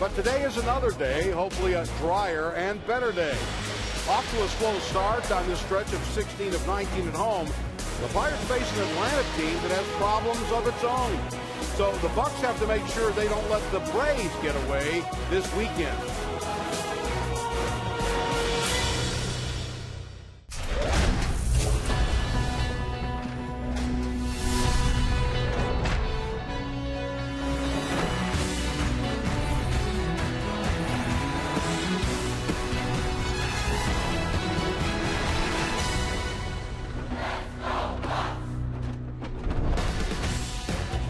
But today is another day, hopefully a drier and better day. Off to a slow start on this stretch of 16 of 19 at home. The Pirates face an Atlanta team that has problems of its own. So the Bucs have to make sure they don't let the Braves get away this weekend.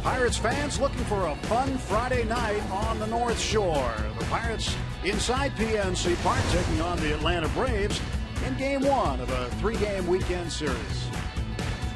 Pirates fans looking for a fun Friday night on the North Shore. The Pirates inside PNC Park taking on the Atlanta Braves in Game 1 of a 3-game weekend series.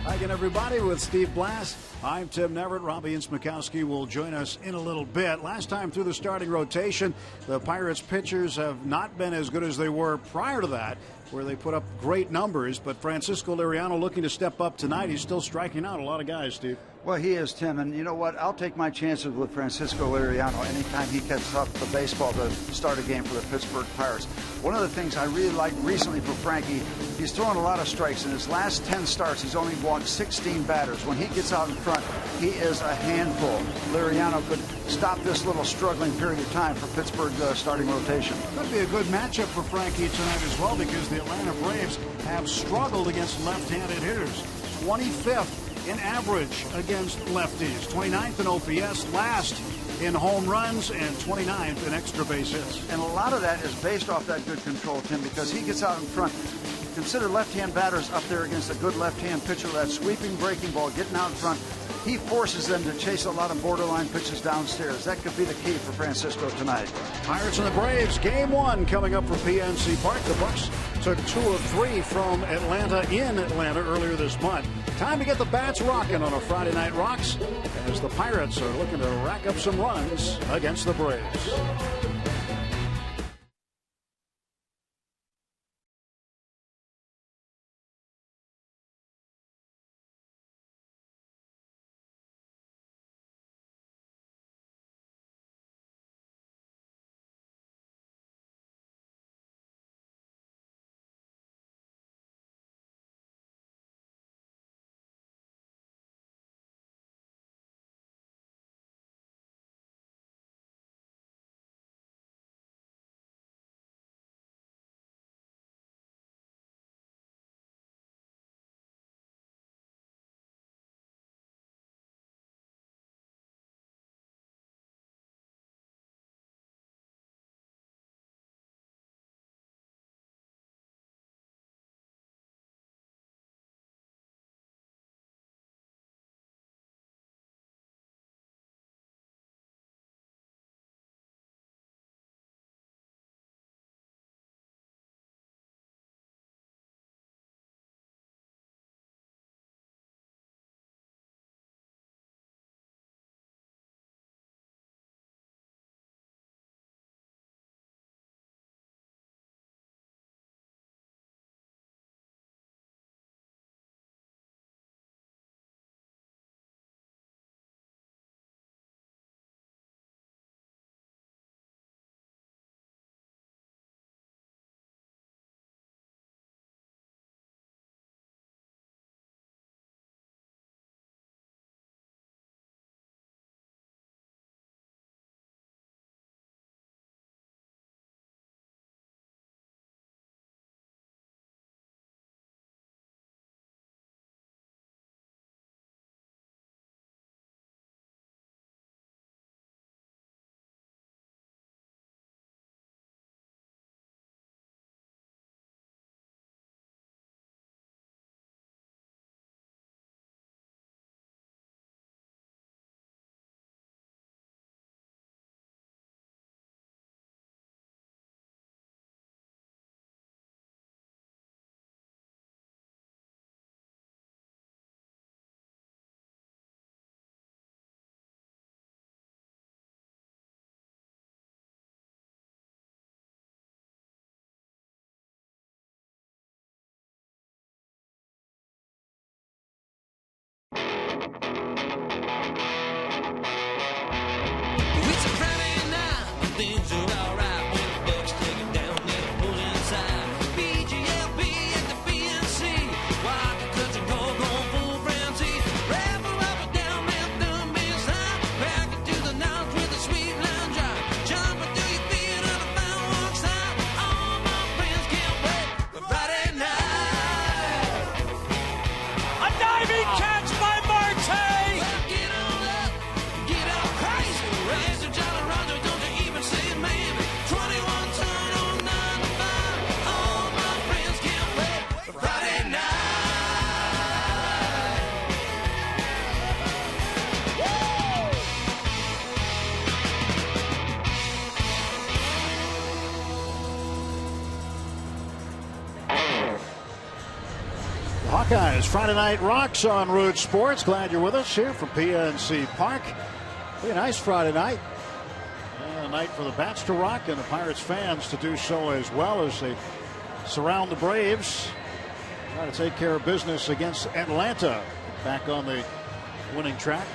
Hi again, everybody, with Steve Blass. I'm Tim Neverett. Robbie Ince-Mikowski will join us in a little bit. Last time through the starting rotation, the Pirates pitchers have not been as good as they were prior to that, where they put up great numbers. But Francisco Liriano looking to step up tonight. He's still striking out a lot of guys, Steve. Well, he is, Tim, and you know what? I'll take my chances with Francisco Liriano anytime he gets up the baseball to start a game for the Pittsburgh Pirates. One of the things I really liked recently for Frankie, he's throwing a lot of strikes. In his last 10 starts, he's only walked 16 batters. When he gets out in front, he is a handful. Liriano could stop this little struggling period of time for Pittsburgh starting rotation. Could be a good matchup for Frankie tonight as well, because the Atlanta Braves have struggled against left-handed hitters. 25th in average against lefties, 29th in OPS, last in home runs, and 29th in extra base hits. And a lot of that is based off that good control, Tim, because he gets out in front. Consider left-hand batters up there against a good left-hand pitcher, that sweeping breaking ball, getting out in front. He forces them to chase a lot of borderline pitches downstairs. That could be the key for Francisco tonight. Pirates and the Braves, Game 1 coming up for PNC Park. The Bucs took 2 of 3 from Atlanta in Atlanta earlier this month. Time to get the bats rocking on a Friday Night Rocks as the Pirates are looking to rack up some runs against the Braves. Buckeyes Friday Night Rocks on Root Sports. Glad you're with us here from PNC Park. Be a nice Friday night. A night for the bats to rock and the Pirates fans to do so as well as they surround the Braves. Try to take care of business against Atlanta. Back on the winning track.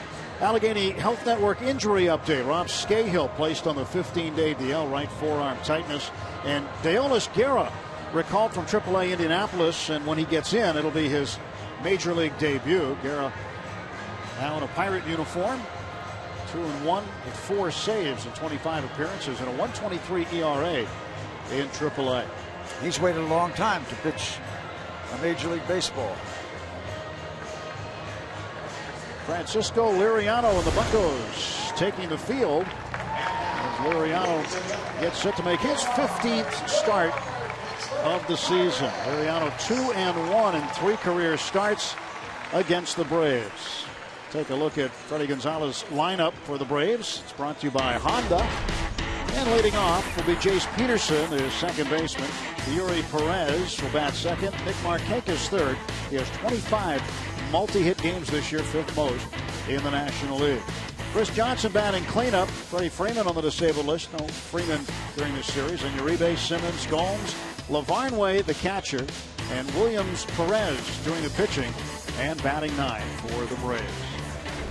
Allegheny Health Network injury update. Rob Scahill placed on the 15-day DL, right forearm tightness. And Deolis Guerra recalled from AAA Indianapolis, and when he gets in, it'll be his major league debut. Guerra now in a Pirate uniform, 2-1 with 4 saves in 25 appearances and a 1.23 ERA in AAA. He's waited a long time to pitch a Major League Baseball. Francisco Liriano and the Buccos taking the field as Liriano gets set to make his 15th start of the season. Liriano 2-1 in 3 career starts against the Braves. Take a look at Freddie Gonzalez's lineup for the Braves. It's brought to you by Honda. And leading off will be Jace Peterson, the second baseman. Yuri Perez will bat second. Nick Markakis third. He has 25 multi-hit games this year, 5th most in the National League. Chris Johnson batting cleanup. Freddie Freeman on the disabled list. No Freeman during this series. And Uribe, Simmons, Gomes, Lavarnway, the catcher, and Williams Perez doing the pitching and batting 9 for the Braves.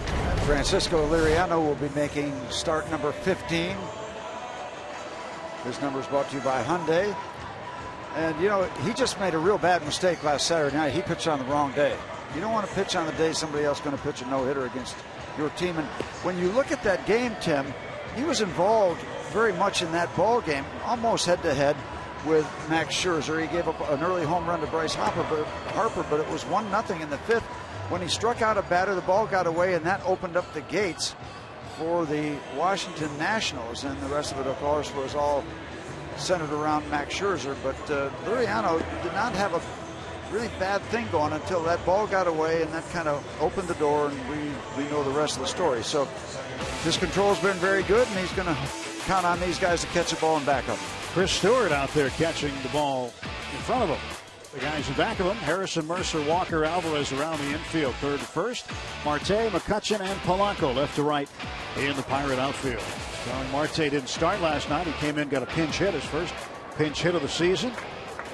And Francisco Liriano will be making start number 15. His number is brought to you by Hyundai. And, you know, he just made a real bad mistake last Saturday night. He pitched on the wrong day. You don't want to pitch on the day somebody else is going to pitch a no-hitter against your team. And when you look at that game, Tim, he was involved very much in that ball game, almost head-to-head with Max Scherzer. He gave up an early home run to Bryce Harper, but it was 1-0 in the 5th. When he struck out a batter, the ball got away, and that opened up the gates for the Washington Nationals. And the rest of it, of course, was all centered around Max Scherzer. But Liriano did not have a really bad thing going until that ball got away, and that kind of opened the door, and we know the rest of the story. So his control's been very good, and he's going to count on these guys to catch the ball and back up. Chris Stewart out there catching the ball in front of him. The guys in back of him, Harrison, Mercer, Walker, Alvarez around the infield, third to first. Marte, McCutchen, and Polanco left to right in the Pirate outfield. Starling Marte didn't start last night. He came in, got a pinch hit, his first pinch hit of the season,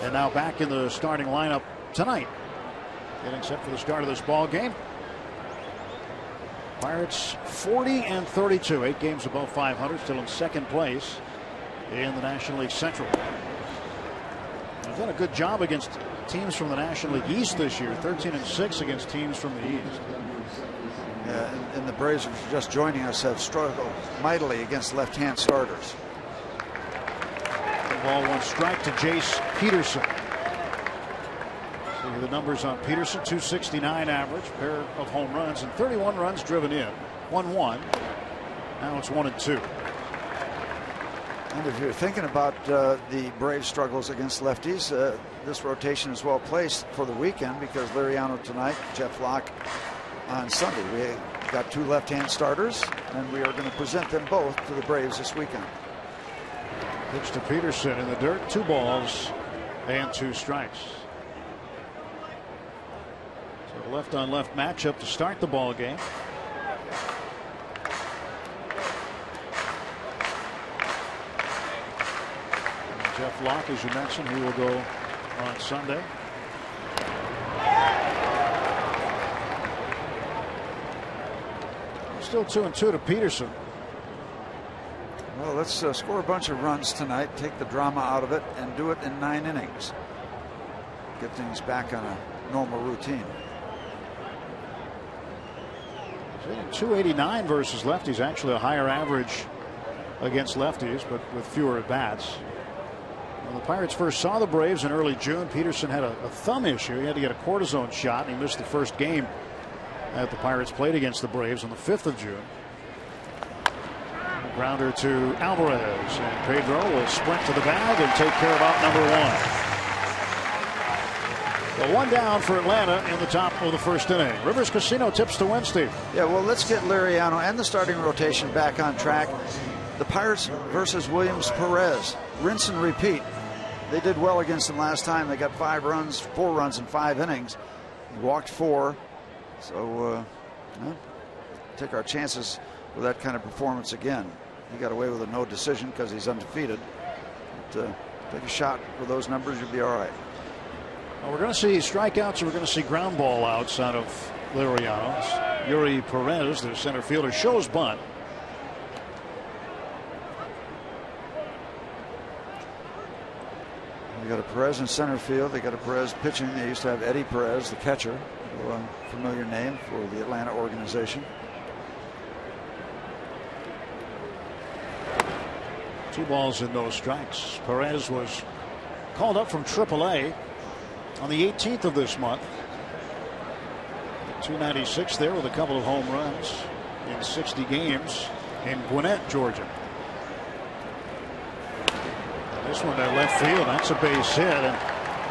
and now back in the starting lineup tonight. Getting set for the start of this ball game. Pirates 40-32, 8 games above 500, still in second place in the National League Central. They've done a good job against teams from the National League East this year, 13-6 against teams from the East. Yeah, and the Braves, just joining us, have struggled mightily against left-hand starters. Ball 1 strike to Jace Peterson. See the numbers on Peterson: 269 average, pair of home runs, and 31 runs driven in. 1-1. Now it's 1-2. And if you're thinking about the Braves' struggles against lefties, this rotation is well placed for the weekend because Liriano tonight, Jeff Locke on Sunday. We got 2 left-hand starters, and we are going to present them both to the Braves this weekend. Pitch to Peterson in the dirt, 2 balls and 2 strikes. So left-on-left matchup to start the ball game. Jeff Locke, as you mentioned, he will go on Sunday. Still 2-2 to Peterson. Well, let's score a bunch of runs tonight, take the drama out of it, and do it in 9 innings. Get things back on a normal routine. He's hitting 289 versus lefties, actually a higher average against lefties, but with fewer at bats. When the Pirates first saw the Braves in early June, Peterson had a thumb issue. He had to get a cortisone shot, and he missed the first game that the Pirates played against the Braves on the 5th of June. Grounder to Alvarez, and Pedro will sprint to the bag and take care of out number 1. The 1 down for Atlanta in the top of the first inning. Rivers Casino tips to win, Steve. Yeah, well, let's get Liriano and the starting rotation back on track. The Pirates versus Williams Perez. Rinse and repeat. They did well against them last time. They got 4 runs in 5 innings. He walked 4. So take our chances with that kind of performance again. He got away with a no decision because he's undefeated. But, take a shot with those numbers, you'll be all right. Well, we're going to see strikeouts, and we're going to see ground ball outs out of Liriano. Yuri Perez, the center fielder, shows bunt. They got a Perez in center field. They got a Perez pitching. They used to have Eddie Perez, the catcher, a familiar name for the Atlanta organization. 2 balls and no strikes. Perez was called up from AAA on the 18th of this month. 296 there with a couple of home runs in 60 games in Gwinnett, Georgia. This one to left field. That's a base hit, and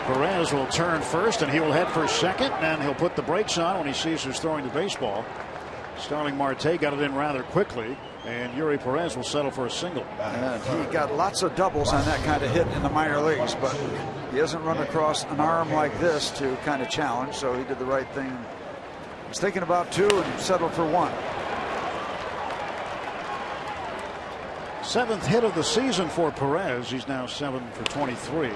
Perez will turn first, and he will head for second, and he'll put the brakes on when he sees who's throwing the baseball. Starling Marte got it in rather quickly, and Yuri Perez will settle for a single. And he got lots of doubles on that kind of hit in the minor leagues, but he hasn't run across an arm like this to kind of challenge, so he did the right thing. He was thinking about 2 and settled for 1. 7th hit of the season for Perez. He's now 7 for 23.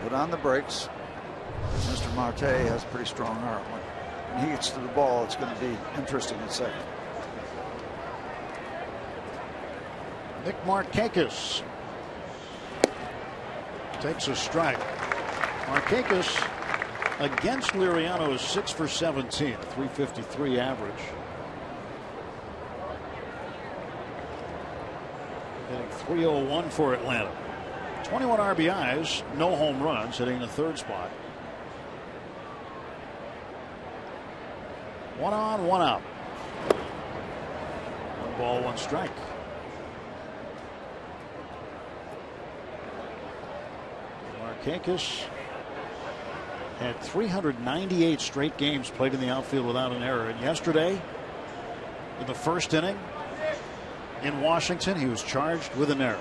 Put on the brakes. Mr. Marte has a pretty strong arm. When he gets to the ball, it's going to be interesting in second. Nick Markakis takes a strike. Markakis against Liriano is 6 for 17, 353 average. Hitting .301 for Atlanta. 21 RBIs, no home runs, hitting the 3rd spot. 1 on, 1 out. 1 ball, 1 strike. Markakis had 398 straight games played in the outfield without an error. And yesterday, in the 1st inning in Washington, he was charged with an error.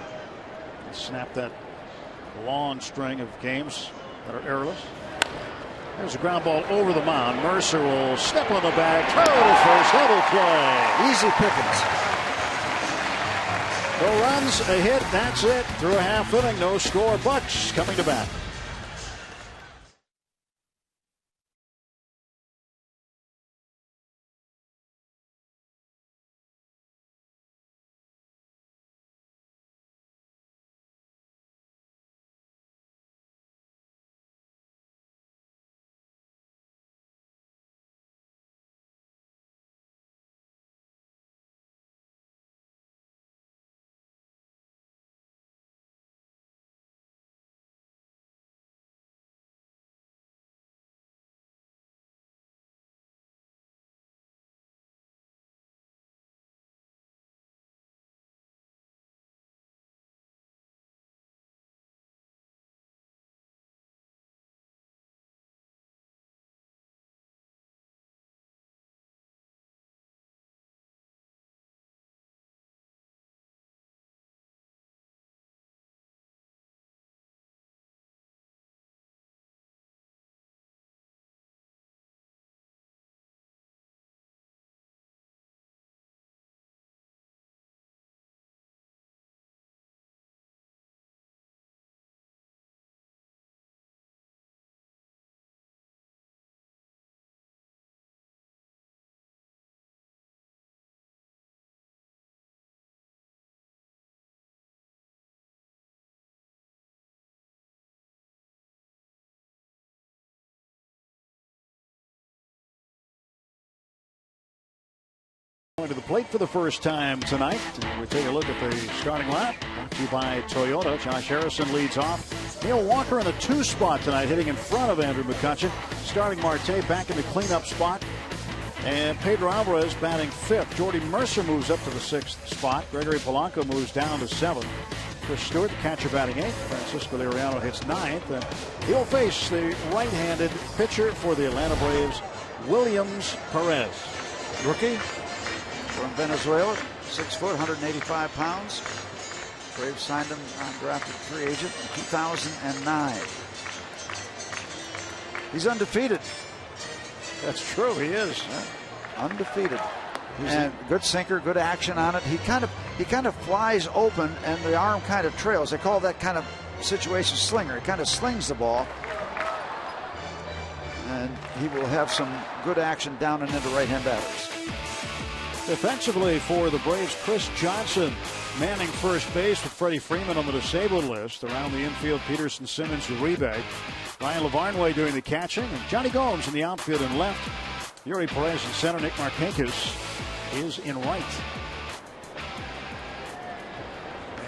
He snapped that long string of games that are errorless. There's a ground ball over the mound. Mercer will step on the bag, throw to first, double play. Easy pickings. No runs, a hit, that's it. Through a half inning, no score. Bucks coming to bat. Going to the plate for the first time tonight. We take a look at the starting lineup. Brought to you by Toyota. Josh Harrison leads off. Neil Walker in the 2 spot tonight, hitting in front of Andrew McCutchen. Starting Marte back in the cleanup spot. And Pedro Alvarez batting 5th. Jordy Mercer moves up to the 6th spot. Gregory Polanco moves down to 7th. Chris Stewart, the catcher, batting 8th. Francisco Liriano hits 9th. And he'll face the right-handed pitcher for the Atlanta Braves, Williams Perez. Rookie from Venezuela, 6 foot, 185 pounds. Braves signed him undrafted free agent in 2009. He's undefeated. That's true, he is. Yeah, undefeated. And good sinker, good action on it. He kind of flies open and the arm kind of trails. They call that kind of situation slinger. He kind of slings the ball. And he will have some good action down and into right-hand batters. Defensively for the Braves, Chris Johnson manning first base with Freddie Freeman on the disabled list. Around the infield, Peterson, Simmons, Uribe. Ryan Lavarnway doing the catching. And Johnny Gomes in the outfield and left. Yuri Perez in center. Nick Markakis is in right.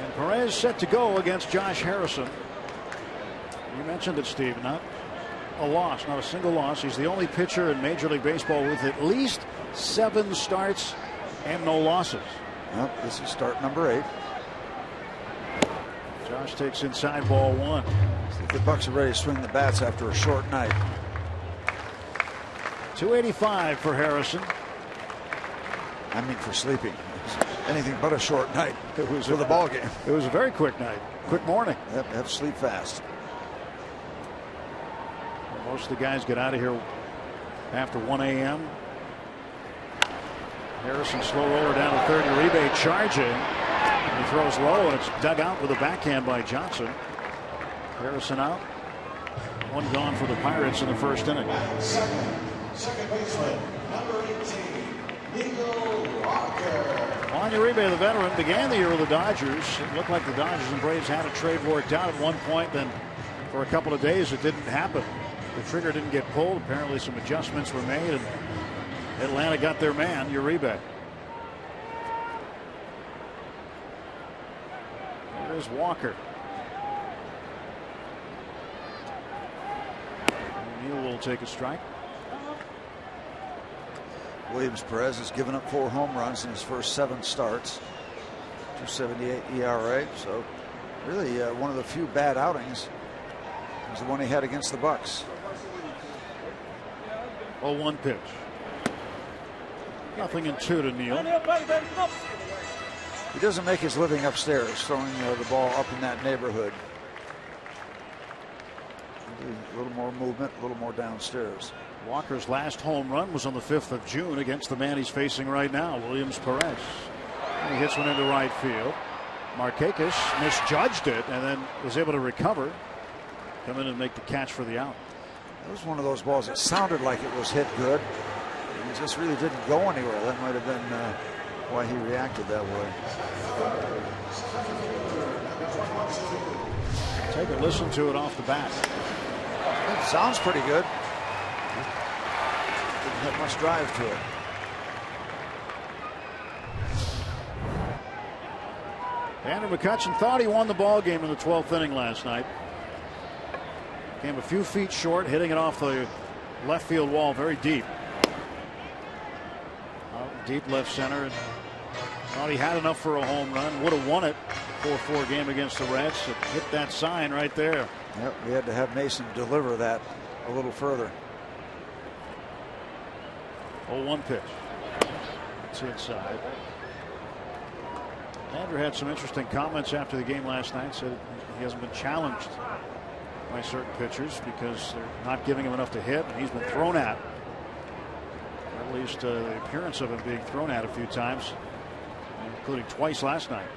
And Perez set to go against Josh Harrison. You mentioned it, Steve. Not a loss, not a single loss. He's the only pitcher in Major League Baseball with at least 7 starts and no losses. Well, this is start number 8. Josh takes inside ball 1. The Bucks are ready to swing the bats after a short night. 285 for Harrison. I mean, for sleeping. Anything but a short night. It was for the ball game. It was a very quick night. Quick morning. Have to sleep fast. Most of the guys get out of here after 1 a.m. Harrison slow roller down to third. Uribe charging. He throws low and it's dug out with a backhand by Johnson. Harrison out. 1 gone for the Pirates in the first inning. Second baseman, number 18, Juan Uribe, the veteran, began the year with the Dodgers. It looked like the Dodgers and Braves had a trade worked out at one point. Then for a couple of days it didn't happen. The trigger didn't get pulled. Apparently some adjustments were made and Atlanta got their man, Uribe. There's Walker. Neal will take a strike. Williams Perez has given up 4 home runs in his first 7 starts. 2.78 ERA. So really one of the few bad outings was the one he had against the Bucks. 0-1 pitch. 0-2 to Neal. He doesn't make his living upstairs throwing the ball up in that neighborhood. A little more movement, a little more downstairs. Walker's last home run was on the 5th of June against the man he's facing right now, Williams Perez. And he hits one into right field. Markakis misjudged it and then was able to recover, come in and make the catch for the out. It was one of those balls that sounded like it was hit good. It just really didn't go anywhere. That might have been why he reacted that way. Take a listen to it off the bat. It sounds pretty good. Didn't have much drive to it. Andrew McCutchen thought he won the ball game in the 12th inning last night. Came a few feet short, hitting it off the left field wall very deep. Deep left center. Thought he had enough for a home run. Would have won it. 4-4 game against the Reds. It hit that sign right there. Yep, we had to have Mason deliver that a little further. 0-1 pitch. It's inside. Andrew had some interesting comments after the game last night. Said he hasn't been challenged by certain pitchers because they're not giving him enough to hit, and he's been thrown at. Or at least the appearance of him being thrown at a few times, including twice last night.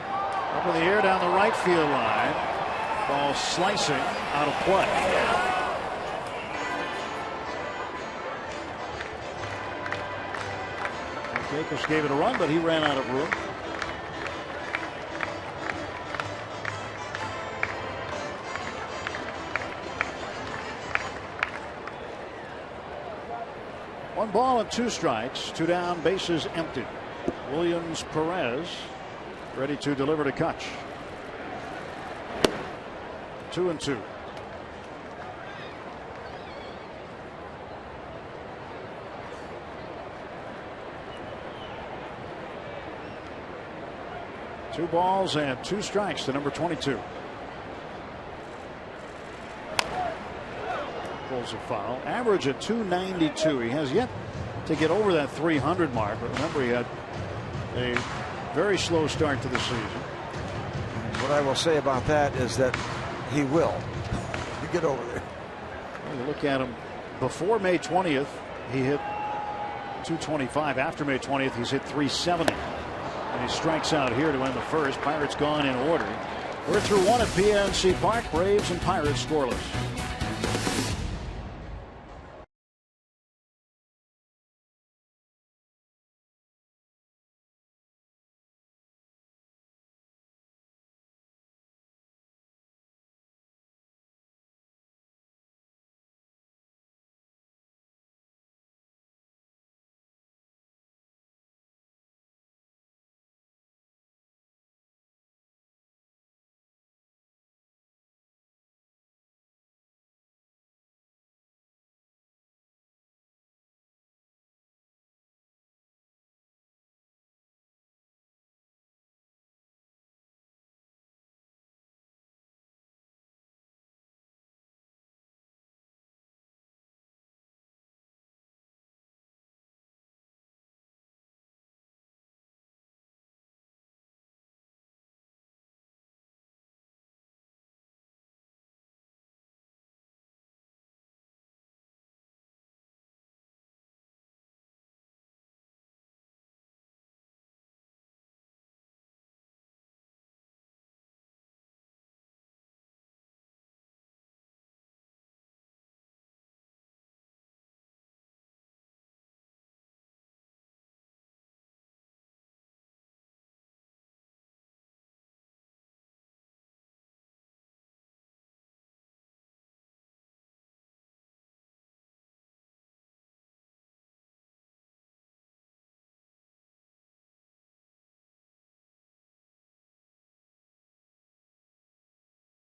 Up in the air down the right field line. Ball slicing out of play. Jacobs gave it a run, but he ran out of room. One ball and 2 strikes, 2 down, bases empty. Williams Perez ready to deliver to Kutch. 2-2. Two balls and 2 strikes to number 22. Pulls a foul. Average at 292. He has yet to get over that 300 mark. But remember, he had a very slow start to the season. What I will say about that is that he will. You get over there. Well, you look at him before May 20th, he hit 225. After May 20th, he's hit 370. And he strikes out here to end the first. Pirates gone in order. We're through one at PNC Park. Braves and Pirates scoreless.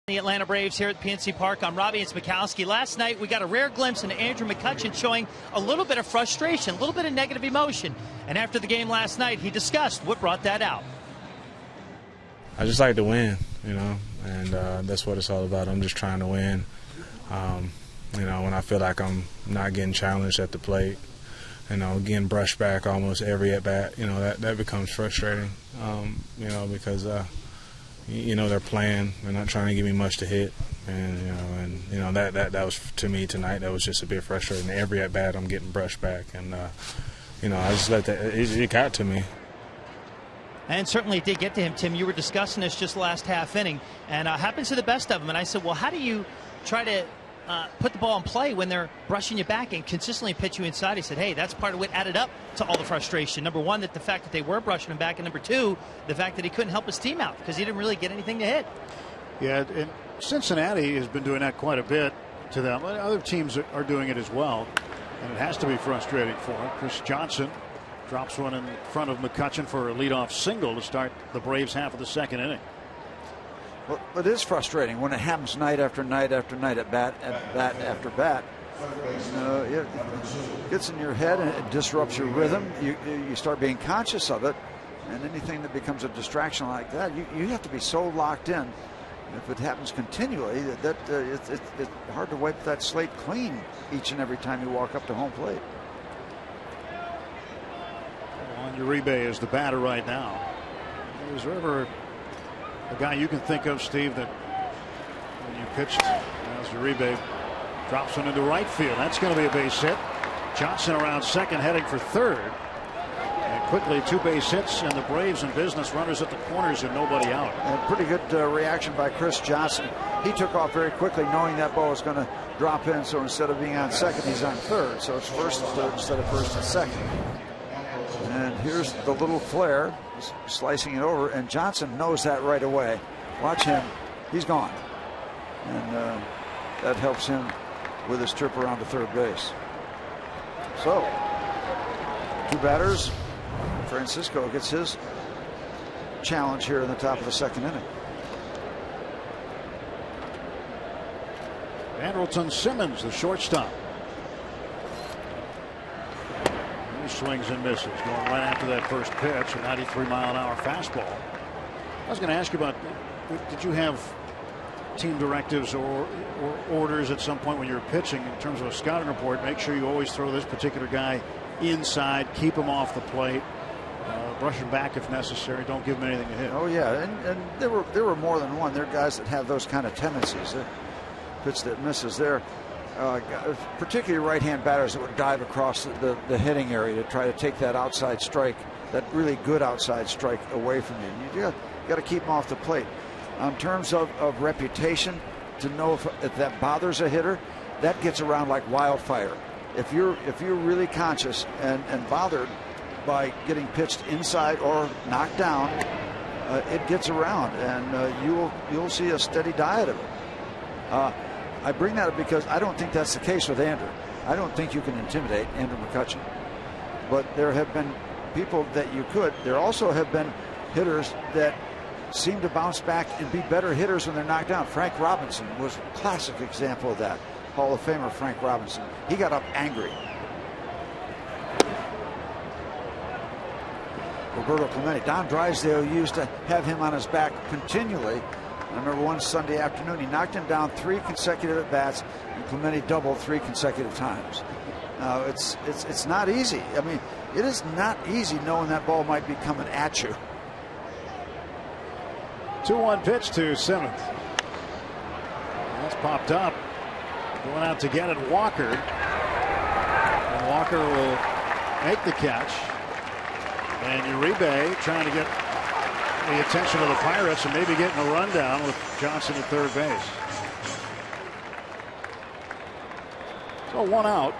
The Atlanta Braves here at PNC Park. I'm Robbie and Smikowski. Last night we got a rare glimpse into Andrew McCutchen showing a little bit of frustration, a little bit of negative emotion. And after the game last night, he discussed what brought that out. I just like to win, and that's what it's all about. I'm just trying to win. When I feel like I'm not getting challenged at the plate, getting brushed back almost every at bat, that becomes frustrating, because they're playing. They're not trying to give me much to hit, and that was, to me tonight, that was just a bit frustrating. Every at bat I'm getting brushed back, and I just let that. It got to me. And certainly it did get to him, Tim. You were discussing this just last half inning, and happens to the best of them. And I said, well, how do you try to put the ball in play when they're brushing you back and consistently pitch you inside? He said, hey, that's part of what added up to all the frustration. Number one, that the fact that they were brushing him back, and number two, the fact that he couldn't help his team out because he didn't really get anything to hit. Yeah, and Cincinnati has been doing that quite a bit to them. Other teams are doing it as well, and it has to be frustrating for him. Chris Johnson drops one in front of McCutchen for a leadoff single to start the Braves half of the second inning. Well, it is frustrating when it happens night after night after night, at bat after bat. It gets in your head and it disrupts your rhythm. You start being conscious of it, and anything that becomes a distraction like that, you have to be so locked in. If it happens continually, it's hard to wipe that slate clean each and every time you walk up to home plate. Uribe is the batter right now. Is there ever a guy you can think of, Steve, that when you pitched as Uribe drops one into right field? That's going to be a base hit. Johnson around second, heading for third. And quickly, 2 base hits, and the Braves in business. Runners at the corners and nobody out. And pretty good reaction by Chris Johnson. He took off very quickly, knowing that ball was going to drop in. So instead of being on second, he's on third. So it's first and third instead of first and second. And here's the little flare, slicing it over, and Johnson knows that right away. Watch him. He's gone. And that helps him with his trip around to third base. So, 2 batters. Francisco gets his challenge here in the top of the second inning. Andrelton Simmons, the shortstop. He swings and misses, going right after that first pitch, a 93-mile-an-hour fastball. I was going to ask you about, did you have team directives or orders at some point when you were pitching in terms of a scouting report? Make sure you always throw this particular guy inside, keep him off the plate. Brush him back if necessary. Don't give him anything to hit. Oh yeah, and there were more than one. There are guys that have those kind of tendencies. Pitch that misses there. Particularly right-hand batters that would dive across the hitting area to try to take that outside strike, that really good outside strike away from you. You got to keep them off the plate. In terms of reputation, to know if that bothers a hitter, that gets around like wildfire. If you're really conscious and bothered by getting pitched inside or knocked down, it gets around, and you'll see a steady diet of it. I bring that up because I don't think that's the case with Andrew. I don't think you can intimidate Andrew McCutchen. But there have been people that you could. There also have been hitters that seem to bounce back and be better hitters when they're knocked down. Frank Robinson was a classic example of that. Hall of Famer Frank Robinson. He got up angry. Roberto Clemente. Don Drysdale used to have him on his back continually. I remember one Sunday afternoon, he knocked him down 3 consecutive at bats, and Clemente doubled 3 consecutive times. Now, it's not easy. I mean, it is not easy knowing that ball might be coming at you. 2-1 pitch to Simmons. That's popped up. Going out to get it, Walker. And Walker will make the catch. And Uribe trying to get the attention of the Pirates and maybe getting a rundown with Johnson at third base. So 1 out.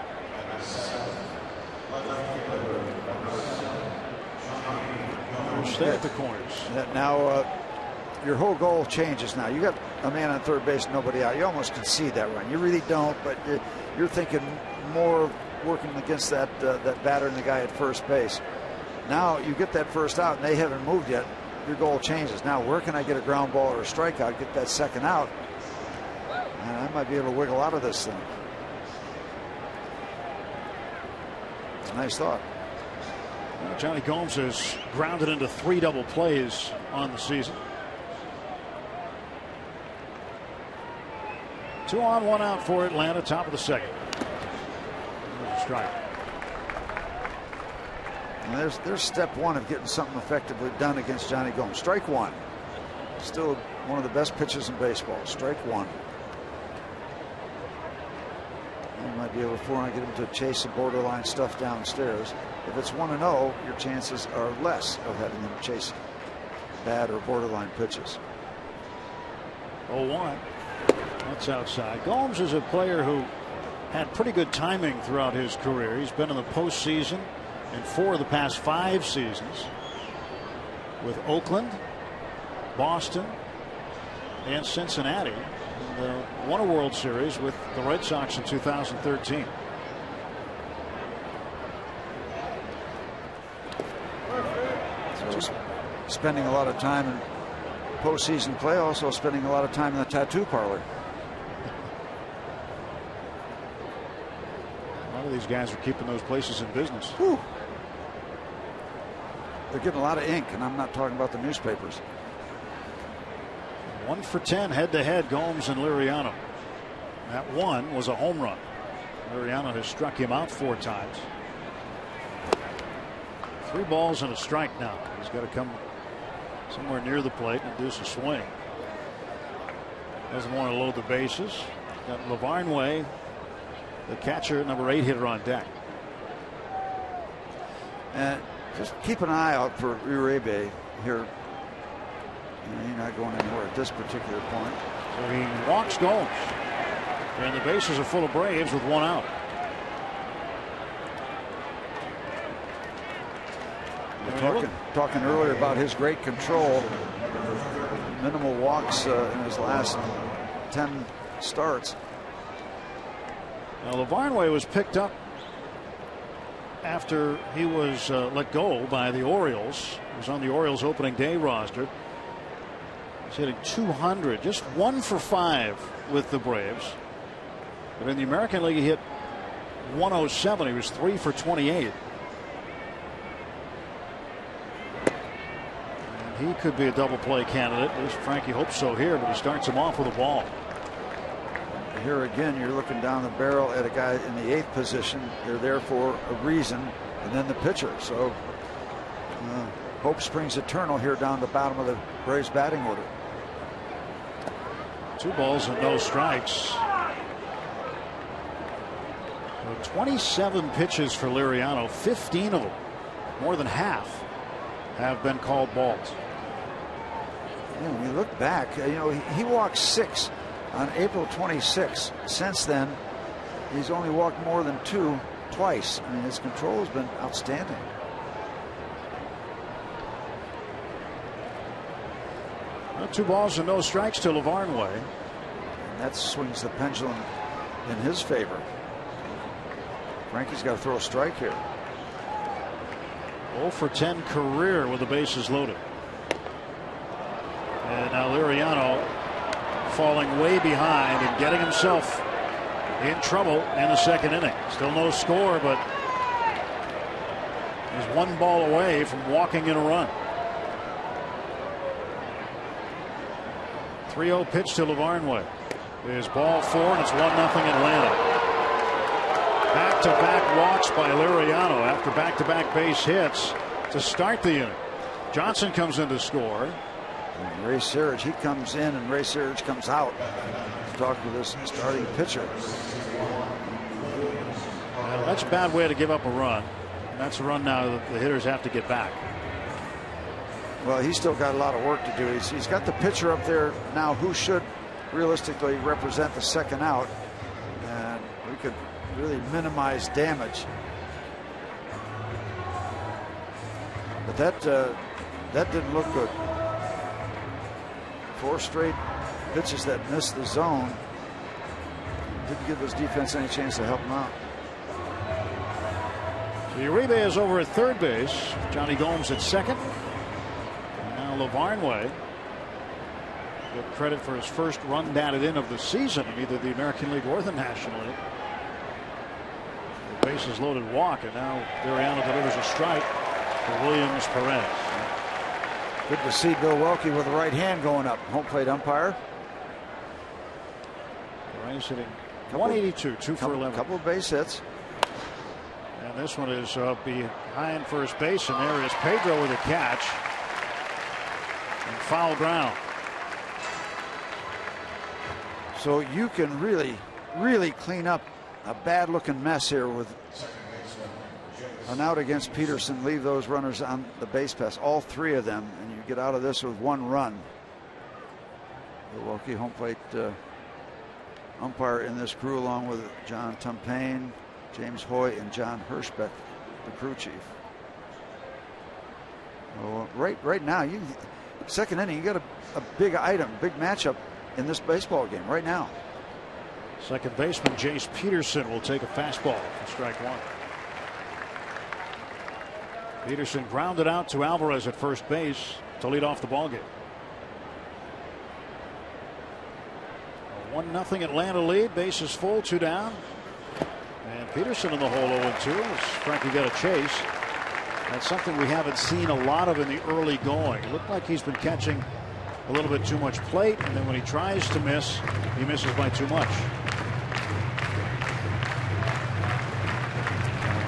Stay at the corners. Now your whole goal changes now. You got a man on third base, nobody out. You almost can see that run. You really don't, but you're thinking more of working against that batter and the guy at first base. Now you get that first out and they haven't moved yet. Your goal changes. Now where can I get a ground ball or a strikeout, get that second out, and I might be able to wiggle out of this thing. It's a nice thought. Well, Johnny Gomes has grounded into 3 double plays on the season. 2 on, 1 out for Atlanta, top of the second. There's a strike. And there's step 1 of getting something effectively done against Johnny Gomes. Strike 1. Still one of the best pitchers in baseball. Strike 1. You might be able to get him to chase some borderline stuff downstairs. If it's 1-0, your chances are less of having him chase bad or borderline pitches. 0-1. That's outside. Gomes is a player who had pretty good timing throughout his career. He's been in the postseason in 4 of the past 5 seasons with Oakland, Boston, and Cincinnati. And won a World Series with the Red Sox in 2013. So spending a lot of time in postseason play, also spending a lot of time in the tattoo parlor. A lot of these guys are keeping those places in business. Whew. They're getting a lot of ink, and I'm not talking about the newspapers. 1 for 10 head-to-head, Gomes and Liriano. That one was a home run. Liriano has struck him out 4 times. 3 balls and a strike now. He's got to come somewhere near the plate and do some swing. Doesn't want to load the bases. Got Lavarnway, the catcher, number 8 hitter on deck. And just keep an eye out for Uribe here. He's not going anywhere at this particular point. So he walks Gomes. And the bases are full of Braves with 1 out. Talking earlier about his great control. Minimal walks in his last 10 starts. Now Lavarnway was picked up after he was let go by the Orioles. He was on the Orioles opening day roster. He's hitting 200, just 1 for 5 with the Braves. But in the American League, he hit 107. He was 3 for 28. And he could be a double play candidate. At least Frankie hopes so here, but he starts him off with a ball. Here again, you're looking down the barrel at a guy in the 8th position. They're there for a reason, and then the pitcher. So Hope springs eternal here down the bottom of the Braves batting order. 2 balls and no strikes. So 27 pitches for Liriano. 15 of them, more than half, have been called balls. When you look back, he walked 6 on April 26. Since then, he's only walked more than 2 twice. I mean, his control has been outstanding. Well, 2 balls and no strikes to Lavarnway. And that swings the pendulum in his favor. Frankie's got to throw a strike here. 0 for 10 career with the bases loaded. And now Liriano falling way behind and getting himself in trouble in the 2nd inning. Still no score, but he's 1 ball away from walking in a run. 3-0 pitch to Lavarnway. Is ball 4, and it's 1-0 Atlanta. Back-to-back walks by Liriano after back-to-back base hits to start the inning. Johnson comes in to score. And Ray Searage, he comes in, and Ray Searage comes out to talk to this starting pitcher. Well, that's a bad way to give up a run. And that's a run now that the hitters have to get back. Well, he's still got a lot of work to do. He's got the pitcher up there now who should realistically represent the 2nd out. And we could really minimize damage. But that didn't look good. 4 straight pitches that missed the zone. Didn't give his defense any chance to help him out. So Uribe is over at 3rd base. Johnny Gomes at 2nd. And now Lavarnway. Get credit for his first run batted in of the season in either the American League or the National League. The bases loaded walk, and now Liriano delivers a strike for Williams Perez. Good to see Bill Welke with the right hand going up. Home plate umpire. Perez hitting 182, 2 for 11. Couple of base hits. And this one is behind first base, and there is Pedro with a catch. And foul ground. So you can really clean up a bad looking mess here with an out against Peterson. Leave those runners on the base pass, all 3 of them, and you get out of this with 1 run. Milwaukee home plate umpire in this crew, along with John Tumpain, James Hoy, and John Hirschbeck, the crew chief. Well, right now, 2nd inning, you got a big item, big matchup in this baseball game right now. Second baseman Jace Peterson will take a fastball for strike 1. Peterson grounded out to Alvarez at first base to lead off the ballgame. A 1-0 Atlanta lead. Bases full, 2 down. And Peterson in the hole 0-2 as Frankie got a chase. That's something we haven't seen a lot of in the early going. It looked like he's been catching a little bit too much plate, and then when he tries to miss, he misses by too much.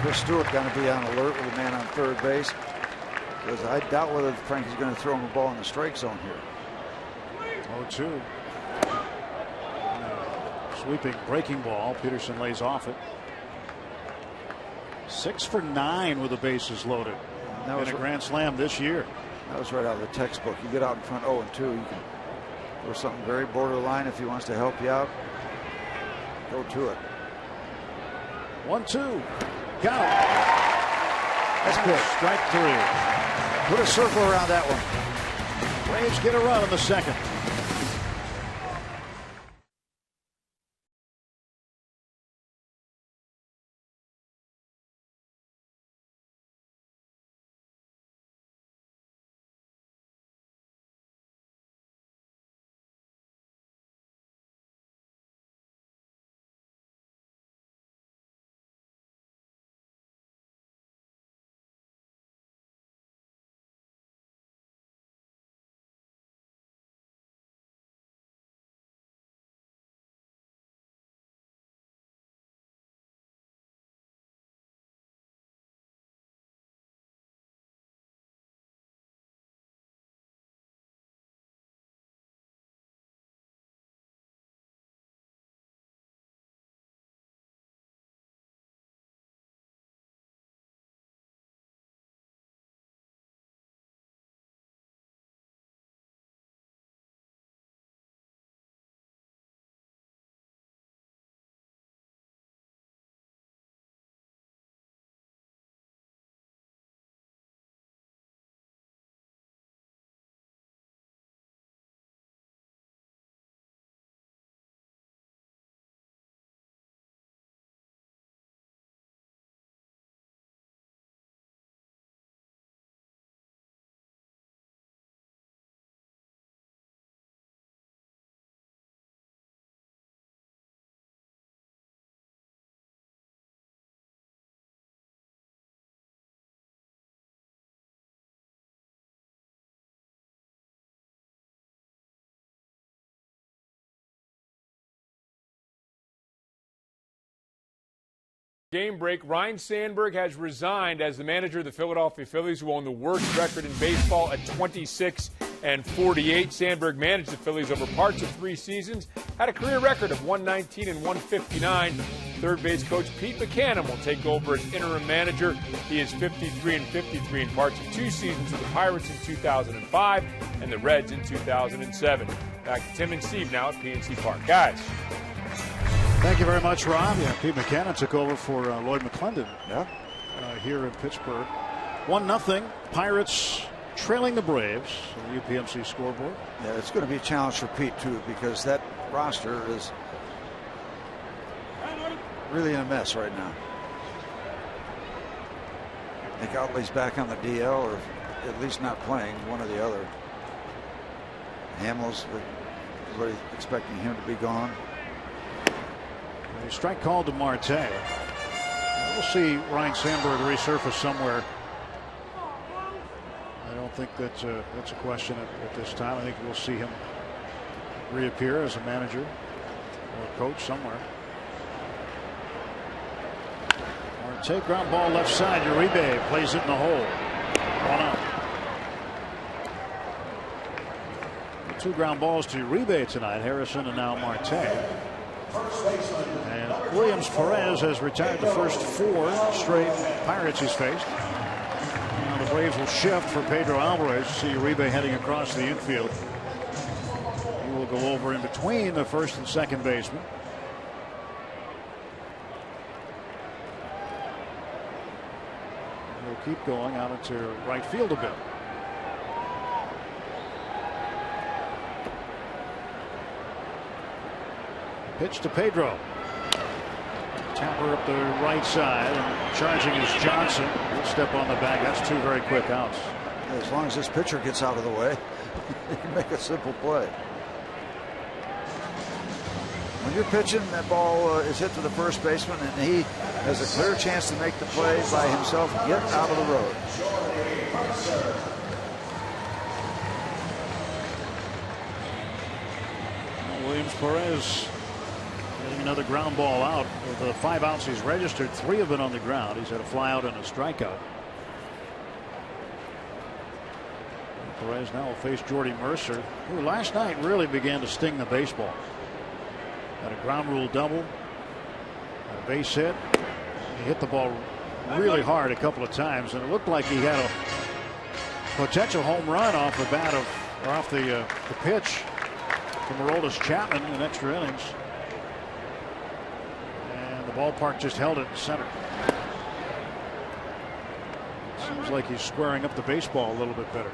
Chris Stewart going to be on alert with a man on 3rd base, because I doubt whether Frankie's going to throw him a ball in the strike zone here. 0-2. Sweeping breaking ball. Peterson lays off it. 6 for 9 with the bases loaded in a grand slam this year. That was right out of the textbook. You get out in front 0-2, you can throw something very borderline if he wants to help you out. Go to it. 1-2. Got it. That's good. Strike 3. Put a circle around that one. Braves get a run in the 2nd. Game break. Ryne Sandberg has resigned as the manager of the Philadelphia Phillies, who own the worst record in baseball at 26-48. Sandberg managed the Phillies over parts of 3 seasons, had a career record of 119 and 159. Third base coach Pete Buchanan will take over as interim manager. He is 53 and 53 in parts of 2 seasons with the Pirates in 2005 and the Reds in 2007. Back to Tim and Steve now at PNC Park. Guys. Thank you very much, Rob. Yeah, Pete Buchanan took over for Lloyd McClendon here in Pittsburgh. 1-0. Pirates trailing the Braves on the UPMC scoreboard. Yeah, it's going to be a challenge for Pete, too, because that roster is really in a mess right now. I think Outley's back on the DL, or at least not playing, one or the other. Hamels, everybody expecting him to be gone. A strike called to Marte. We'll see Ryne Sandberg resurface somewhere. I don't think that's a question at this time. I think we'll see him reappear as a manager or a coach somewhere. Marte, ground ball left side. Uribe plays it in the hole. 1 out. 2 ground balls to Uribe tonight. Harrison and now Marte. And Williams Perez has retired the first 4 straight Pirates he's faced. Now the Braves will shift for Pedro Alvarez. See Uribe heading across the infield. He will go over in between the first and second baseman. He'll keep going out into right field a bit. Pitch to Pedro. Tapper up the right side, and charging is Johnson. Good step on the back. That's 2 very quick outs. As long as this pitcher gets out of the way, you can make a simple play. When you're pitching, that ball is hit to the first baseman, and he has a clear chance to make the play by himself. Get out of the road. Williams Perez getting another ground ball out. Of the 5 outs he's registered, 3 have been on the ground. He's had a fly out and a strikeout. Perez now will face Jordy Mercer, who last night really began to sting the baseball. Had a ground rule double, a base hit. He hit the ball really hard a couple of times, and it looked like he had a potential home run off the bat of, or off the pitch from Aroldis Chapman in extra innings. And the ballpark just held it in center. Seems like he's squaring up the baseball a little bit better.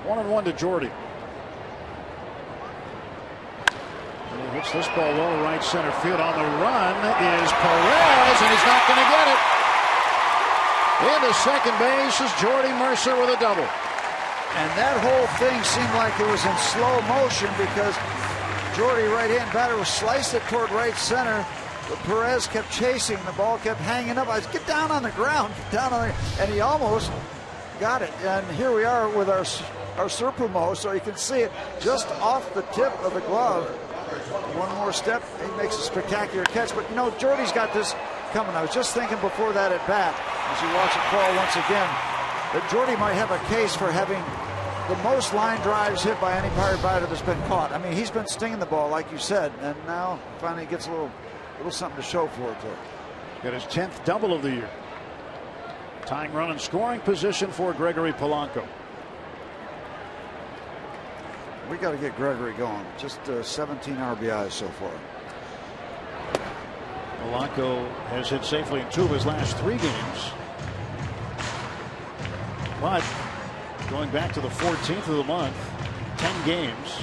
1-1 to Jordy. And he hits this ball low right center field. On the run is Perez, and he's not going to get it. Into second base is Jordy Mercer with a double. And that whole thing seemed like it was in slow motion because Jordy, right-hand batter, was sliced it toward right center. But Perez kept chasing. The ball kept hanging up. I said, get down on the ground. Get down on the, and he almost got it. And here we are with our Serpumo, so you can see it just off the tip of the glove. One more step, he makes a spectacular catch. But, you know, Jordy's got this coming. I was just thinking before that at bat, as you watch it fall once again, that Jordy might have a case for having the most line drives hit by any Pirate batter that's been caught. I mean, he's been stinging the ball, like you said, and now finally gets a little something to show for it. Got his 10th double of the year. Tying run in scoring position for Gregory Polanco. We got to get Gregory going. Just 17 RBIs so far. Polanco has hit safely in 2 of his last 3 games. But going back to the 14th of the month, 10 games,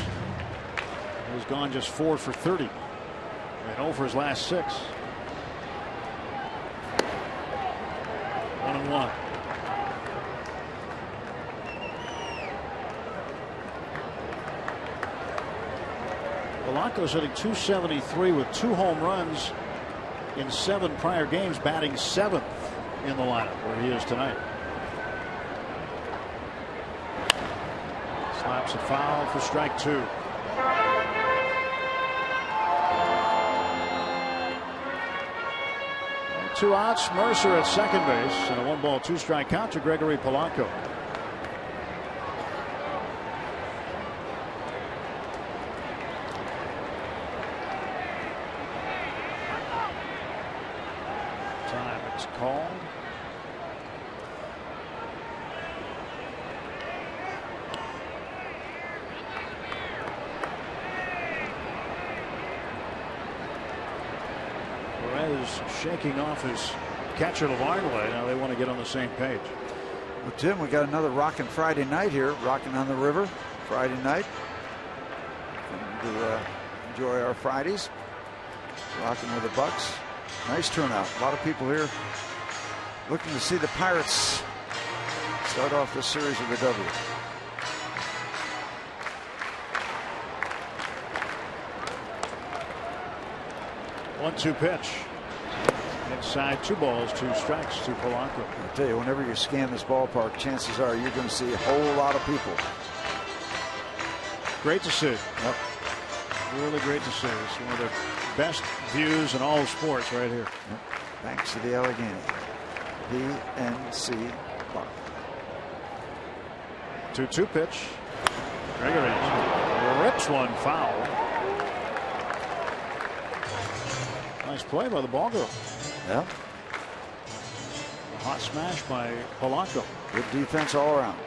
he's gone just 4 for 30. And 0 for his last 6. 1-1. Polanco's hitting .273 with 2 home runs in 7 prior games, batting 7th in the lineup where he is tonight. Slaps a foul for strike 2. Two outs, Mercer at second base, and a 1-ball, 2-strike count to Gregory Polanco. Time it's called. Shaking off his catcher Lavarnway. Now they want to get on the same page. Well, Tim, we got another rocking Friday night here. Rocking on the river Friday night. To enjoy our Fridays. Rocking with the Bucks. Nice turnout. A lot of people here looking to see the Pirates start off this series with a W. 1-2 pitch. Inside, 2 balls, 2 strikes to Polanco. I'll tell you, whenever you scan this ballpark, chances are you're going to see a whole lot of people. Great to see. Yep. Really great to see. It's one of the best views in all of sports right here. Yep. Thanks to the Allegheny. PNC Park. 2-2 pitch. Gregory rips one foul. Nice play by the ball girl. Yeah. Hot smash by Polanco. Good defense all around.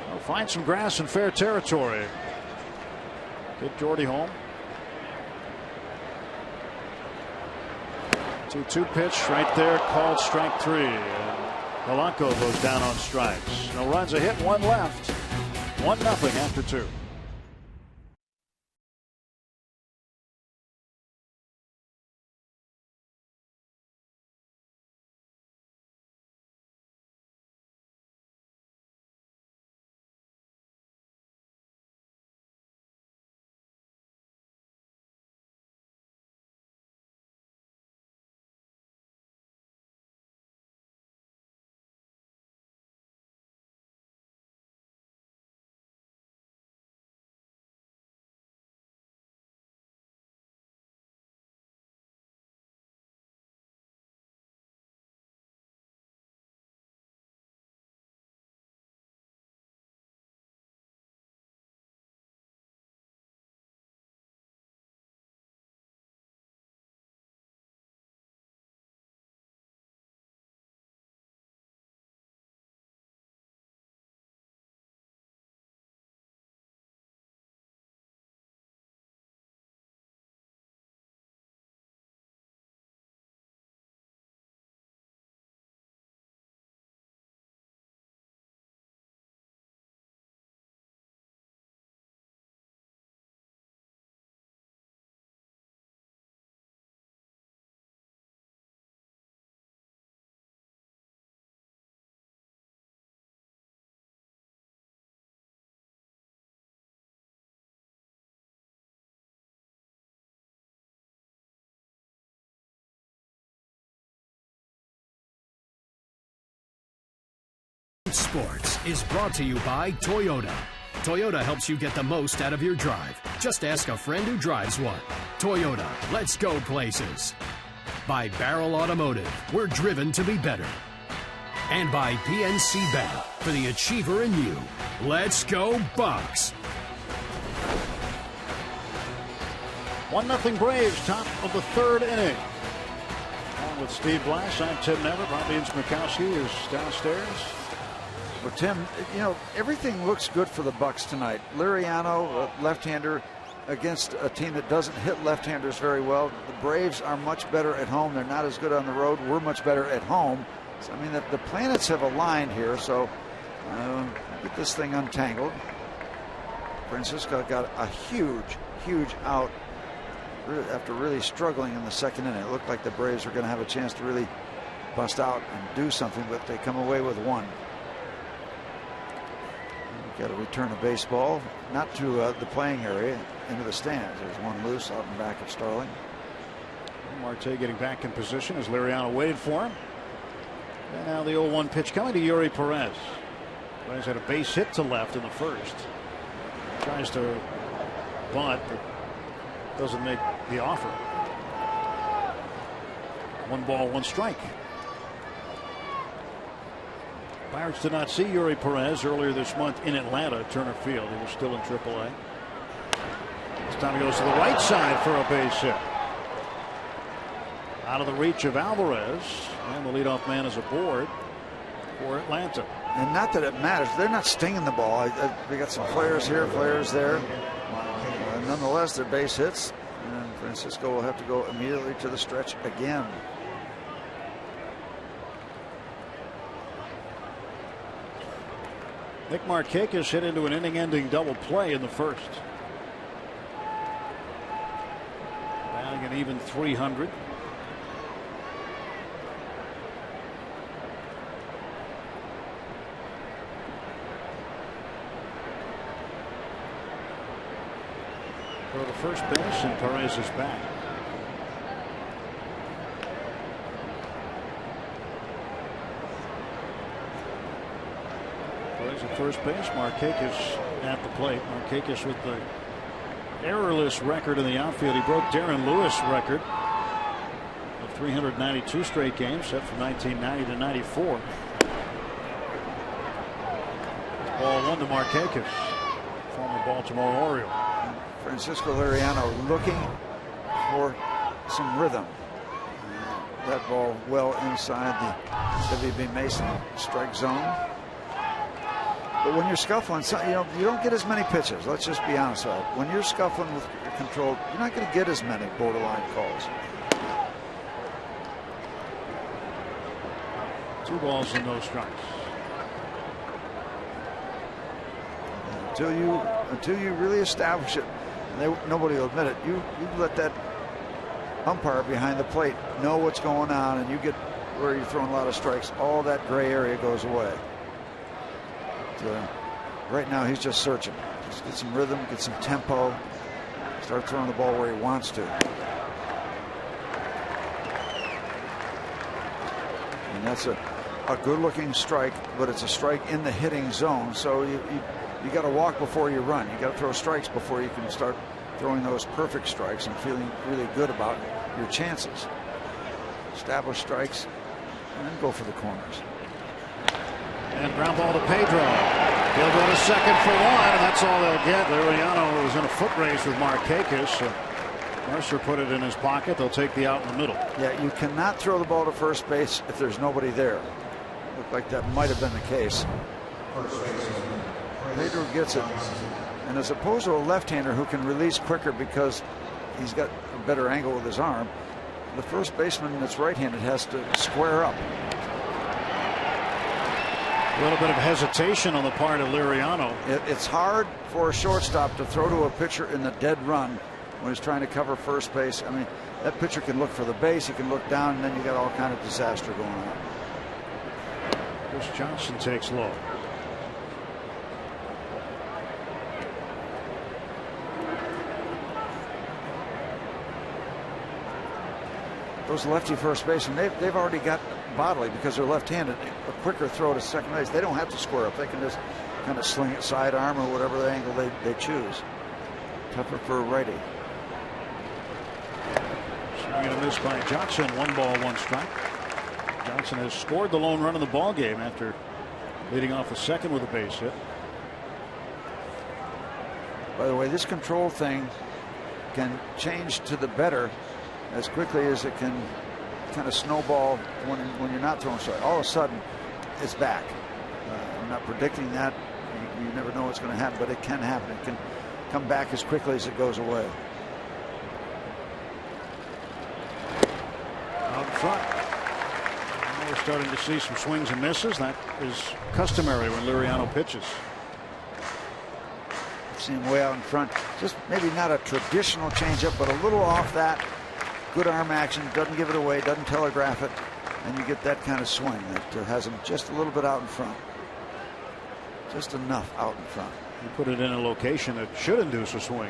Well, find some grass in fair territory. Get Jordy home. 2-2 pitch right there, called strike 3. And Polanco goes down on strikes. No runs, a hit, 1 left. 1-0 after 2. Sports is brought to you by Toyota. Toyota helps you get the most out of your drive. Just ask a friend who drives one. Toyota, let's go places. By Barrel Automotive, we're driven to be better. And by PNC Bank, for the achiever in you. Let's go Bucks. 1-0 Braves, top of the 3rd inning. Along with Steve Blass, I'm Tim Nevitt. Bobby Mikowski is downstairs. Well, Tim, you know, everything looks good for the Bucks tonight. Liriano, left-hander, against a team that doesn't hit left-handers very well. The Braves are much better at home. They're not as good on the road. We're much better at home. So, I mean, the planets have aligned here, so get this thing untangled. Francisco got a huge out after really struggling in the 2nd inning. It looked like the Braves were going to have a chance to really bust out and do something, but they come away with 1. Got to return a baseball, not to the playing area, into the stands. There's 1 loose out in back of Starling. Marte getting back in position as Liriano waited for him. And now the 0-1 pitch coming to Jordy Perez. Perez had a base hit to left in the first. Tries to bunt, but doesn't make the offer. 1 ball, 1 strike. Pirates did not see Jordy Perez earlier this month in Atlanta at Turner Field. He was still in AAA. This time he goes to the right side for a base hit. Out of the reach of Alvarez, and the leadoff man is aboard for Atlanta. And not that it matters. They're not stinging the ball. We got some flares here, flares there. Nonetheless, they're base hits. And Francisco will have to go immediately to the stretch again. Nick Markakis hit into an inning-ending double play in the first. Batting an even .300. Go to first base, and Perez is back. Perez at first base, Markakis at the plate. Markakis with the errorless record in the outfield. He broke Darren Lewis' record of 392 straight games, set from 1990 to 94. Ball 1 to Markakis, former Baltimore Oriole. Francisco Liriano looking for some rhythm. That ball well inside the W.B. Mason strike zone. But when you're scuffling, you don't get as many pitches. Let's just be honest about it. When you're scuffling with your control, you're not going to get as many borderline calls. 2 balls and no strikes. Until you really establish it, and nobody will admit it, you let that umpire behind the plate know what's going on, and you get where you're throwing a lot of strikes. All that gray area goes away. Right now he's just searching. Just get some rhythm, get some tempo, start throwing the ball where he wants to. And that's a good looking strike, but it's a strike in the hitting zone, so you got to walk before you run. You got to throw strikes before you can start throwing those perfect strikes and feeling really good about your chances. Establish strikes and then go for the corners. And ground ball to Pedro. He'll go to second for 1, and that's all they'll get. Liriano was in a foot race with Markakis. Mercer put it in his pocket. They'll take the out in the middle. Yeah, you cannot throw the ball to first base if there's nobody there. Looked like that might have been the case. Pedro gets it, and as opposed to a left-hander who can release quicker because he's got a better angle with his arm, the first baseman that's right-handed has to square up. A little bit of hesitation on the part of Liriano. It's hard for a shortstop to throw to a pitcher in the dead run when he's trying to cover first base. I mean, that pitcher can look for the base, he can look down, and then you got all kind of disaster going on. Chris Johnson takes low. Those lefty first basemen, they've already got bodily because they're left-handed. A quicker throw to second base, they don't have to square up. They can just kind of sling it sidearm or whatever the angle they choose. Tougher for a righty. Swing and a miss by Johnson. 1 ball, 1 strike. Johnson has scored the lone run in the ball game after leading off the second with a base hit. By the way, this control thing can change to the better as quickly as it can kind of snowball when you're not throwing strike. All of a sudden, it's back. I'm not predicting that. You never know what's going to happen, but it can happen. It can come back as quickly as it goes away. Out front. Now we're starting to see some swings and misses. That is customary when Liriano pitches. See him way out in front. Just maybe not a traditional changeup, but a little off that. Good arm action, doesn't give it away, doesn't telegraph it, and you get that kind of swing that has him just a little bit out in front. Just enough out in front. You put it in a location that should induce a swing.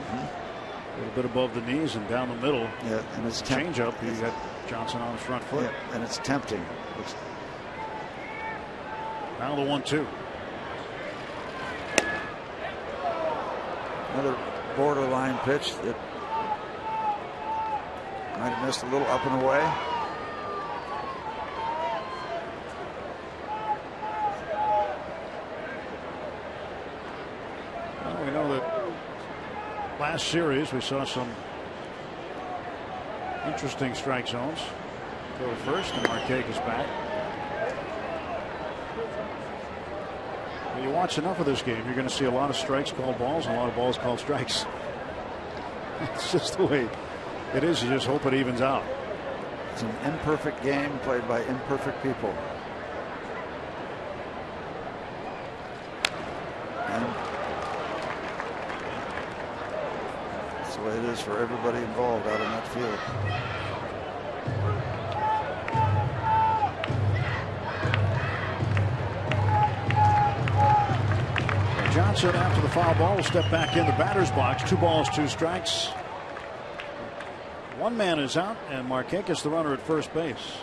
A little bit above the knees and down the middle. Yeah, and it's change up. You got Johnson on his front foot. Yeah, and it's tempting. Now the 1-2. Another borderline pitch that might have missed a little up and away. Well, we know that last series we saw some interesting strike zones. Go to first, and Marquez back. When you watch enough of this game, you're going to see a lot of strikes called balls and a lot of balls called strikes. It's just the way it is. You just hope it evens out. It's an imperfect game played by imperfect people. And that's the way it is for everybody involved out in that field. Johnson, after the foul ball, will step back in the batter's box. 2 balls, 2 strikes. One man is out, and Marquez, the runner at first base.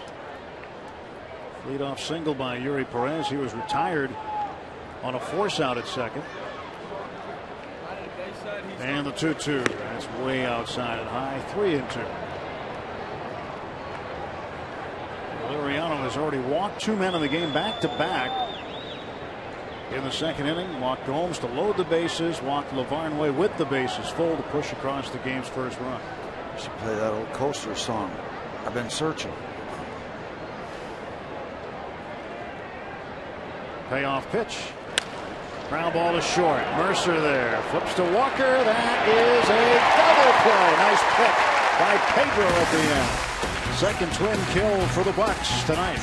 Leadoff single by Yuri Perez. He was retired on a force out at second. And the 2-2. That's way outside and high. 3-2. Liriano has already walked 2 men in the game back to back. In the second inning, walked Gomes to load the bases, walked Lavarnway with the bases full to push across the game's first run. You should play that old Coaster song. I've been searching. Payoff pitch. Ground ball to short. Mercer there. Flips to Walker. That is a double play. Nice pick by Pedro at the end. Second twin kill for the Bucks tonight.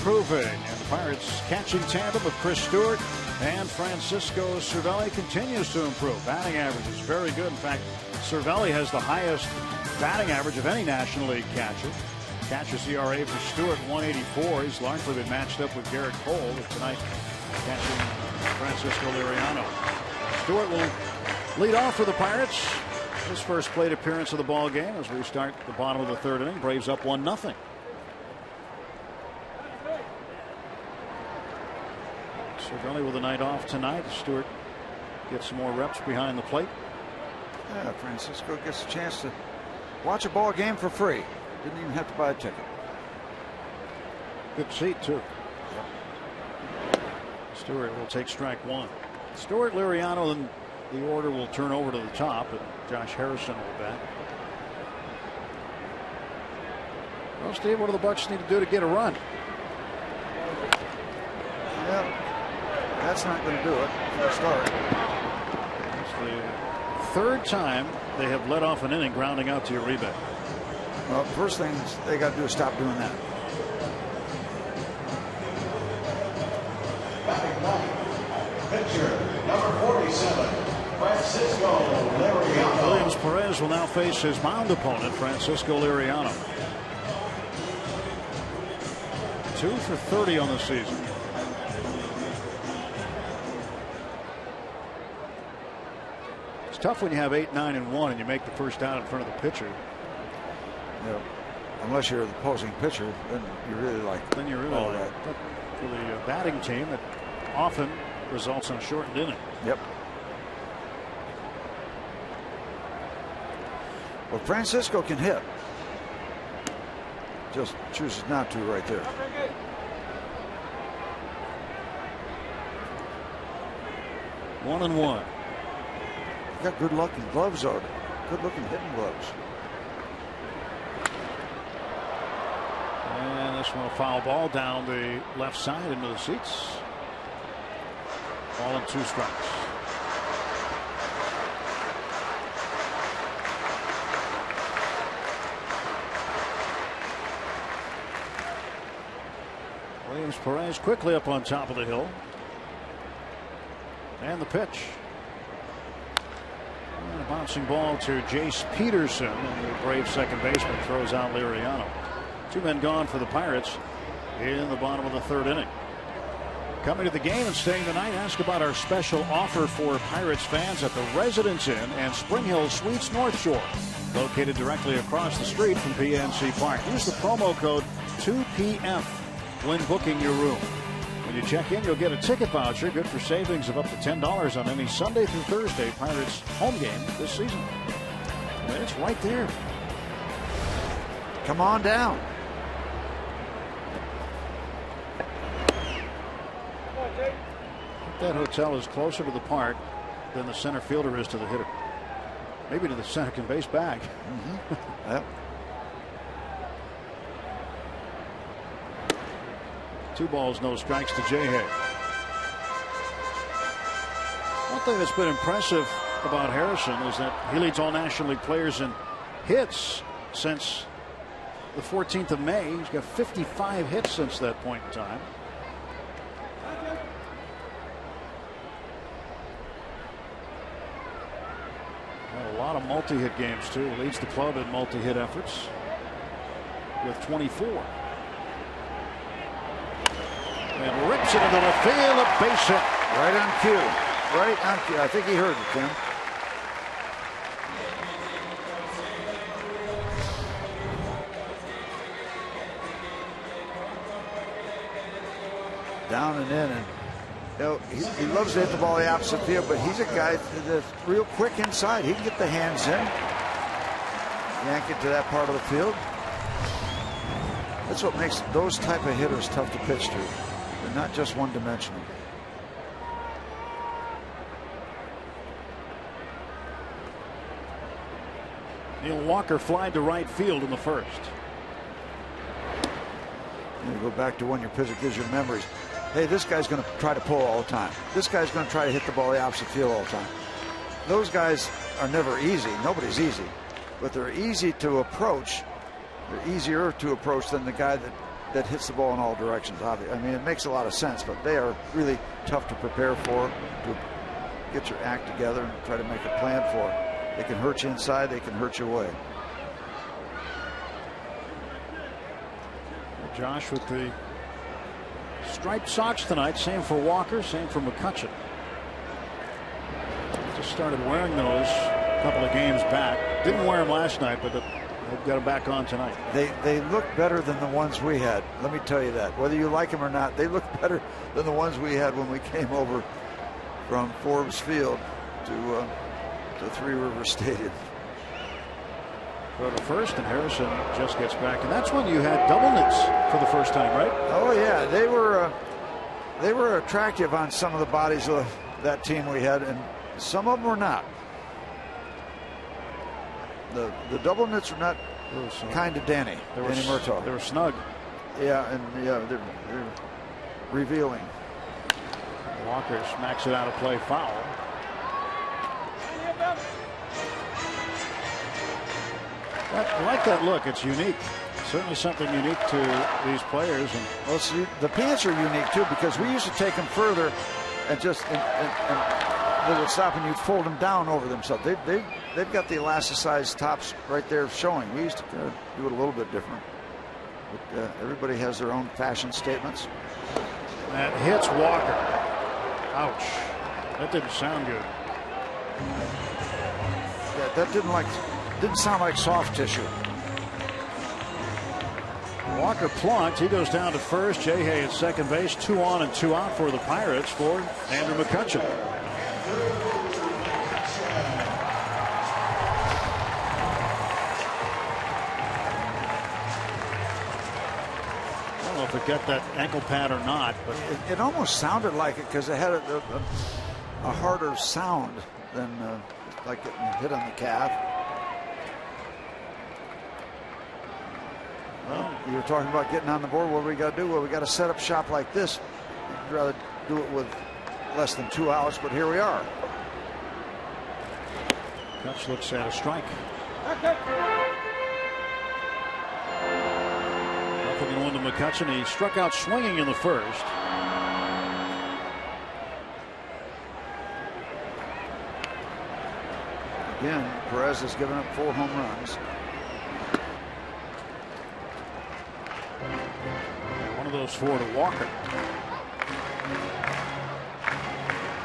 Improving, and the Pirates catching tandem of Chris Stewart and Francisco Cervelli continues to improve. Batting average is very good. In fact, Cervelli has the highest batting average of any National League catcher. Catcher's ERA for Stewart 1.84. He's largely been matched up with Garrett Cole, but tonight catching Francisco Liriano. Stewart will lead off for the Pirates. His first plate appearance of the ball game as we start the bottom of the third inning. Braves up 1-0. Cervelli with a night off tonight. Stewart gets some more reps behind the plate. Yeah, Francisco gets a chance to watch a ball game for free. Didn't even have to buy a ticket. Good seat too. Yep. Stewart will take strike one. Stewart, Liriano, then the order will turn over to the top, and Josh Harrison will bat. Well, Steve, what do the Bucks need to do to get a run? Yeah. That's not going to do it for a start. It's the third time they have led off an inning grounding out to Uribe. Well, first thing they got to do is stop doing that. Pitcher, number 47, Francisco Liriano. Williams Perez will now face his mound opponent, Francisco Liriano. 2 for 30 on the season. It's tough when you have 8, 9, and 1 and you make the first out in front of the pitcher. Yeah. Unless you're the opposing pitcher, then you really like. Then you're really all that. But for the batting team, it often results in a shortened inning. Yep. Well, Francisco can hit. Just chooses not to right there. One and one. Got good looking gloves on. Good looking hitting gloves. And this one a foul ball down the left side into the seats. Ball and 2 strikes. Williams Perez quickly up on top of the hill. And the pitch. And a bouncing ball to Jace Peterson. And the Braves second baseman throws out Liriano. 2 men gone for the Pirates in the bottom of the 3rd inning. Coming to the game and staying tonight, ask about our special offer for Pirates fans at the Residence Inn and Spring Hill Suites North Shore. Located directly across the street from PNC Park. Use the promo code 2PF when booking your room. When you check in, you'll get a ticket voucher good for savings of up to $10 on any Sunday through Thursday Pirates home game this season. And it's right there. Come on down. That hotel is closer to the park than the center fielder is to the hitter. Maybe to the second base bag. Yep. 2 balls, no strikes to Jay Hay. One thing that's been impressive about Harrison is that he leads all National League players in hits since the 14th of May. He's got 55 hits since that point in time. A lot of multi-hit games too. Leads the club in multi-hit efforts with 24. And rips it into the field, a base hit. Right on cue. Right on cue. I think he heard it, Tim. Down and in, and you know, he loves to hit the ball the opposite field, but he's a guy that's real quick inside. He can get the hands in, yank it to that part of the field. That's what makes those type of hitters tough to pitch to. They're not just one-dimensional. Neil Walker flied to right field in the first. You go back to when your pitcher gives you memories. Hey, this guy's going to try to pull all the time. This guy's going to try to hit the ball the opposite field all the time. Those guys are never easy. Nobody's easy. But they're easy to approach. They're easier to approach than the guy that hits the ball in all directions. I mean, it makes a lot of sense, but they are really tough to prepare for, to get your act together and try to make a plan for. They can hurt you inside. They can hurt you away. Josh with the striped socks tonight. Same for Walker, same for McCutchen. Just started wearing those a couple of games back. Didn't wear them last night, but they've got them back on tonight. They look better than the ones we had. Let me tell you that. Whether you like them or not, they look better than the ones we had when we came over from Forbes Field to Three Rivers Stadium. Go to first, and Harrison just gets back, and that's when you had double knits for the first time, right? Oh yeah, they were attractive on some of the bodies of that team we had, and some of them were not. The double knits are not kind of Danny Murtaugh. They were snug. Yeah, and yeah, they're revealing. Walker smacks it out of play, foul. I like that look. It's unique. Certainly something unique to these players. And well, see, the pants are unique too, because we used to take them further and just they would stop and you'd fold them down over them. So they've got the elasticized tops right there showing. We used to do it a little bit different. But everybody has their own fashion statements. That hits Walker. Ouch. That didn't sound good. Yeah, that didn't sound like soft tissue. Walker plunked. He goes down to first. Jay Hay at second base. 2 on and 2 out for the Pirates for Andrew McCutchen. I don't know if it got that ankle pad or not, but it almost sounded like it because it had a harder sound than like getting hit on the calf. Well, you were talking about getting on the board. What do we got to do? Well, we got to set up shop like this. I'd rather do it with less than 2 outs, but here we are. Kutch looks at a strike. Nothing in one to McCutchen. He struck out swinging in the first. Again, Perez has given up 4 home runs. One of those 4 to Walker.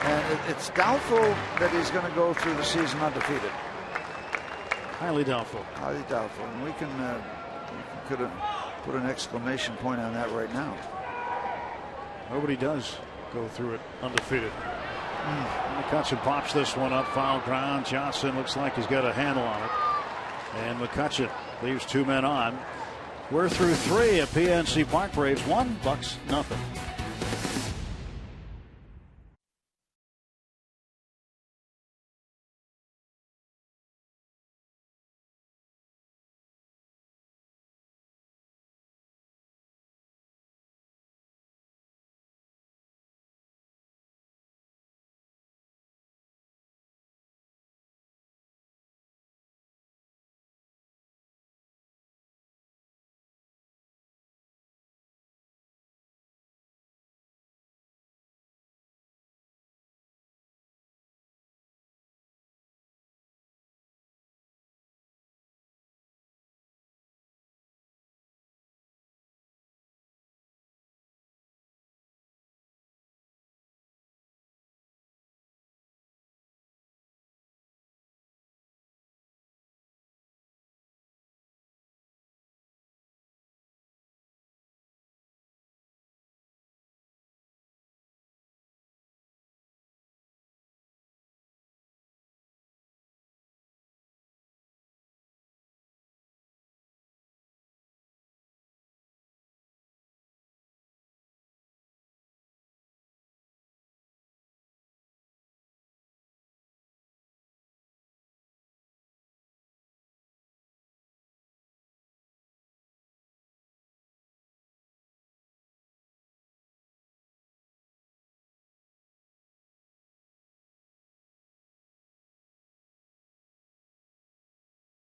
And it's doubtful that he's going to go through the season undefeated. Highly doubtful. Highly doubtful. And we could put an exclamation point on that right now. Nobody does go through it undefeated. McCutchen pops this one up, foul ground. Johnson looks like he's got a handle on it. And McCutchen leaves 2 men on. We're through 3 at PNC Park. Braves 1, Bucks nothing.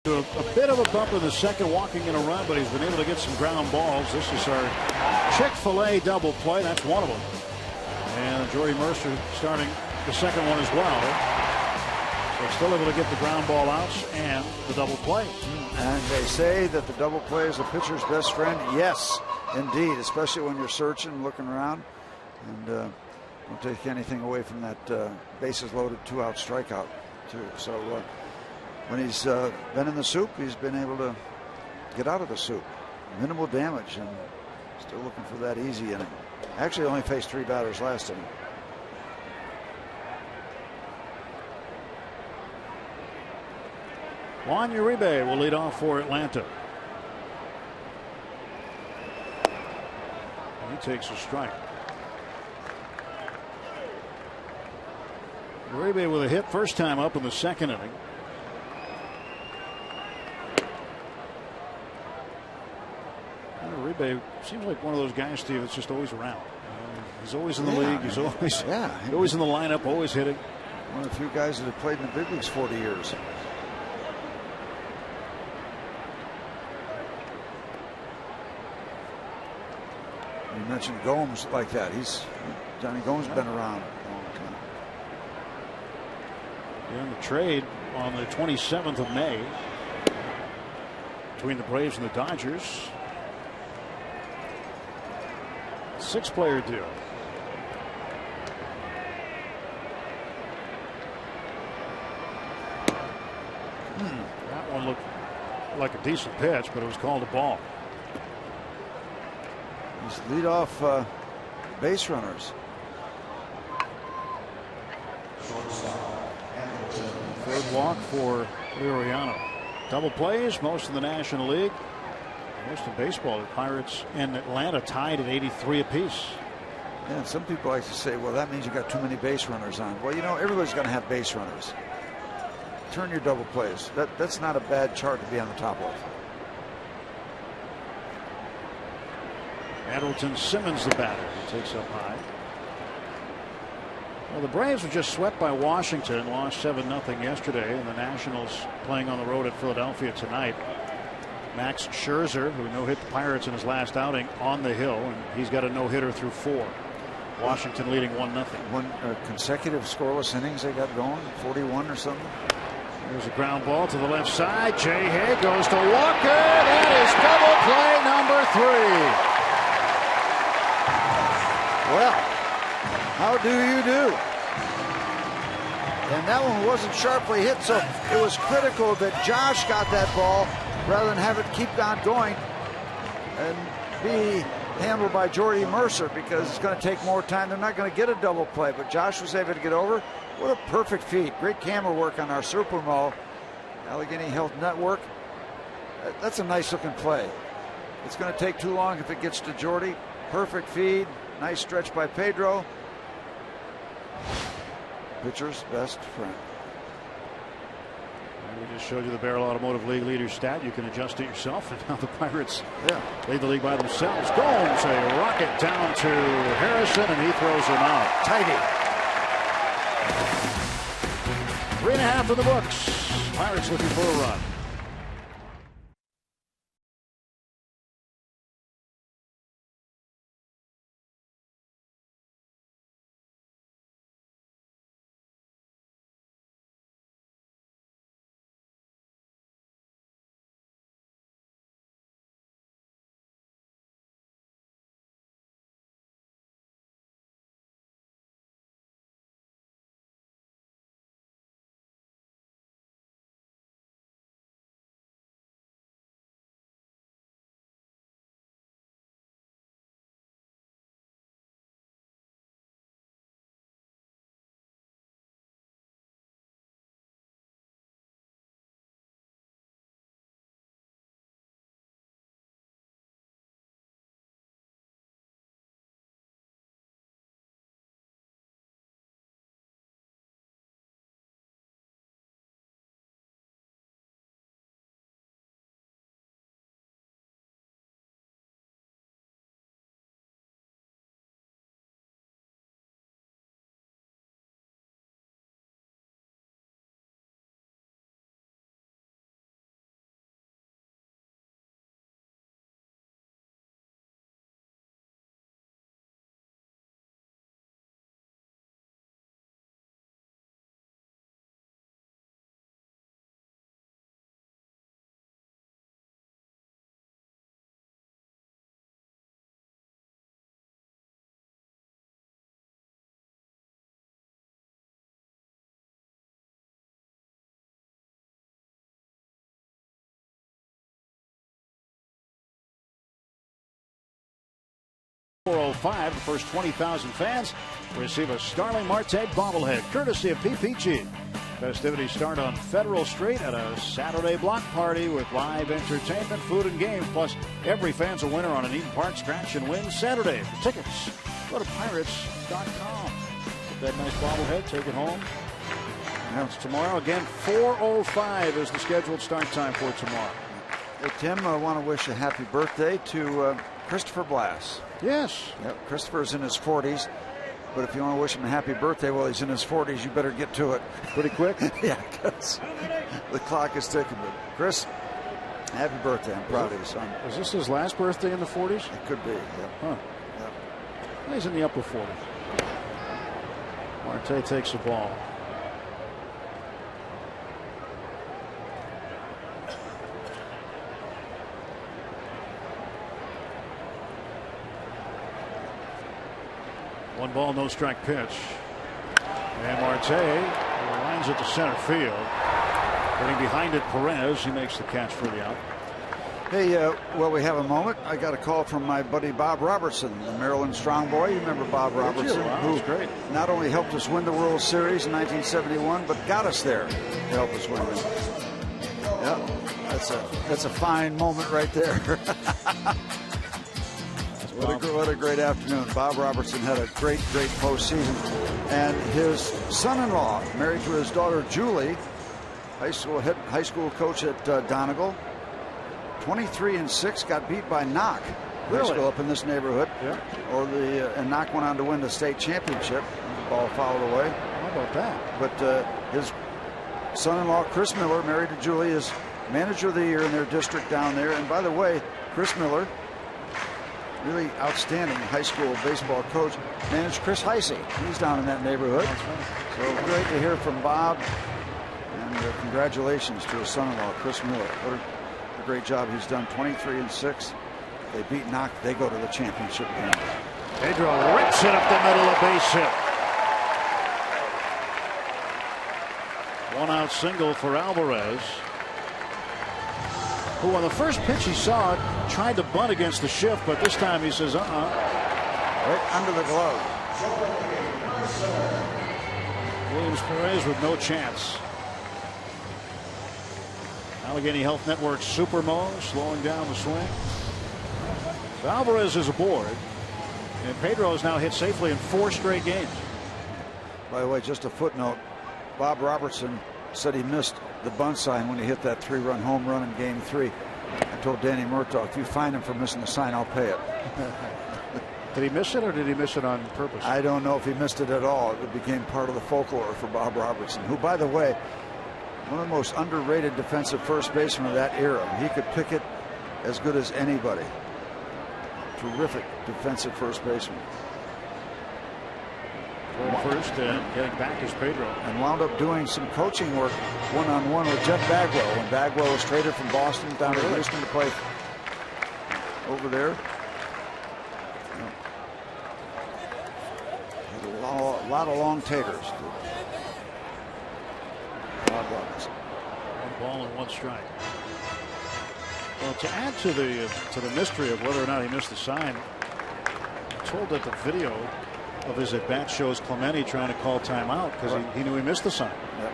A bit of a bumper the second, walking in a run, but he's been able to get some ground balls. This is our Chick-fil-A double play. That's one of them. And Jordy Mercer starting the second one as well. So still able to get the ground ball outs and the double play. And they say that the double play is a pitcher's best friend. Yes, indeed, especially when you're searching, looking around. And don't take anything away from that bases loaded 2-out strikeout, too. So when he's been in the soup, he's been able to get out of the soup. Minimal damage, and still looking for that easy inning. Actually only faced 3 batters last inning. Juan Uribe will lead off for Atlanta. He takes a strike. Uribe with a hit first time up in the second inning. Uribe seems like one of those guys, Steve, that's just always around. He's always in the league. He's always in the lineup, always hitting. One of the few guys that have played in the big leagues 40 years. mentioned Gomes like that. Johnny Gomes been around a long time. In the trade on the 27th of May between the Braves and the Dodgers. 6-player deal. That one looked like a decent pitch, but it was called a ball. These leadoff base runners. Third walk for Liriano. Double plays, most in the National League. Most in baseball. The Pirates and Atlanta tied at 83 apiece. Yeah, some people like to say, well, that means you got too many base runners on. Well, you know, everybody's going to have base runners. Turn your double plays. That's not a bad chart to be on the top of. Andrelton Simmons, the batter, he takes up high. Well, the Braves were just swept by Washington, lost 7-0 yesterday, and the Nationals playing on the road at Philadelphia tonight. Max Scherzer, who no-hit the Pirates in his last outing, on the hill, and he's got a no-hitter through 4. Washington leading 1-0. One consecutive scoreless innings they got going, 41 or something. There's a ground ball to the left side. Jay Hay goes to Walker. That is double play number 3. Well, how do you do? And that one wasn't sharply hit, so it was critical that Josh got that ball rather than have it keep on going and be handled by Jordy Mercer, because it's going to take more time. They're not going to get a double play, but Josh was able to get over. What a perfect feed. Great camera work on our Supermo Allegheny Health Network. That's a nice looking play. It's going to take too long if it gets to Jordy. Perfect feed. Nice stretch by Pedro. Pitcher's best friend. We just showed you the Barrel Automotive League leader stat. You can adjust it yourself. And now the Pirates lead the league by themselves. Gomes, a rocket down to Harrison, and he throws him out. Tidy. 3.5 in the books. Pirates looking for a run. .405, the first 20,000 fans receive a Starling Marte bobblehead, courtesy of PPG. Festivities start on Federal Street at a Saturday block party with live entertainment, food, and games. Plus, every fan's a winner on an Eden Park Scratch and Win Saturday. For tickets, go to Pirates.com. Get that nice bobblehead, take it home. Announced tomorrow. Again, 4:05 is the scheduled start time for tomorrow. Hey, Tim, I want to wish a happy birthday to Christopher Blass. Yes. Yep, Christopher's in his 40s, but if you want to wish him a happy birthday while he's in his 40s, you better get to it. Pretty quick? Yeah, because the clock is ticking. But Chris, happy birthday. I'm proud of you, son. Is this his last birthday in the 40s? It could be, yeah. Huh. Yep. He's in the upper 40. Marte takes the ball. One ball, no strike pitch. And Marte lines it to center field. Getting behind it, Perez. He makes the catch for the out. Hey, well, we have a moment. I got a call from my buddy Bob Robertson, the Maryland strong boy. You remember Bob Robertson, wow, who great. Not only helped us win the World Series in 1971, but got us there to help us win it. Yeah, that's a fine moment right there. What a great afternoon. Bob Robertson had a great postseason. And his son-in-law, married to his daughter Julie, high school coach at Donegal, 23-6, got beat by Knock. Really? High school up in this neighborhood. Yeah. And Knock went on to win the state championship. The ball fouled away. How about that? But his son-in-law, Chris Miller, married to Julie, is manager of the year in their district down there. And by the way, Chris Miller, really outstanding high school baseball coach, managed Chris Heisey. He's down in that neighborhood. That's right. So great to hear from Bob, and congratulations to his son-in-law, Chris Miller. What a great job he's done. 23-6. They beat Knock. They go to the championship game. Pedro rips it up the middle, of base hit. One out single for Alvarez, who on the first pitch he saw it tried to bunt against the shift, but this time he says right under the glove. Williams Perez with no chance. Allegheny Health Network Supermo slowing down the swing. So Alvarez is aboard, and Pedro has now hit safely in 4 straight games. By the way, just a footnote, Bob Robertson said he missed the bunt sign when he hit that 3-run home run in Game 3. I told Danny Murtaugh, if you find him for missing the sign, I'll pay it. Did he miss it, or did he miss it on purpose? I don't know if he missed it at all. It became part of the folklore for Bob Robertson, who, by the way, one of the most underrated defensive first basemen of that era. He could pick it as good as anybody. Terrific defensive first baseman. First, getting back is Pedro. And wound up doing some coaching work one-on-one with Jeff Bagwell when Bagwell was traded from Boston down to Houston to play over there. Had a lot of long taters. Bob Robertson. 1 ball and 1 strike. Well, to add to the mystery of whether or not he missed the sign, I'm told that the video of his at-bat shows Clemente trying to call timeout because he knew he missed the sign. Yep.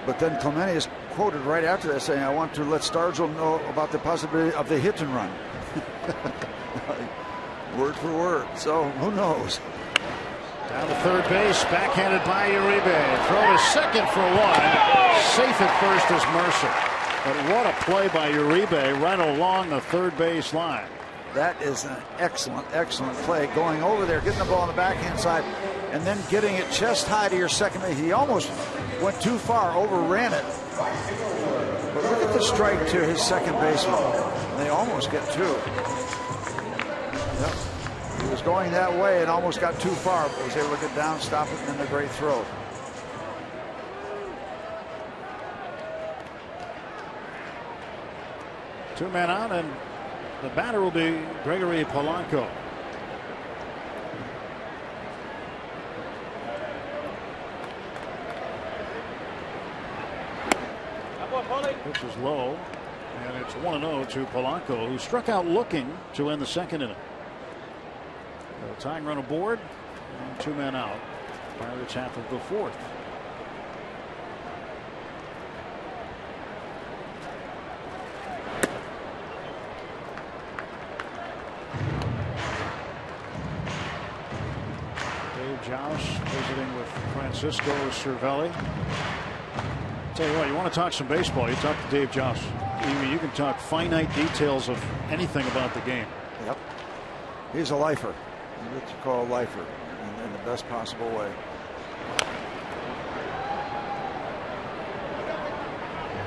But then Clemente is quoted right after that saying, I want to let Stargell know about the possibility of the hit and run. Word for word. So who knows? Down to third base, backhanded by Uribe. Throw to second for 1. Safe at first is Mercer. But what a play by Uribe right along the third base line. That is an excellent play. Going over there, getting the ball on the backhand side, and then getting it chest high to your second base. He almost went too far, overran it. But look at the strike to his second baseman. They almost get 2. Yep. He was going that way and almost got too far, but was able to get down, stop it, and then the great throw. Two men out, and the batter will be Gregory Polanco. Pitch is low, and it's 1-0 to Polanco, who struck out looking to end the second inning. Tying run aboard, and 2 men out. Pirates half of the 4th. Josh visiting with Francisco Cervelli. Tell you what, you want to talk some baseball, you talk to Dave Josh. You can talk finite details of anything about the game. Yep. He's a lifer. What you call a lifer in the best possible way.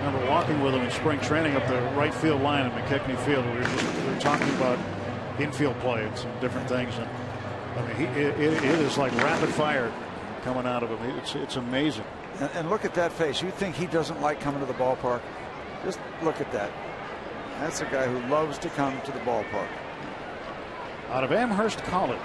I remember walking with him in spring training up the right field line at McKechnie Field. We were talking about infield play and some different things. And I mean, it is like rapid fire coming out of him. It's amazing. And look at that face. You think he doesn't like coming to the ballpark? Just look at that. That's a guy who loves to come to the ballpark. Out of Amherst College.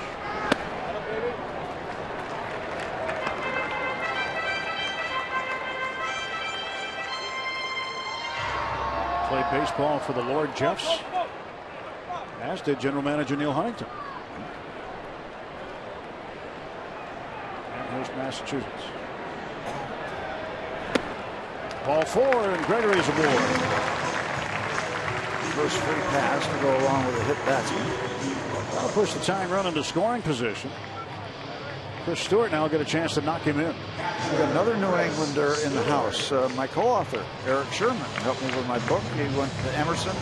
Played baseball for the Lord Jeffs, as did general manager Neil Huntington. Amherst, Massachusetts. Ball 4, and Gregory's aboard. First free pass to go along with a hit batsman. That'll push the tying run into scoring position. Chris Stewart now will get a chance to knock him in. We've got another New Englander in the house. My co-author, Eric Sherman, helped me with my book. He went to Emerson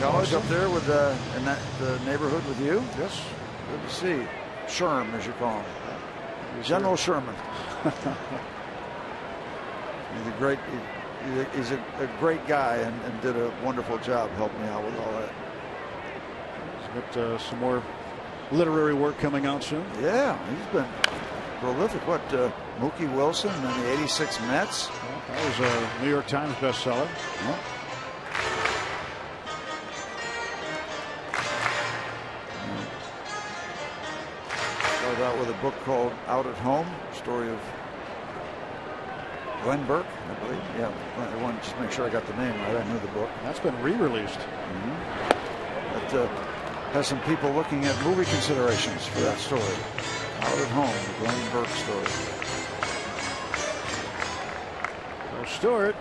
College up there with in the neighborhood with you. Yes. Good to see. Sherm, as you call him. General Sherman. He's a great guy and did a wonderful job helping me out with all that. He's got some more literary work coming out soon. Yeah, he's been prolific. What, Mookie Wilson and the '86 Mets? Well, that was a New York Times bestseller. Yeah. Started out with a book called Out at Home, story of Glenn Burke, I believe. Yeah, I wanted to just make sure I got the name right. I knew the book. That's been re-released. That has some people looking at movie considerations for that story. Out at Home, the Glenn Burke story. So Stewart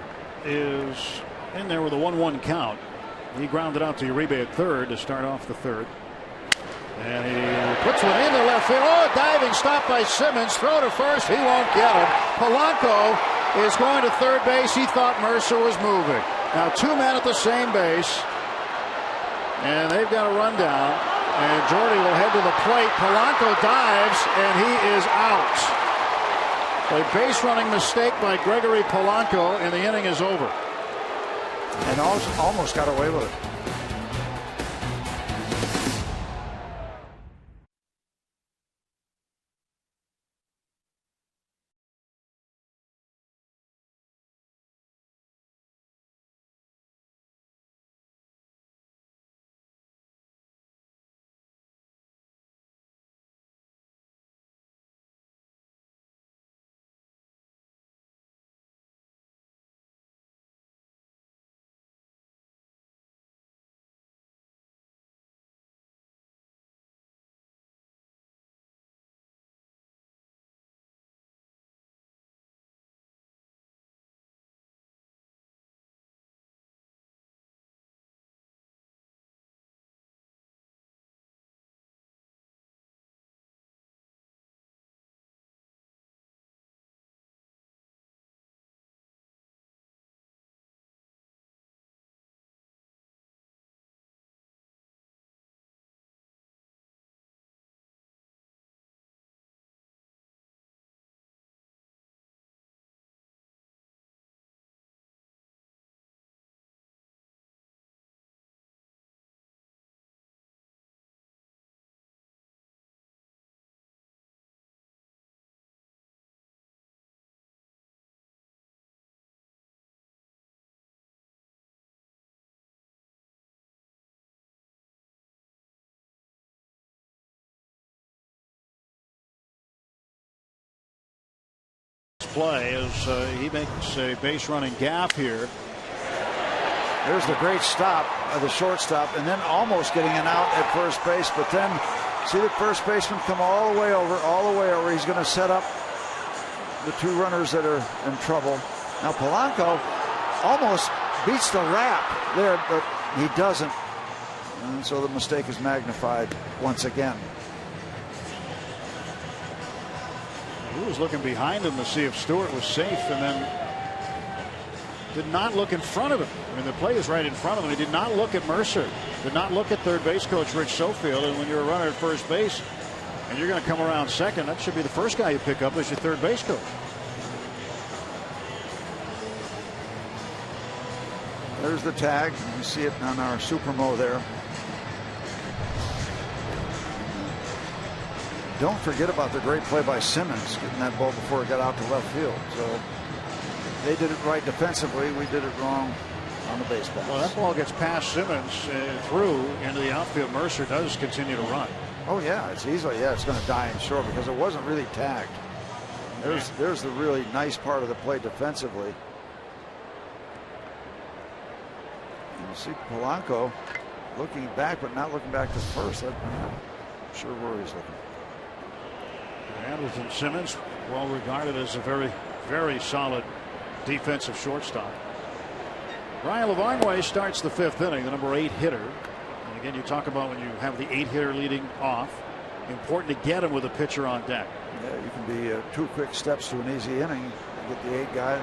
is in there with a 1-1 count. He grounded out to Uribe at third to start off the third. And he puts one into left field. Oh, diving stop by Simmons. Throw to first. He won't get him. Polanco is going to third base. He thought Mercer was moving. Now 2 men at the same base. And they've got a rundown. And Jordy will head to the plate. Polanco dives, and he is out. A base running mistake by Gregory Polanco, and the inning is over. And almost got away with it. Play as he makes a base running gaffe here. There's the great stop of the shortstop, and then almost getting an out at first base, but then see the first baseman come all the way over. He's going to set up the 2 runners that are in trouble. Now Polanco almost beats the wrap there, but he doesn't, and so the mistake is magnified once again. He was looking behind him to see if Stewart was safe, and then did not look in front of him. I mean, the play is right in front of him. He did not look at Mercer, did not look at third base coach Rich Sofield. And when you're a runner at first base and you're going to come around second, that should be the first guy you pick up as your third base coach. There's the tag. You see it on our Supermo there. don't forget about the great play by Simmons getting that ball before it got out to left field. So they did it right defensively. We did it wrong on the baseball. Well, that ball gets past Simmons through into the outfield. Mercer does continue to run. Oh yeah, it's easily, it's going to die in short because it wasn't really tagged. There's the really nice part of the play defensively. And you see Polanco looking back, but not looking back to first. I'm not sure where he's looking. Anderson Simmons, well regarded as a very, very solid defensive shortstop. Ryan Lavarnway starts the 5th inning, the number 8 hitter. And again, you talk about when you have the 8 hitter leading off, important to get him with a pitcher on deck. Yeah, you can be 2 quick steps to an easy inning. You get the 8 guy.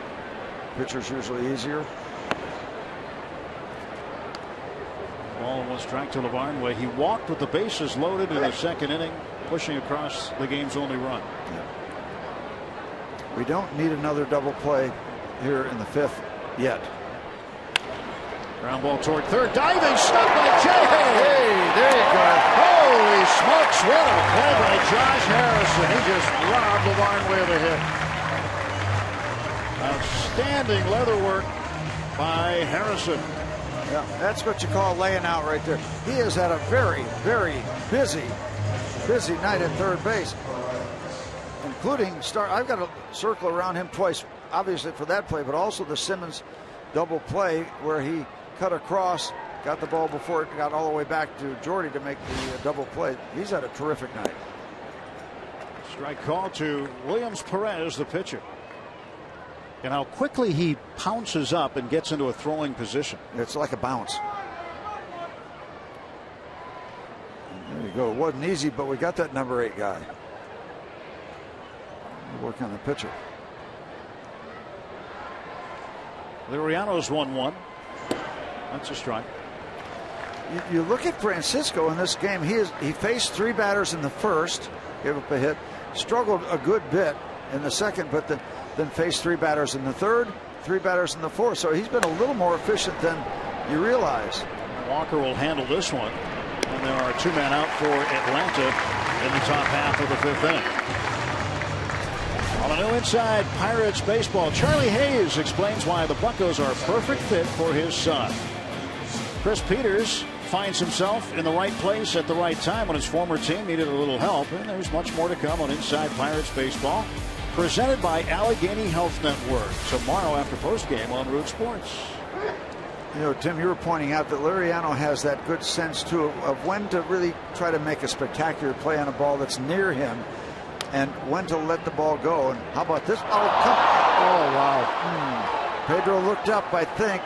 Pitcher's usually easier. Ball 1 strike to Lavarnway. He walked with the bases loaded in the 2nd inning, pushing across the game's only run. Yeah. We don't need another double play here in the 5th yet. Ground ball toward third, diving, stopped by Jay. Hey, there you go. Holy smokes, what a play by Josh Harrison. He just robbed Lavarnway of a hit. Outstanding leather work by Harrison. Yeah, that's what you call laying out right there. He has had a very, very busy night at third base, including I've got a circle around him twice, obviously for that play, but also the Simmons double play where he cut across, got the ball before it got all the way back to Jordy to make the double play. He's had a terrific night. Strike call to Williams Perez, the pitcher. And how quickly he pounces up and gets into a throwing position. It's like a bounce. There you go. It wasn't easy, but we got that number 8 guy. We'll work on the pitcher. Liriano's 1-1. That's a strike. You look at Francisco in this game. He faced 3 batters in the first, gave up a hit, struggled a good bit in the second, but then faced 3 batters in the third, 3 batters in the fourth. So he's been a little more efficient than you realize. Walker will handle this one, and there are 2 men out for Atlanta in the top half of the 5th inning. On a new Inside Pirates baseball, Charlie Hayes explains why the Buccos are a perfect fit for his son. Chris Peters finds himself in the right place at the right time when his former team needed a little help, and there's much more to come on Inside Pirates baseball, presented by Allegheny Health Network, tomorrow after postgame on Root Sports. You know, Tim, you were pointing out that Liriano has that good sense too of when to really try to make a spectacular play on a ball that's near him and when to let the ball go. And how about this? Oh wow. Pedro looked up, I think.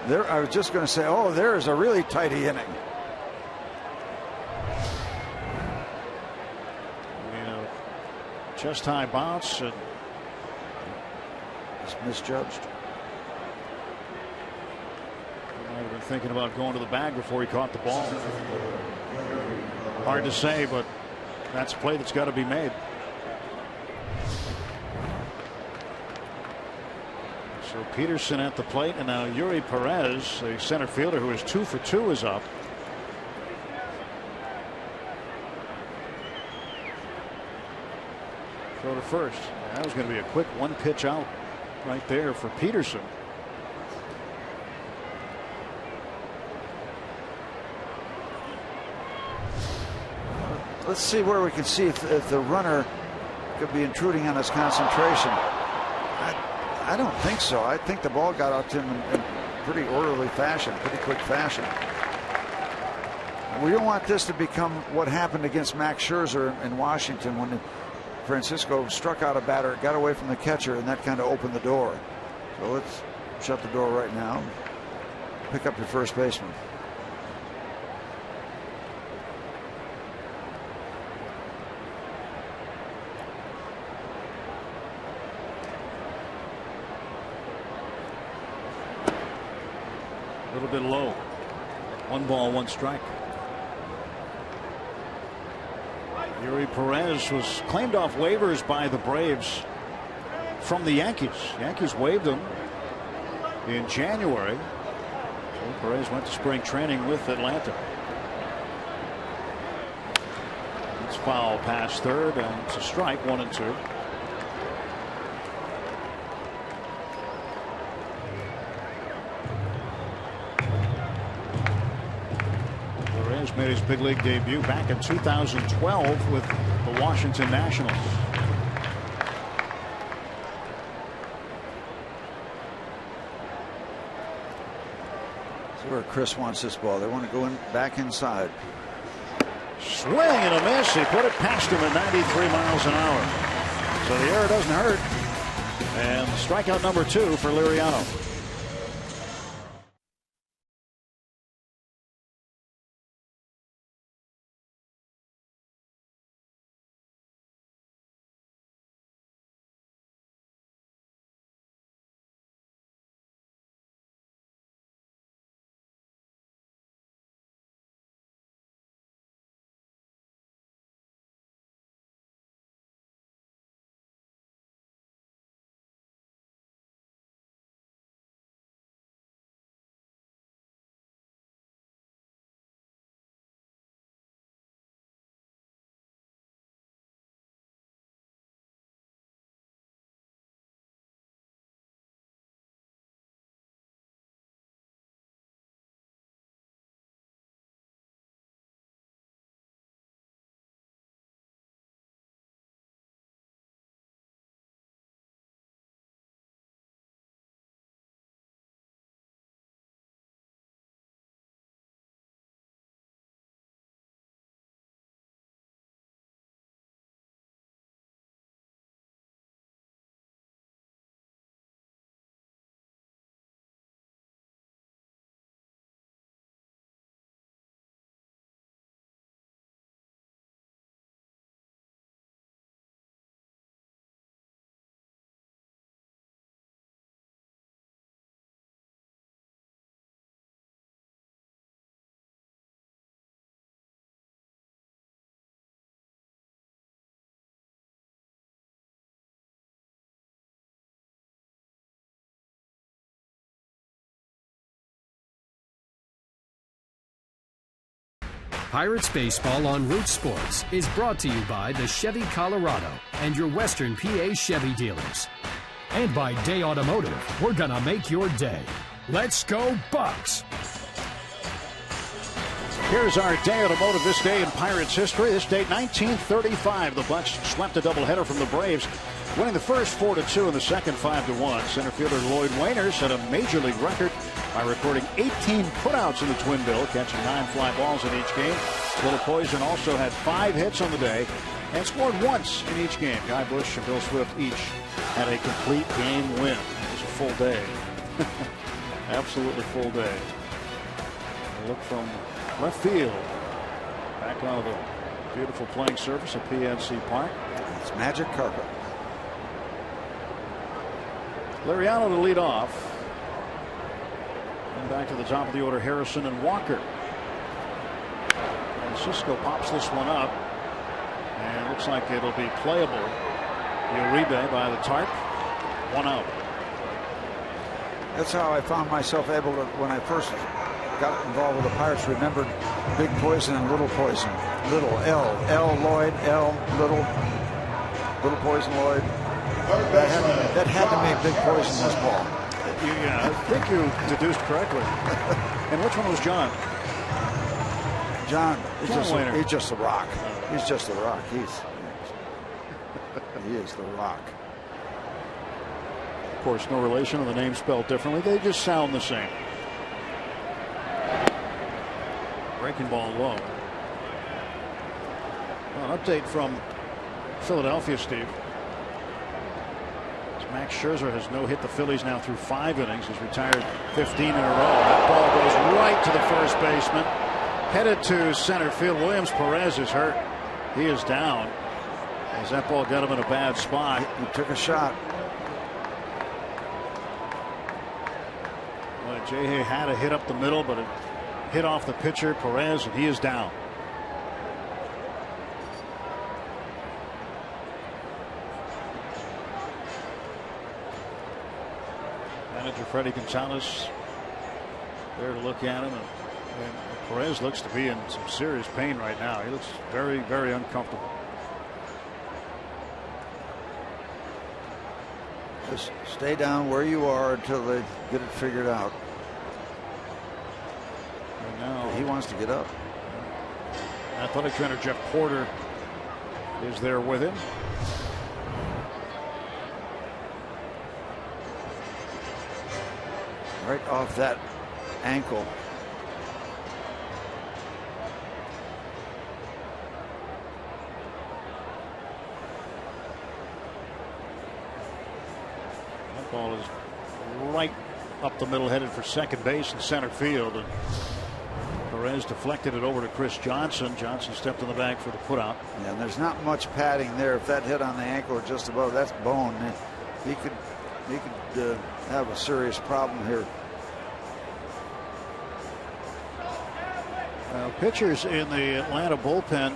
There, I was just going to say, oh, there is a really tighty inning. Chest high bounce. And it's misjudged. He might have been thinking about going to the bag before he caught the ball. Hard to say, but that's a play that's got to be made. So Peterson at the plate, and now Yuri Perez, the center fielder who is 2 for 2, is up. Throw to first. That was going to be a quick 1 pitch out right there for Peterson. Let's see where we can see if the runner could be intruding on his concentration. I don't think so. I think the ball got out to him in pretty orderly fashion, pretty quick fashion. We don't want this to become what happened against Max Scherzer in Washington when Francisco struck out a batter, got away from the catcher, and that kind of opened the door. So let's shut the door right now. Pick up your first baseman. A little bit low. 1 ball, 1 strike. Yuri Perez was claimed off waivers by the Braves from the Yankees. Yankees waived him in January. So Perez went to spring training with Atlanta. foul past third, and it's a strike, 1-2. Alvarez made his big league debut back in 2012 with the Washington Nationals. Where Chris wants this ball. They want to go in back inside. Swing and a miss. He put it past him at 93 miles an hour. So the error doesn't hurt. And strikeout number 2 for Liriano. Pirates Baseball on Root Sports is brought to you by the Chevy Colorado and your Western PA Chevy dealers. And by Day Automotive. We're gonna make your day. Let's go Bucks! Here's our Day Automotive this day in Pirates history. This date, 1935. The Bucks swept a doubleheader from the Braves, winning the first 4-2 and the second 5-1. Center fielder Lloyd Wainers set a major league record by recording 18 putouts in the twin bill, catching 9 fly balls in each game. Little Poison also had 5 hits on the day and scored once in each game. Guy Bush and Bill Swift each had a complete game win. It was a full day. Absolutely full day. A look from left field. Back on the beautiful playing surface at PNC Park. It's magic carpet. Liriano to lead off. And back to the top of the order, Harrison and Walker. Francisco pops this one up. And looks like it'll be playable. Uribe by the tarp. 1 out. That's how I found myself able to, when I first got involved with the Pirates, remembered Big Poison and Little Poison. Little L Lloyd, L Little Poison Lloyd. That had to be Big Poison this ball. I think you deduced correctly. And which one was John? John he's just the Rock. He's just the Rock. He is the Rock. Of course, no relation, and the name spelled differently. They just sound the same. Breaking ball low. Well, an update from Philadelphia, Steve. Max Scherzer has no-hit the Phillies now through 5 innings. He's retired 15 in a row. That ball goes right to the first baseman. Headed to center field. Williams Perez is hurt. He is down as that ball got him in a bad spot. He took a shot. Well, J.A. had a hit up the middle, but it hit off the pitcher, Perez, and he is down. Manager Freddie Gonzalez there to look at him and And Perez looks to be in some serious pain right now. He looks very, very uncomfortable. Just stay down where you are until they get it figured out. And now he wants to get up. Athletic trainer Jeff Porter is there with him. Right off that ankle. That ball is right up the middle, headed for second base and center field. And Perez deflected it over to Chris Johnson. Johnson stepped in the bag for the putout. Yeah, and there's not much padding there. If that hit on the ankle or just above, that's bone. He could have a serious problem here. Pitchers in the Atlanta bullpen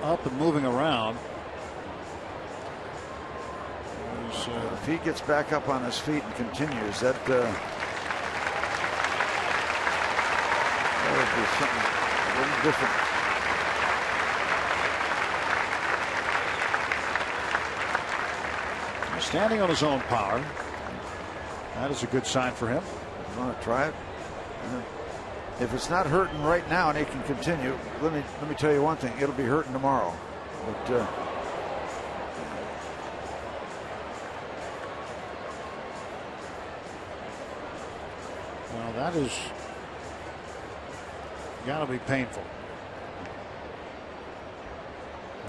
up and moving around. If he gets back up on his feet and continues, that would be something a little different. He's standing on his own power. That is a good sign for him. You want to try it? If it's not hurting right now and he can continue, let me tell you one thing: it'll be hurting tomorrow. But well, that is got to be painful.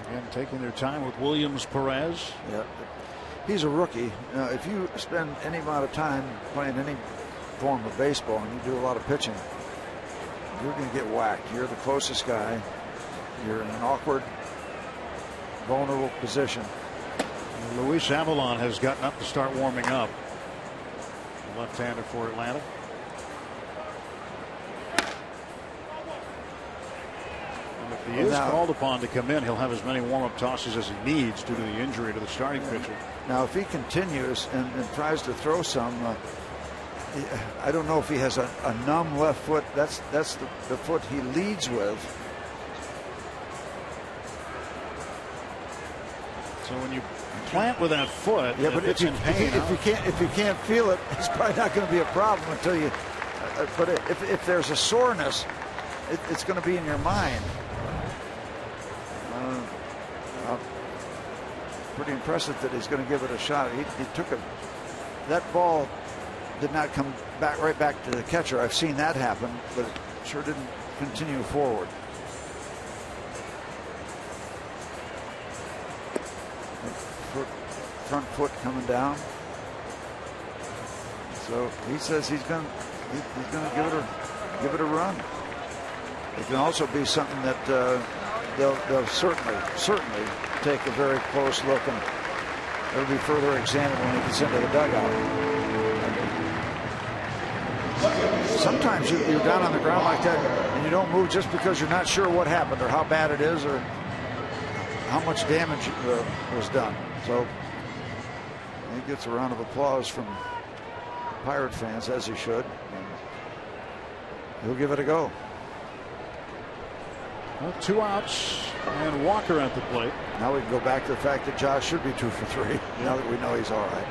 Again, taking their time with Williams Perez. Yeah, he's a rookie. If you spend any amount of time playing any form of baseball and you do a lot of pitching, you're going to get whacked. You're the closest guy. You're in an awkward, vulnerable position. And Luis Avalon has gotten up to start warming up. The left-hander for Atlanta. And if he is called upon to come in, he'll have as many warm-up tosses as he needs due to the injury to the starting pitcher. Now, if he continues and tries to throw some, I don't know if he has a numb left foot. That's the foot he leads with. So when you plant with that foot, yeah, but if you can't feel it, it's probably not going to be a problem until you. But if there's a soreness, it's going to be in your mind. Pretty impressive that he's going to give it a shot. He took that ball. Did not come right back to the catcher. I've seen that happen, but it sure didn't continue forward. Front foot coming down. So he says he's going to give it a run. It can also be something that they'll certainly take a very close look, and it'll be further examined when he gets into the dugout. Sometimes you're down on the ground like that and you don't move just because you're not sure what happened or how bad it is or how much damage was done. So he gets a round of applause from Pirate fans, as he should. And he'll give it a go. Well, 2 outs and Walker at the plate. Now we can go back to the fact that Josh should be 2 for 3. Now that we know he's all right.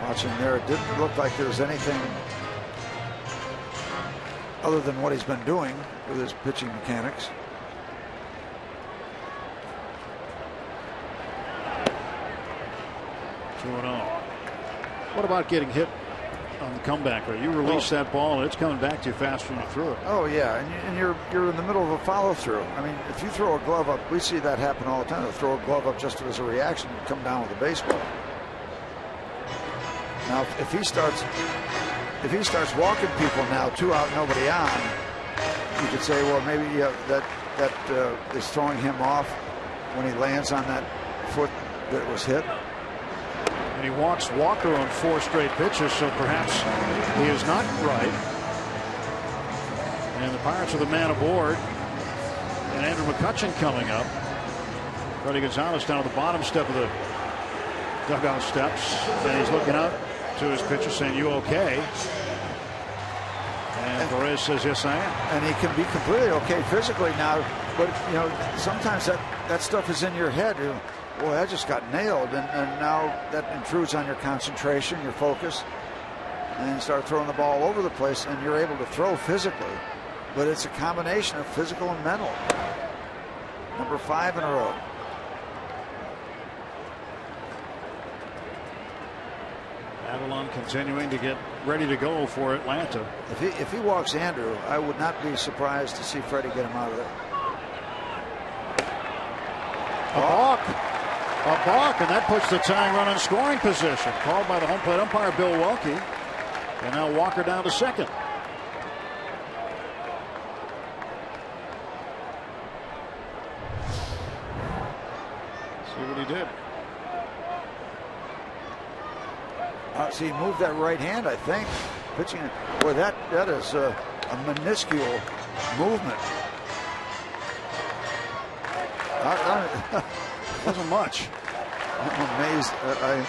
Watching there, it didn't look like there was anything other than what he's been doing with his pitching mechanics. What about getting hit on the comeback? You release that ball and it's coming back to you faster than you threw it. Oh yeah, and you're in the middle of a follow through. I mean, if you throw a glove up, we see that happen all the time. They'll throw a glove up just as a reaction and come down with a baseball. Now, if he starts walking people now, 2 out, nobody on, you could say, well, maybe that is throwing him off when he lands on that foot that was hit. And he walks Walker on 4 straight pitches, so perhaps he is not right. And the Pirates are the man aboard. And Andrew McCutchen coming up. Freddie Gonzalez down at the bottom step of the dugout steps, and he's looking out to his pitcher saying, "You okay?" And Perez says, "Yes, I am." And he can be completely okay physically now, but sometimes that stuff is in your head. Boy, I just got nailed, and now that intrudes on your concentration, your focus, and you start throwing the ball all over the place, and you're able to throw physically, but it's a combination of physical and mental. Number 5 in a row. Avalon continuing to get ready to go for Atlanta. If he walks Andrew, I would not be surprised to see Freddie get him out of there. A balk, and that puts the tying run in scoring position. Called by the home plate umpire, Bill Welke. And now Walker down to second. See what he did. See, he moved that right hand, I think. Pitching it. Boy, that is a minuscule movement. Wasn't much. I'm amazed. I'm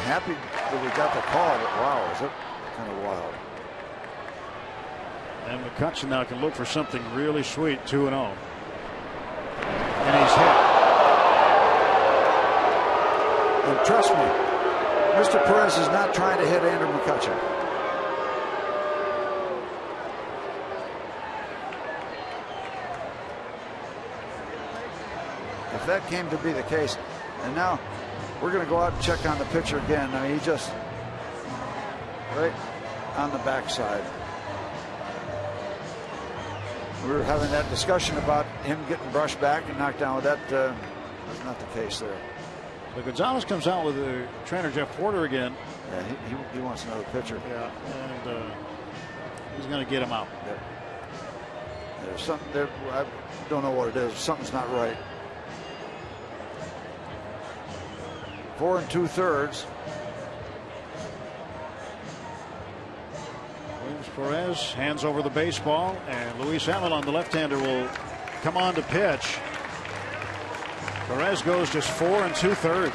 happy that we got the call, but wow, is it kind of wild. And McCutcheon now can look for something really sweet, 2-0. And he's hit. And trust me, Mr. Perez is not trying to hit Andrew McCutcheon. If that came to be the case, and now we're going to go out and check on the pitcher again. I mean, he just right on the backside. We were having that discussion about him getting brushed back and knocked down with that. That's not the case there. So Gonzalez comes out with the trainer Jeff Porter again. Yeah, he wants another pitcher. Yeah, and he's going to get him out. Yeah. There's something there. I don't know what it is. Something's not right. 4 2/3. Williams Perez hands over the baseball, and Luis Avalon, the left-hander, will come on to pitch. Perez goes just 4 2/3.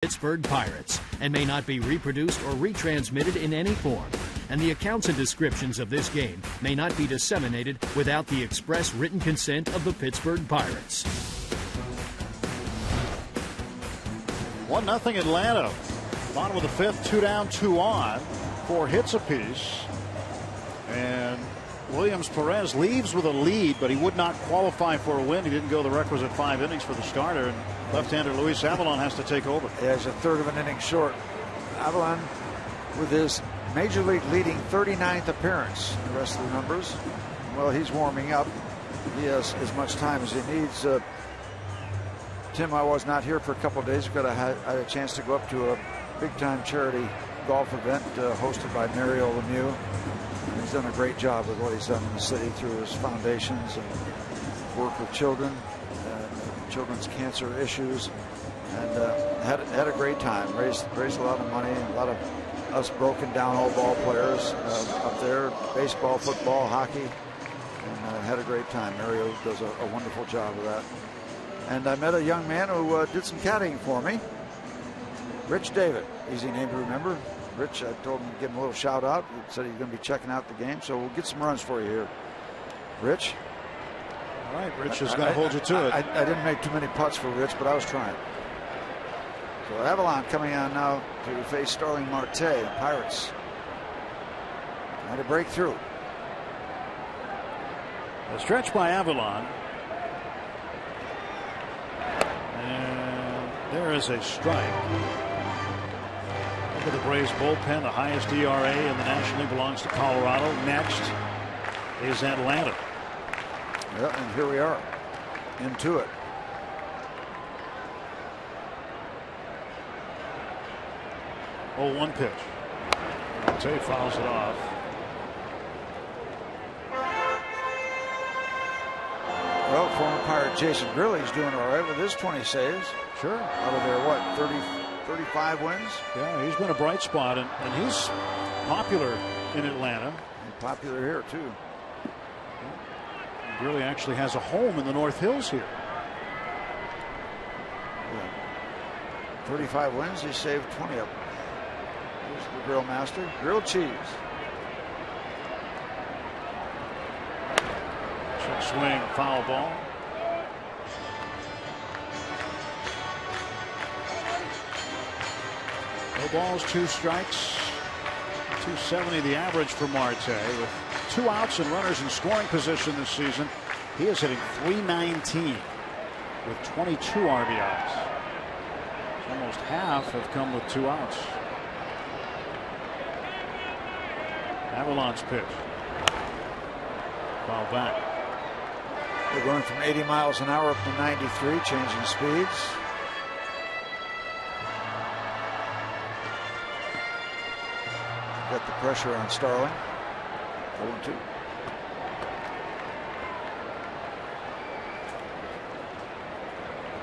Pittsburgh Pirates and may not be reproduced or retransmitted in any form. And the accounts and descriptions of this game may not be disseminated without the express written consent of the Pittsburgh Pirates. 1-0 Atlanta. Bottom of the fifth, 2 down, 2 on. 4 hits apiece. And Williams Perez leaves with a lead, but he would not qualify for a win. He didn't go the requisite 5 innings for the starter. And left-hander Luis Avalon has to take over. Yeah, he's a third of an inning short. Avalon with his major league leading 39th appearance. The rest of the numbers, well, he's warming up. He has as much time as he needs. Tim, I was not here for a couple of days, but I had a chance to go up to a big-time charity golf event hosted by Mario Lemieux. He's done a great job with what he's done in the city through his foundations and work with children, children's cancer issues, and had a great time. Raised a lot of money, and a lot of us broken down old ball players up there, baseball, football, hockey, and had a great time. Mario does a wonderful job of that. And I met a young man who did some caddying for me, Rich David. Easy name to remember. Rich, I told him to give him a little shout out. He said he's going to be checking out the game, so we'll get some runs for you here. Rich? All right, Rich is going to hold you to it. I didn't make too many putts for Rich, but I was trying. So Avalon coming on now to face Starling Marte. Pirates trying to break through. A stretch by Avalon. And there is a strike. Look at the Braves bullpen. The highest ERA in the National League belongs to Colorado. Next is Atlanta. Yeah, and here we are into it. Oh, 1 pitch. Marte fouls it off. Well, former Pirate Jason Grilly's doing all right with his 20 saves. Sure. Out of their, what, 35 wins? Yeah, he's been a bright spot, and he's popular in Atlanta. And popular here, too. Grilly actually has a home in the North Hills here. Yeah. 35 wins, he saved 20 of them. Here's the grill master. Grilled cheese. Check swing, foul ball. No balls, 2 strikes. 270 the average for Marte. With 2 outs and runners in scoring position this season, he is hitting .319 with 22 RBIs. Almost half have come with 2 outs. Avalon's pitch. Foul back. They're going from 80 miles an hour up to 93, changing speeds. Got the pressure on Starling. 0-2.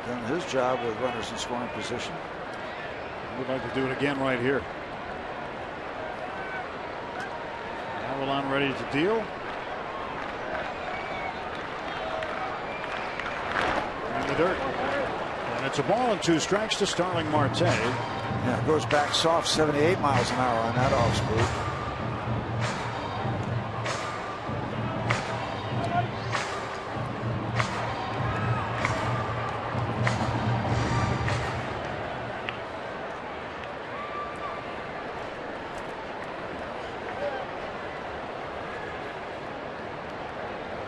Done his job with runners in scoring position. We'd like to do it again right here. Avalon ready to deal. In the dirt. And it's a ball and 2 strikes to Starling Marte. Yeah, it goes back soft, 78 miles an hour on that off speed.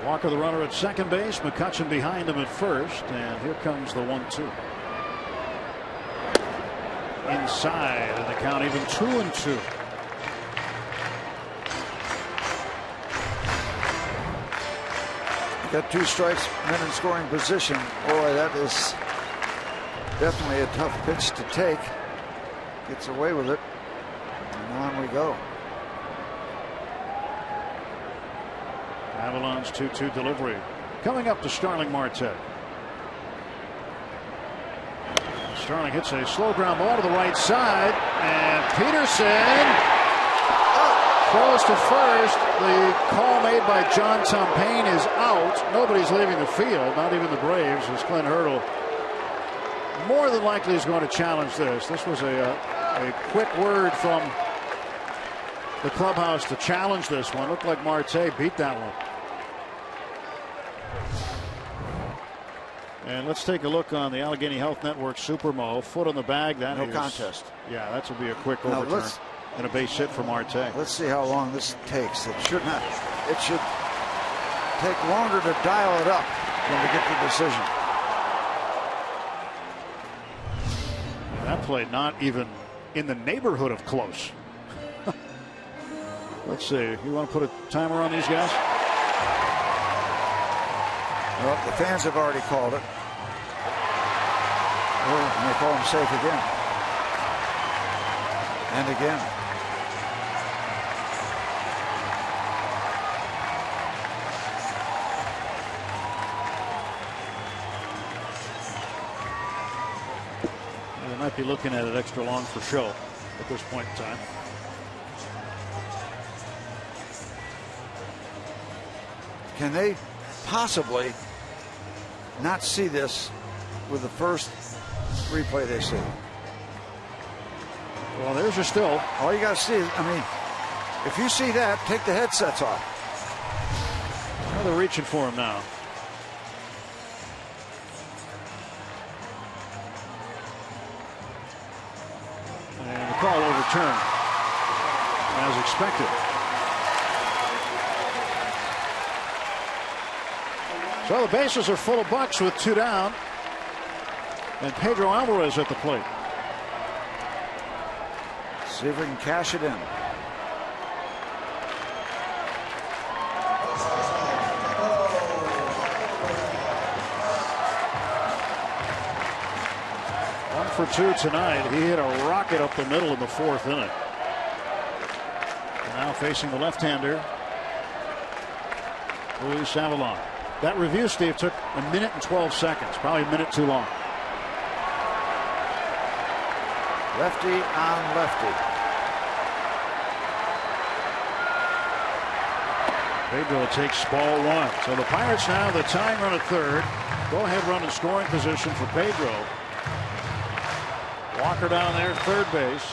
Walker, the runner at second base. McCutchen behind him at first. And here comes the 1-2. Inside, and the count even 2-2. Got 2 strikes, men in scoring position. Boy, that is definitely a tough pitch to take. Gets away with it. And on we go. Avalon's 2-2 delivery. Coming up to Starling Marte. Starling hits a slow ground ball to the right side, and Peterson throws to first. The call made by John Tompane is out. Nobody's leaving the field, not even the Braves, as Clint Hurdle more than likely is going to challenge this. This was a quick word from the clubhouse to challenge this one. Looked like Marte beat that one. And let's take a look on the Allegheny Health Network Supermo. Foot on the bag. That no is, contest. Yeah, that will be a quick overturn and a base hit for Marte. Let's see how long this takes. It should not. It should take longer to dial it up than to get the decision. That play not even in the neighborhood of close. Let's see. You want to put a timer on these guys? Well, the fans have already called it. And they call him safe again. And again. might be looking at it extra long for show at this point in time. Can they possibly not see this with the first replay they see? Well, there's your still. All you got to see is, I mean, if you see that, take the headsets off. Well, they're reaching for him now. And the call overturned as expected. So the bases are full of Bucks with 2 down. And Pedro Alvarez at the plate. See if we can cash it in. One for 2 tonight. He hit a rocket up the middle in the 4th inning. And now facing the left-hander, Luis Avalon. That review, Steve, took 1 minute and 12 seconds. Probably a minute too long. Lefty on lefty. Pedro takes ball 1. So the Pirates now the tying run at third. Go ahead run in scoring position for Pedro. Walker down there, third base.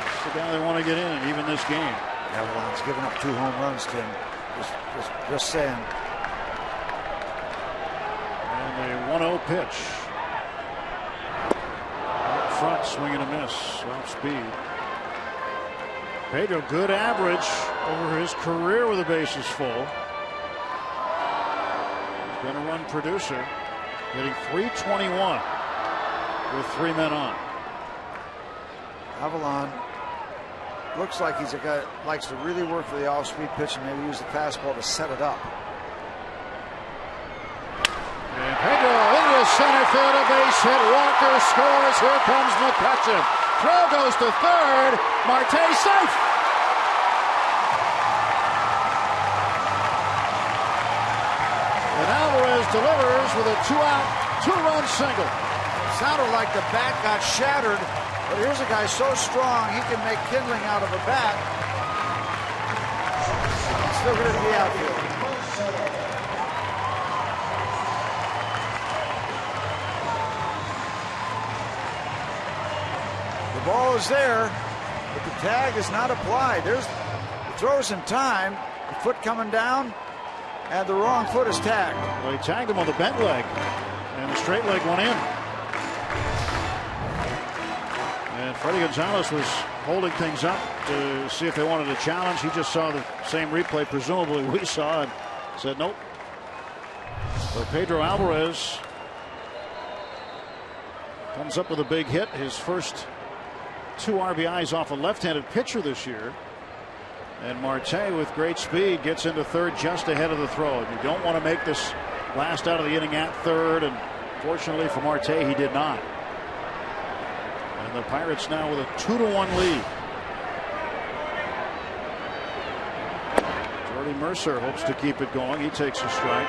That's the guy they want to get in, even this game. Avalon's given up 2 home runs, Tim. Just saying. And a 1-0 pitch. Up front, swing and a miss. Off speed. Pedro, good average over his career with the bases full. He's been a run producer, hitting .321 with 3 men on. Avalon looks like he's a guy that likes to really work for the off-speed pitch and maybe use the fastball to set it up. And Pedro into center field, a base hit. Walker scores. Here comes McCutcheon. Throw goes to third. Marte safe. And Alvarez delivers with a 2-out, 2-run single. Sounded like the bat got shattered, but here's a guy so strong he can make kindling out of a bat. Still going to be outfield. The ball is there, but the tag is not applied. There's the throw's in time. The foot coming down, and the wrong foot is tagged. Well, he tagged him on the bent leg, and the straight leg went in. And Freddie Gonzalez was holding things up to see if they wanted a challenge. He just saw the same replay, presumably we saw, and said nope. So Pedro Alvarez comes up with a big hit. His first 2 RBIs off a left-handed pitcher this year. And Marte, with great speed, gets into third just ahead of the throw. You don't want to make this last out of the inning at third, and fortunately for Marte, he did not. And the Pirates now with a 2-1 lead. Jordy Mercer hopes to keep it going. He takes a strike.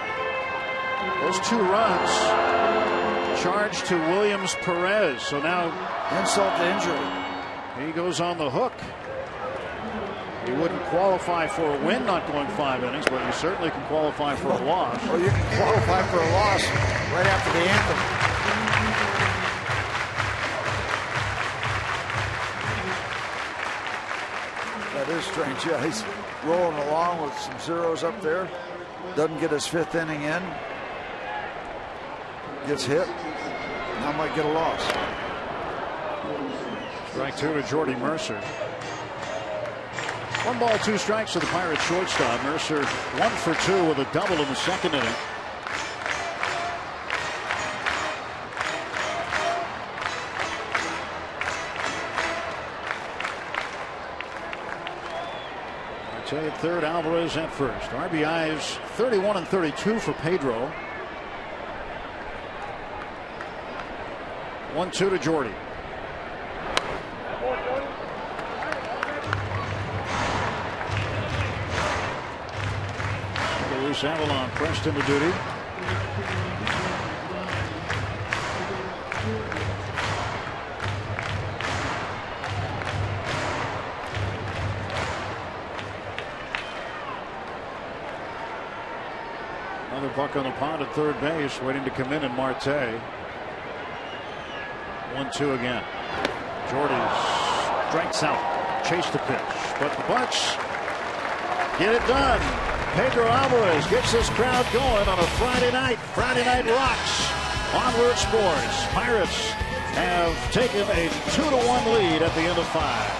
Those 2 runs charged to Williams Perez. So now insult to injury. He goes on the hook. He wouldn't qualify for a win not going 5 innings, but he certainly can qualify for a loss. Well, you can qualify for a loss right after the anthem. That is strange. Yeah, he's rolling along with some zeros up there. Doesn't get his 5th inning in. Gets hit. Now might get a loss. Strike 2 to Jordy Mercer. 1 ball, 2 strikes to the Pirates shortstop. Mercer 1 for 2 with a double in the 2nd inning. Marte at third, Alvarez at first. RBIs 31 and 32 for Pedro. 1-2 to Jordy. Luis Avalon pressed into duty. Another buck on the pond at third base, waiting to come in, and Marte. 1-2 again. Jordy strikes out, chase the pitch, but the Bucks get it done. Pedro Alvarez gets this crowd going on a Friday night. Friday Night Rocks on Root Sports. Pirates have taken a 2-1 lead at the end of 5.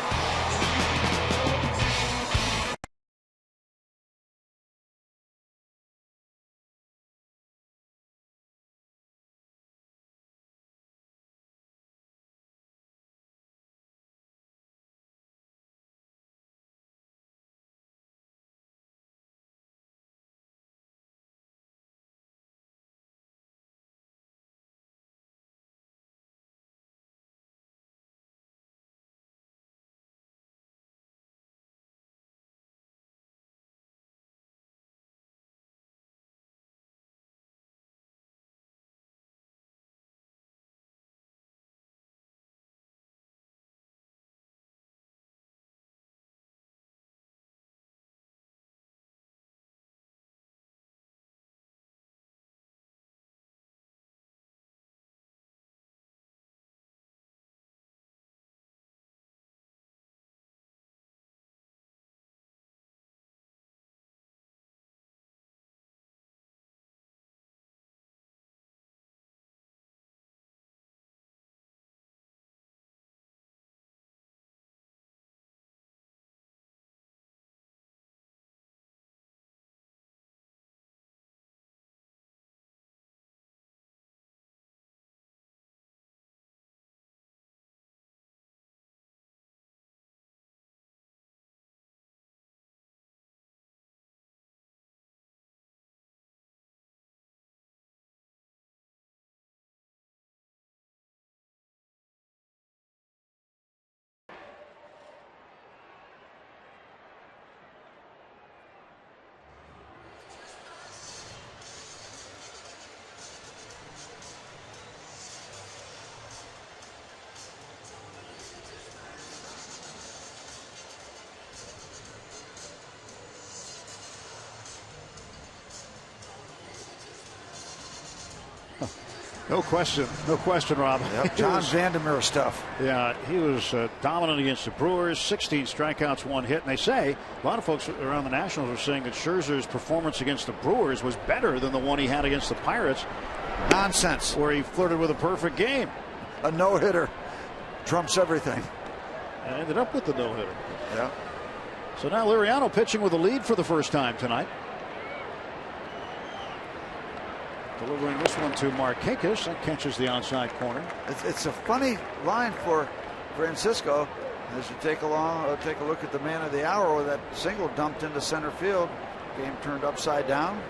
No question, Rob. Yep, John Vandermeer stuff. Yeah, he was dominant against the Brewers. 16 strikeouts, 1 hit. And they say, a lot of folks around the Nationals are saying that Scherzer's performance against the Brewers was better than the one he had against the Pirates. Nonsense. Where he flirted with a perfect game. A no-hitter trumps everything. And ended up with the no-hitter. Yeah. So now Liriano pitching with a lead for the first time tonight. Delivering this one to Markakis. That catches the outside corner. It's a funny line for Francisco as you take a look at the man of the hour with that single dumped into center field. Game turned upside down.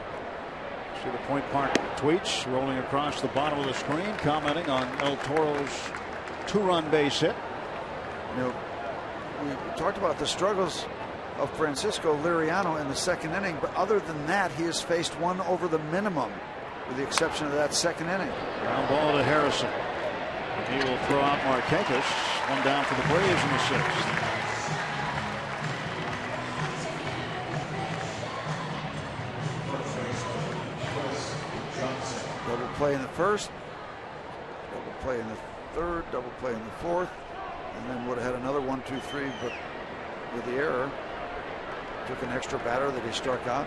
See the Point Park tweets rolling across the bottom of the screen, commenting on El Toro's 2-run base hit. You know, we talked about the struggles of Francisco Liriano in the second inning, but other than that, he has faced one over the minimum, with the exception of that second inning. Ground ball to Harrison. He will throw out Markakis. One down for the Braves in the 6th. Double play in the first, double play in the third, double play in the fourth, and then would have had another 1, 2, 3, but with the error, took an extra batter that he struck out.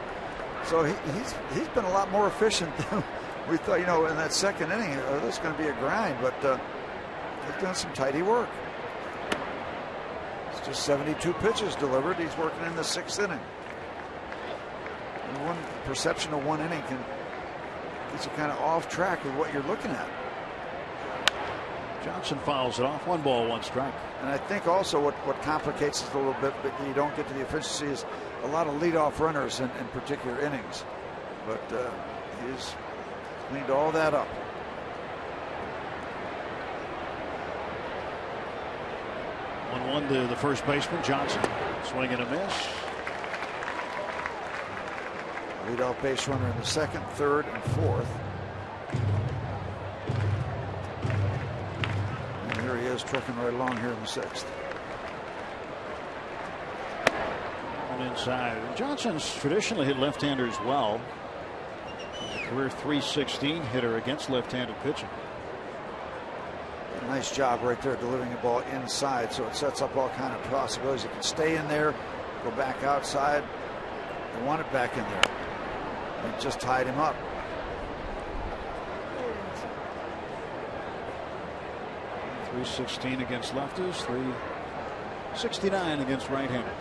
So he's been a lot more efficient than we thought. You know, in that second inning, this is going to be a grind, but he's done some tidy work. It's just 72 pitches delivered. He's working in the 6th inning. And one perception of one inning can get you kind of off track with what you're looking at. Johnson fouls it off. 1 ball, 1 strike. And I think also what complicates it a little bit, but you don't get to the efficiency, is a lot of leadoff runners in particular innings. But he's cleaned all that up. One to the first baseman, Johnson. Swing and a miss. Leadoff base runner in the 2nd, 3rd, and 4th. And here he is trucking right along here in the 6th. On inside. Johnson's traditionally hit left-handers well. He's a Career .316 hitter against left-handed pitching. Nice job right there delivering the ball inside, so it sets up all kind of possibilities. You can stay in there, go back outside. They want it back in there. It just tied him up. .316 against lefties, .369 against right-handers.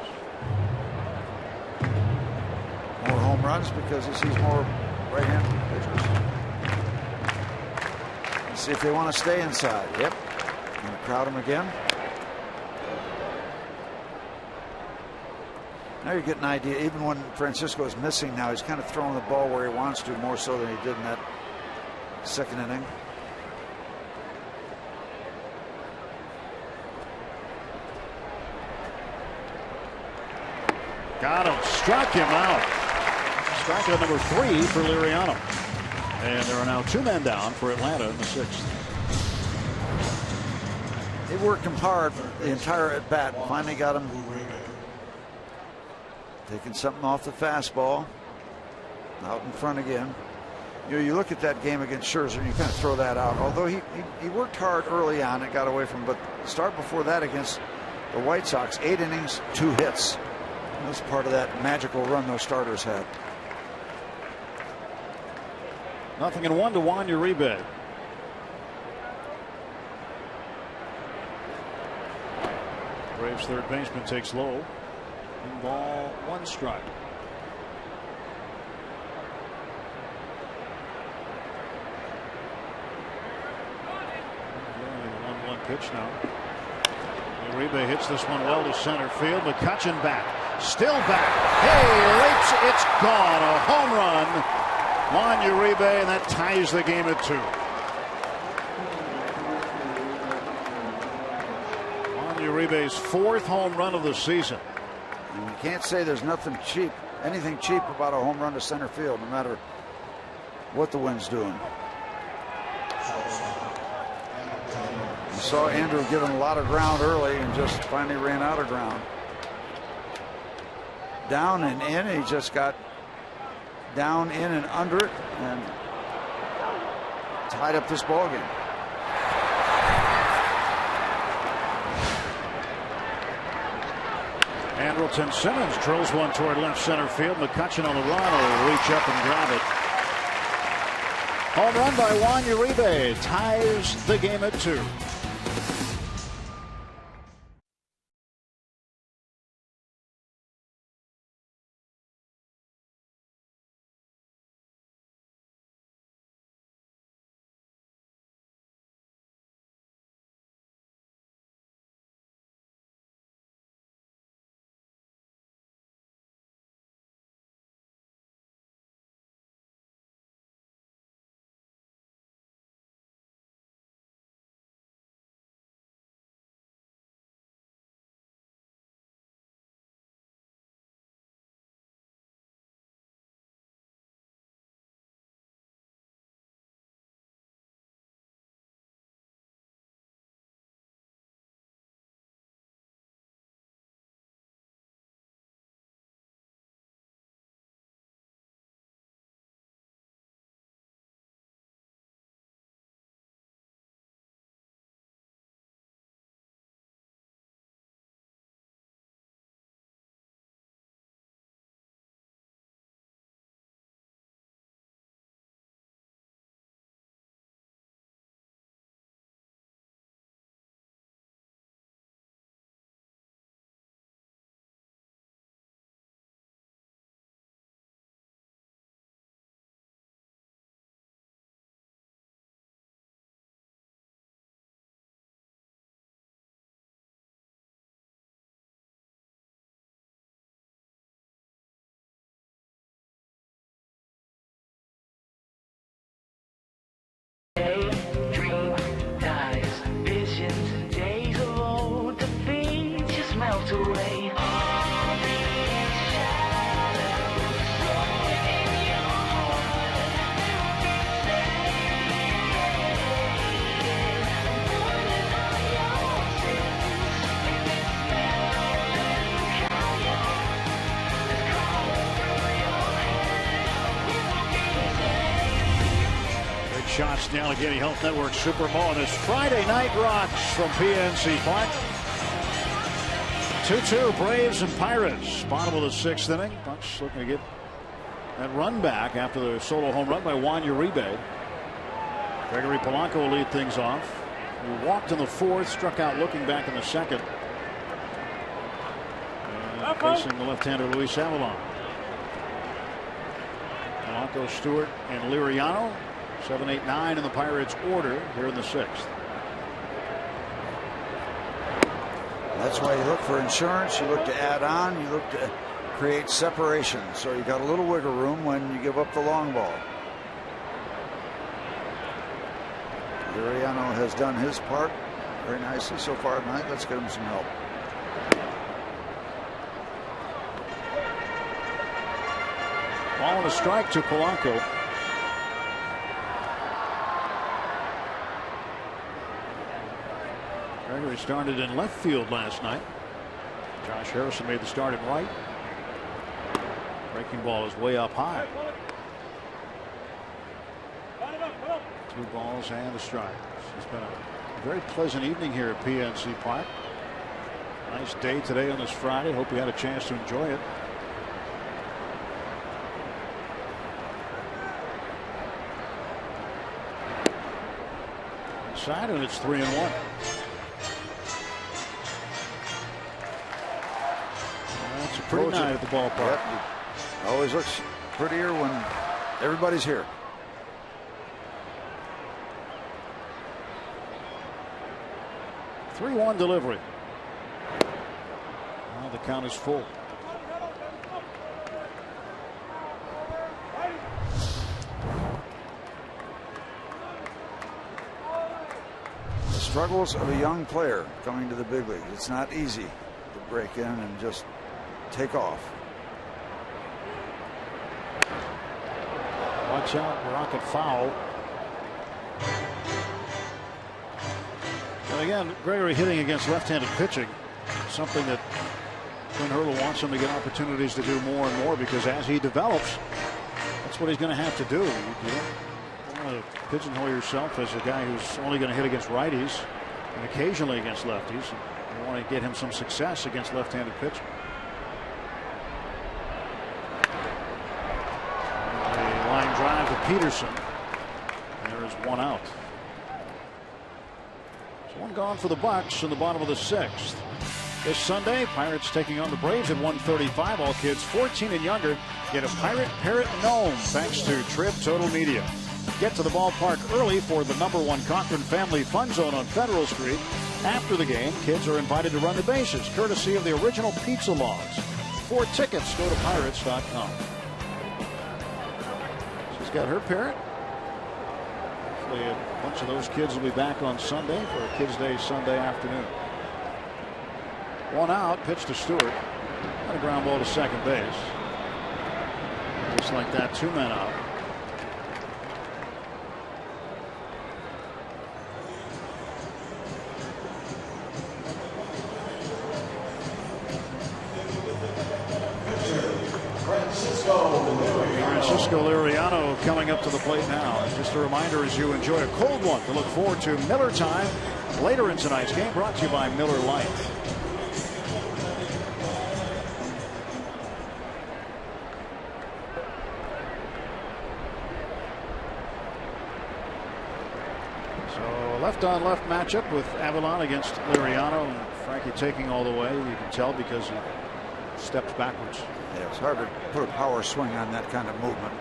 More home runs because he sees more right-handed pitchers. Let's see if they want to stay inside. Yep. Going to crowd him again. Now you get an idea. Even when Francisco is missing now, he's kind of throwing the ball where he wants to more so than he did in that second inning. Got him. Struck him out. Strikeout number 3 for Liriano. And there are now 2 men down for Atlanta in the 6th. They worked him hard the entire at bat. Finally got him taking something off the fastball. Out in front again. You know, you look at that game against Scherzer and you kind of throw that out. Although he worked hard early on and got away from him. But the start before that against the White Sox, 8 innings, 2 hits. That's part of that magical run those starters had. 0-1 to Juan Uribe. Braves third baseman takes low. And ball 1 strike. The 1-1 pitch now. Uribe hits this one well to center field. McCutchen back. Still back. Hey, leaps. It's gone. A home run. Juan Uribe, and that ties the game at 2. Juan Uribe's 4th home run of the season. And you can't say there's anything cheap about a home run to center field, no matter what the wind's doing. You saw Andrew giving a lot of ground early and just finally ran out of ground. Down and in, he just got down, in, and under it, and tied up this ball game. Andrelton Simmons drills one toward left center field. McCutchen on the run will reach up and grab it. Home run by Juan Uribe ties the game at 2. shots in the Allegheny Health Network Super Bowl on this Friday Night Rocks from PNC Park. 2-2 Braves and Pirates. Bottom of the 6th inning. Bucks looking to get that run back after the solo home run by Juan Uribe. Gregory Polanco will lead things off. He walked in the 4th, struck out looking back in the 2nd. Facing the left-hander Luis Avalon. Polanco, Stewart, and Liriano. 7, 8, 9 in the Pirates' order here in the 6th. That's why you look for insurance. You look to add on. You look to create separation. So you got a little wiggle room when you give up the long ball. Liriano has done his part very nicely so far tonight. Let's get him some help. Ball and a strike to Polanco. Gregory started in left field last night. Josh Harrison made the start at right. Breaking ball is way up high. 2 balls and a strike. It's been a very pleasant evening here at PNC Park. Nice day today on this Friday. Hope you had a chance to enjoy it. Inside, and it's 3-1. That's a pretty night at the ballpark. Yep. Always looks prettier when everybody's here. – 3-1 delivery. Now the count is full. The struggles of a young player coming to the big league. It's not easy to break in and just take off. Watch out, rocket foul. And again, Gregory hitting against left-handed pitching, something that Quinn Hurdle wants him to get opportunities to do more and more, because as he develops, that's what he's going to have to do. You don't want to pigeonhole yourself as a guy who's only going to hit against righties and occasionally against lefties. You want to get him some success against left-handed pitching. A line drive to Peterson. There is 1 out. So 1 gone for the Bucks in the bottom of the 6th. This Sunday, Pirates taking on the Braves at 1:35. All kids 14 and younger get a Pirate Parrot Gnome thanks to Trib Total Media. Get to the ballpark early for the #1 Cochran Family Fun Zone on Federal Street. After the game, kids are invited to run the bases, courtesy of the original pizza logs. For tickets, go to pirates.com. She's got her parrot. Hopefully a bunch of those kids will be back on Sunday for a Kids Day Sunday afternoon. 1 out, pitch to Stewart. And a ground ball to second base. Just like that, 2 men out. Francisco Liriano coming up to the plate now. And just a reminder, as you enjoy a cold one, to look forward to Miller Time later in tonight's game, brought to you by Miller Lite. So left-on-left matchup with Avalon against Liriano, and Frankie taking all the way. You can tell because he steps backwards. Yeah, it's hard to put a power swing on that kind of movement.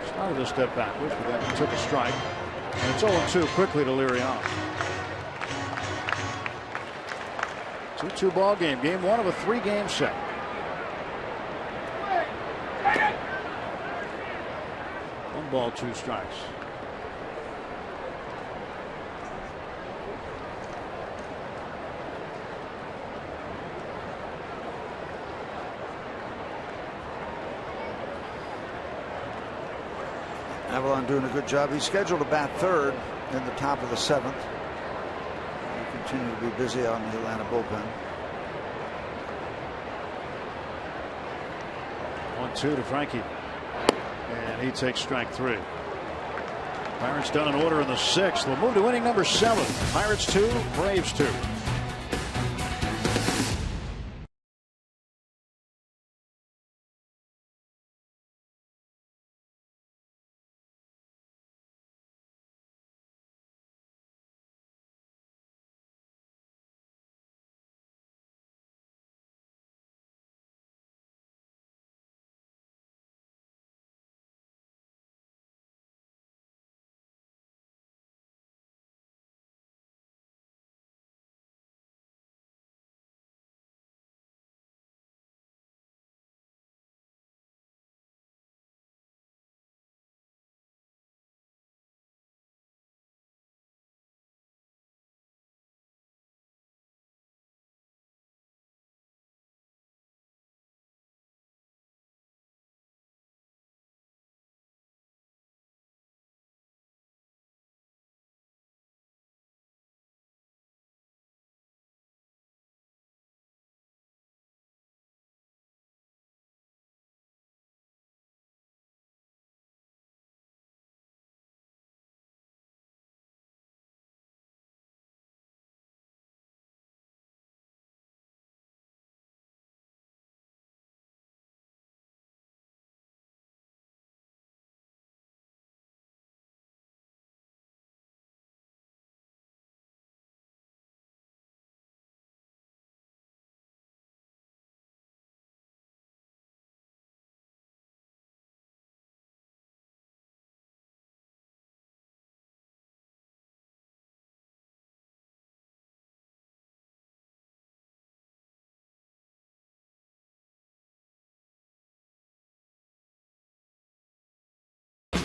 Started to step backwards, but then he took a strike. And it's 0-2 quickly to Liriano. 2-2 ball game. Game 1 of a 3-game set. One ball, 2 strikes. Avalon doing a good job. He's scheduled to bat 3rd in the top of the 7th. He'll continue to be busy on the Atlanta bullpen. 1-2 to Frankie. And he takes strike 3. Pirates done in order in the 6th. We'll move to inning number 7. Pirates 2, Braves 2.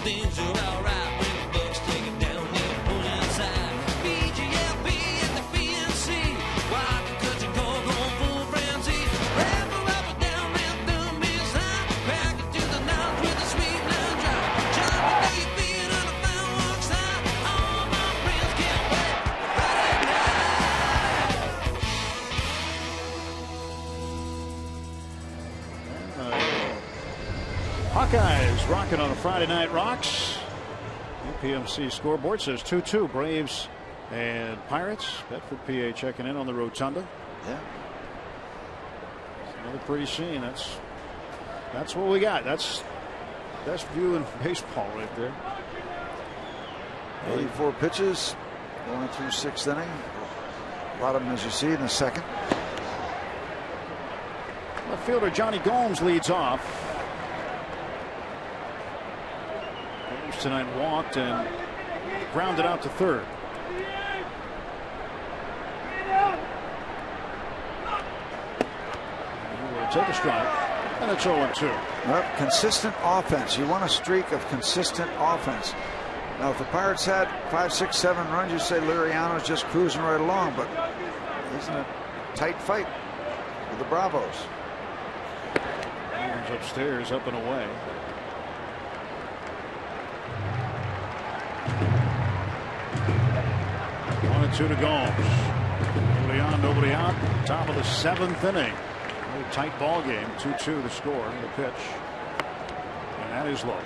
Things are alright when the Bucks take it down, they'll pull inside. BGLB and the BNC. Why could you go full frenzy? Wrap up and down, left them inside. Back into the night with a sweet line drive. Jump until you feel on the fireworks side. All my friends can't wait Friday night. Hawkeyes rocking on a Friday Night Rocks. PMC scoreboard says 2-2 Braves and Pirates. Bedford, PA checking in on the rotunda. Yeah. It's another pretty scene. That's what we got. That's best view in baseball right there. 84 pitches going through 6th inning. A lot of them, as you see, in the 2nd. Left fielder Johnny Gomes leads off. Tonight walked and grounded out to 3rd. He will take a strike, and it's 0-2. Well, consistent offense. You want a streak of consistent offense. Now, if the Pirates had 5, 6, 7 runs, you say Liriano's just cruising right along, but he's in a tight fight with the Bravos. He's upstairs, up and away. 1-2 to Gomes. Nobody on, nobody out. Top of the 7th inning. Very tight ball game. 2-2 the score. The pitch. And that is low.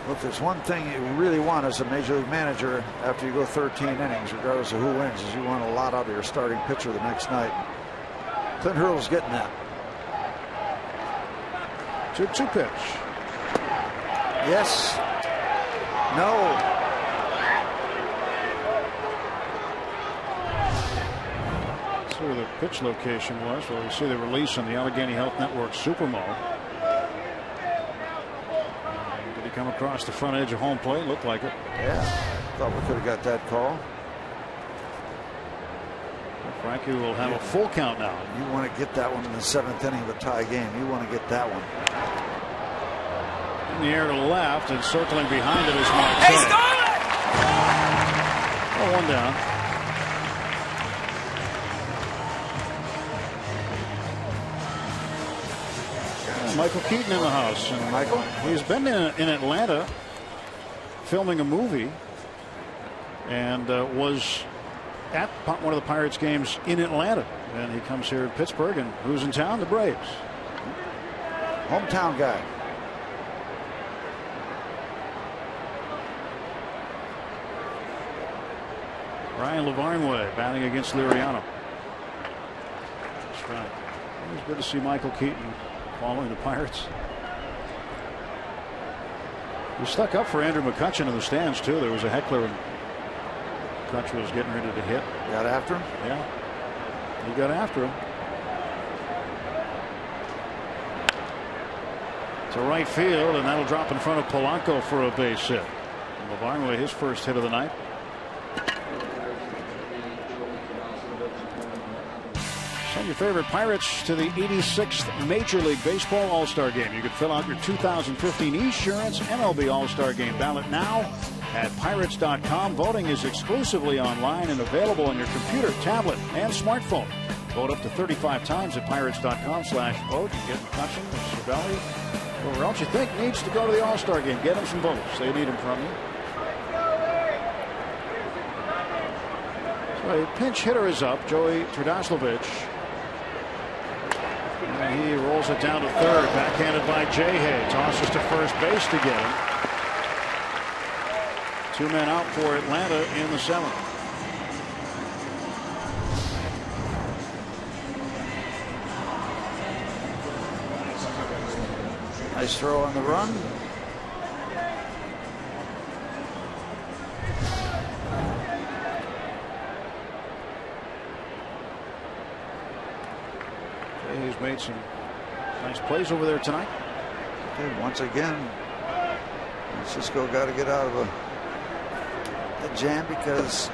Well, if there's one thing you really want as a major league manager after you go 13 innings, regardless of who wins, is you want a lot out of your starting pitcher the next night. Clint Hurl's getting that. 2-2 pitch. Yes. No. See where the pitch location was. Well, you see the release on the Allegheny Health Network Supermo. Did he come across the front edge of home plate? Looked like it. Yeah. Thought we could have got that call. Frankie will have a full count now. You want to get that one in the 7th inning of a tie game. You want to get that one. In the air to the left and circling behind it is Marte. Hey, Scarlett! Oh, 1 down. Michael Keaton in the house. And Michael? He's been in Atlanta filming a movie and was at one of the Pirates games in Atlanta And he comes here in Pittsburgh, and who's in town? The Braves. Hometown guy. Brian Lavarnway batting against Liriano. Strike. It was good to see Michael Keaton following the Pirates. He stuck up for Andrew McCutchen in the stands, too. There was a heckler, and McCutchen was getting ready to hit. Got after him? Yeah. He got after him. To right field, and that'll drop in front of Polanco for a base hit. Lavarnway, his first hit of the night. Send your favorite Pirates to the 86th Major League Baseball All-Star Game. You can fill out your 2015 Esurance MLB All-Star Game ballot now at Pirates.com. Voting is exclusively online and available on your computer, tablet, and smartphone. Vote up to 35 times at Pirates.com/vote. You get McCutchen, Cervelli, whoever else you think needs to go to the All-Star Game. Get them some votes. They need them from you. So a pinch hitter is up, Joey Turdoslavich. And he rolls it down to third, backhanded by Jay. Tosses to first base to get him. 2 men out for Atlanta in the 7th. Nice throw on the run. He's made some nice plays over there tonight. Okay, once again, Francisco got to get out of a jam because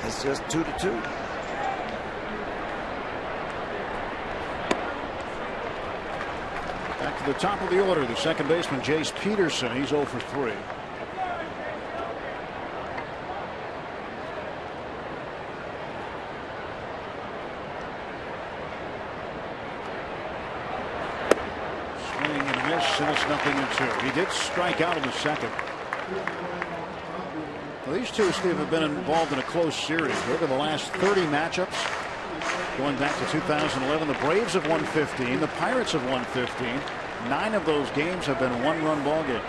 it's just 2-2. Back to the top of the order, the second baseman, Jace Peterson. He's 0 for 3. And it's 0-2. He did strike out in the second. Well, these two, Steve, have been involved in a close series. Look at the last 30 matchups going back to 2011. The Braves have won 15. The Pirates have won 15. 9 of those games have been one-run ball games.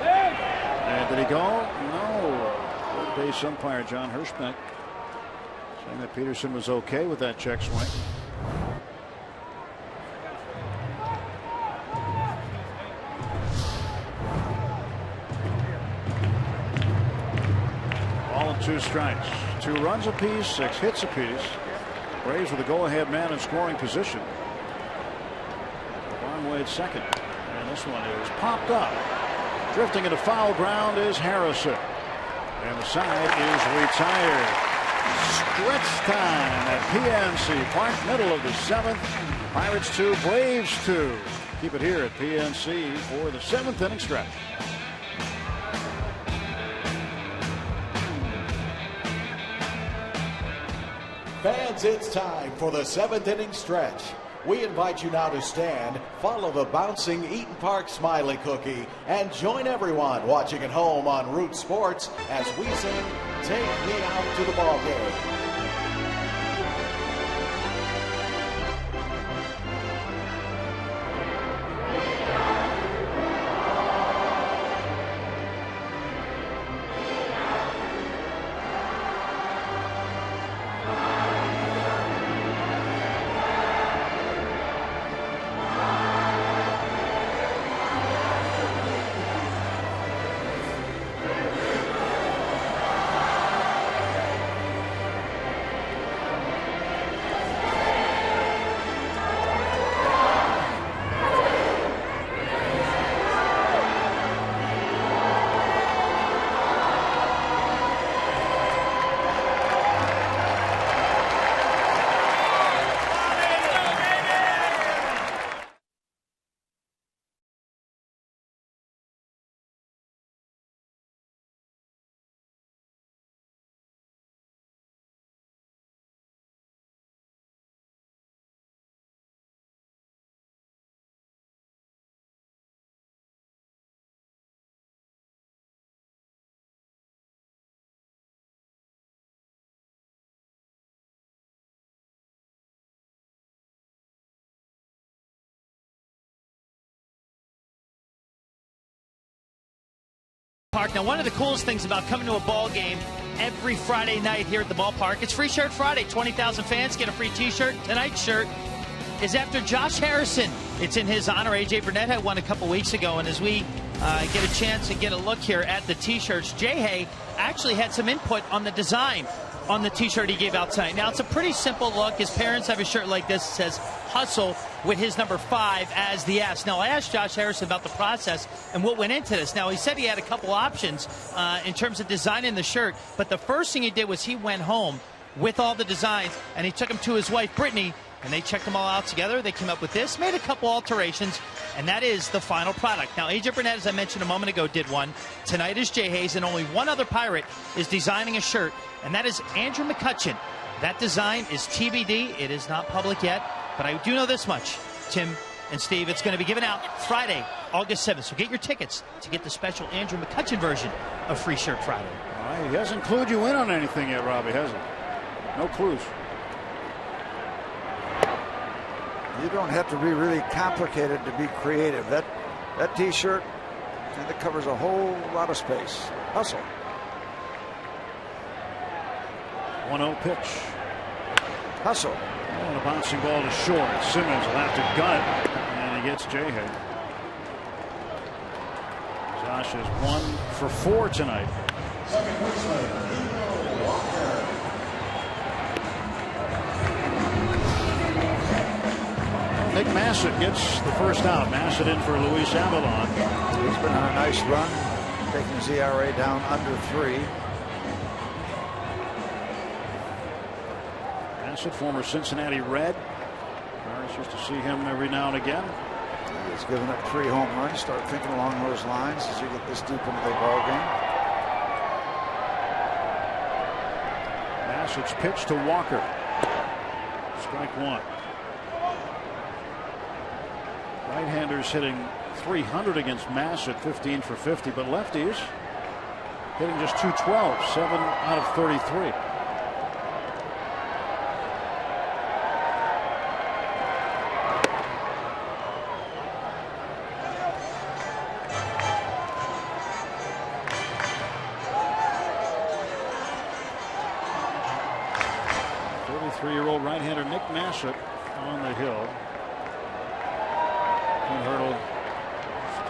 And did he go? No. Third base umpire John Hirschbeck saying that Peterson was okay with that check swing. All in 2 strikes. 2 runs apiece, 6 hits apiece. Braves with a go-ahead man in scoring position. Lavarnway at second. And this one is popped up. Drifting into foul ground is Harrison. And the side is retired. Stretch time at PNC Park, middle of the 7th. Pirates 2, Braves 2. Keep it here at PNC for the 7th inning stretch. Fans, it's time for the 7th inning stretch. We invite you now to stand, follow the bouncing Eaton Park Smiley Cookie, and join everyone watching at home on Root Sports as we sing Take Me Out to the Ball Game. Park. Now, one of the coolest things about coming to a ball game every Friday night here at the ballpark, it's Free Shirt Friday. 20,000 fans get a free T-shirt. Tonight's shirt is after Josh Harrison. It's in his honor. A.J. Burnett had one a couple weeks ago, and as we get a chance to get a look here at the T-shirts, Jay Hay actually had some input on the design on the T-shirt he gave out tonight. Now, it's a pretty simple look. His parents have a shirt like this. It says Hustle with his number 5 as the S. Now, I asked Josh Harrison about the process and what went into this. Now, he said he had a couple options in terms of designing the shirt, but the first thing he did was he went home with all the designs, and he took them to his wife, Brittany, and they checked them all out together. They came up with this, made a couple alterations, and that is the final product. Now, A.J. Burnett, as I mentioned a moment ago, did one. Tonight is Jay Hayes, and only one other Pirate is designing a shirt, and that is Andrew McCutchen. That design is TBD. It is not public yet, but I do know this much, Tim and Steve. It's going to be given out Friday, August 7th. So get your tickets to get the special Andrew McCutchen version of Free Shirt Friday. All right, he hasn't clued you in on anything yet, Robbie, has he? No clues. You don't have to be really complicated to be creative. That T-shirt kind of covers a whole lot of space. Hustle. 1-0 pitch. Hustle. Oh, and a bouncing ball to short. Simmons will have to gun it, and he gets Jay Hay. Josh is 1 for 4 tonight. Nick Massett gets the first out. Massett in for Luis Avalon. He's been on a nice run, taking his ERA down under 3. Massett, former Cincinnati Red. Pirates used to see him every now and again. He has given up 3 home runs. Start thinking along those lines as you get this deep into the ball game. Massett's pitch to Walker. Strike 1. Right-handers hitting .300 against Massett, 15 for 50, but lefties hitting just .212, 7 out of 33. .33-year-old right-hander Nick Massett on the hill. Hurdle just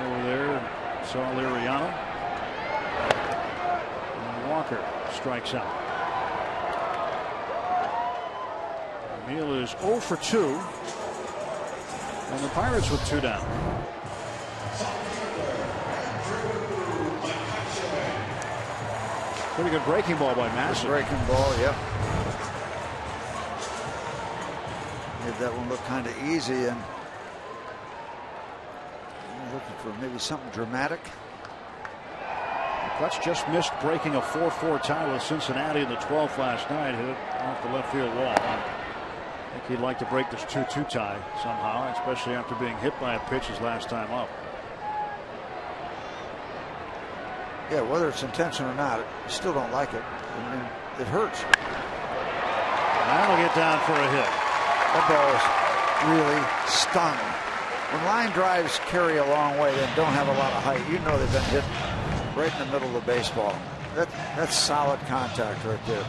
over there. Saw Liriano. And Walker strikes out. Neal is 0 for 2. And the Pirates with 2 down. Pretty good breaking ball by Massett. Breaking ball, yep. Made that one look kind of easy, and looking for maybe something dramatic. Clutch just missed breaking a 4-4 tie with Cincinnati in the 12th last night. Hit it off the left field wall. I think he'd like to break this 2-2 tie somehow, especially after being hit by a pitch his last time up. Yeah, whether it's intentional or not, you still don't like it. I mean, it hurts. That'll get down for a hit. That ball is really stung. When line drives carry a long way, they don't have a lot of height. You know they've been hit right in the middle of the baseball. That's solid contact right there.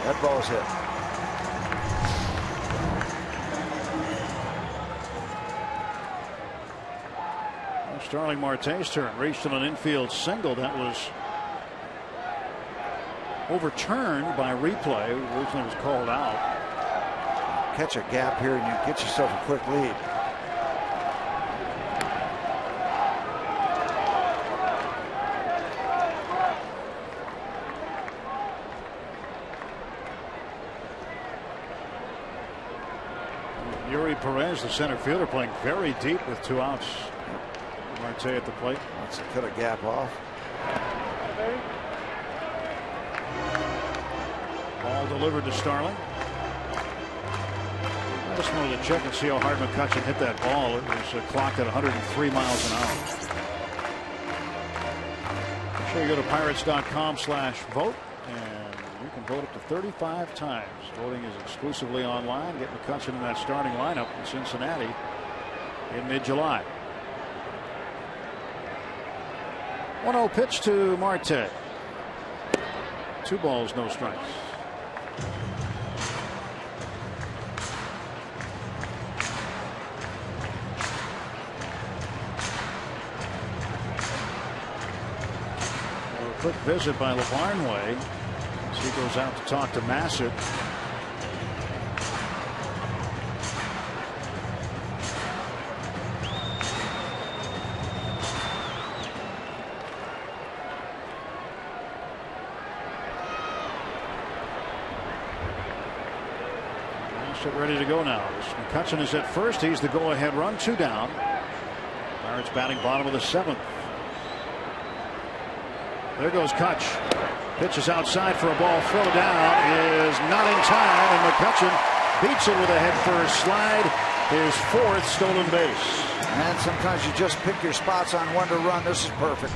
That ball's hit. Starling Marte's turn. Reached on an infield single that was overturned by replay. Originally was called out. Catch a gap here and you get yourself a quick lead. Yuri Perez, the center fielder, playing very deep with 2 outs. Marte at the plate. Wants to cut a gap off. Ball delivered to Starling. I just wanted to check and see how hard McCutchen hit that ball. It was clocked at 103 miles an hour. Make sure you go to pirates.com/vote, and you You can vote up to 35 times. Voting is exclusively online. Get McCutchen in that starting lineup in Cincinnati in mid-July. 1-0 pitch to Marte. 2 balls, no strikes. A quick visit by LaVarnway as he goes out to talk to Massett. Ready to go now. McCutchen is at first. He's the go-ahead run. 2 down. Pirates batting bottom of the 7th. There goes Kutch. Pitches outside for a ball. Throw down is not in time, and McCutchen beats it with a head-first slide. His 4th stolen base. And sometimes you just pick your spots on when to run. This is perfect.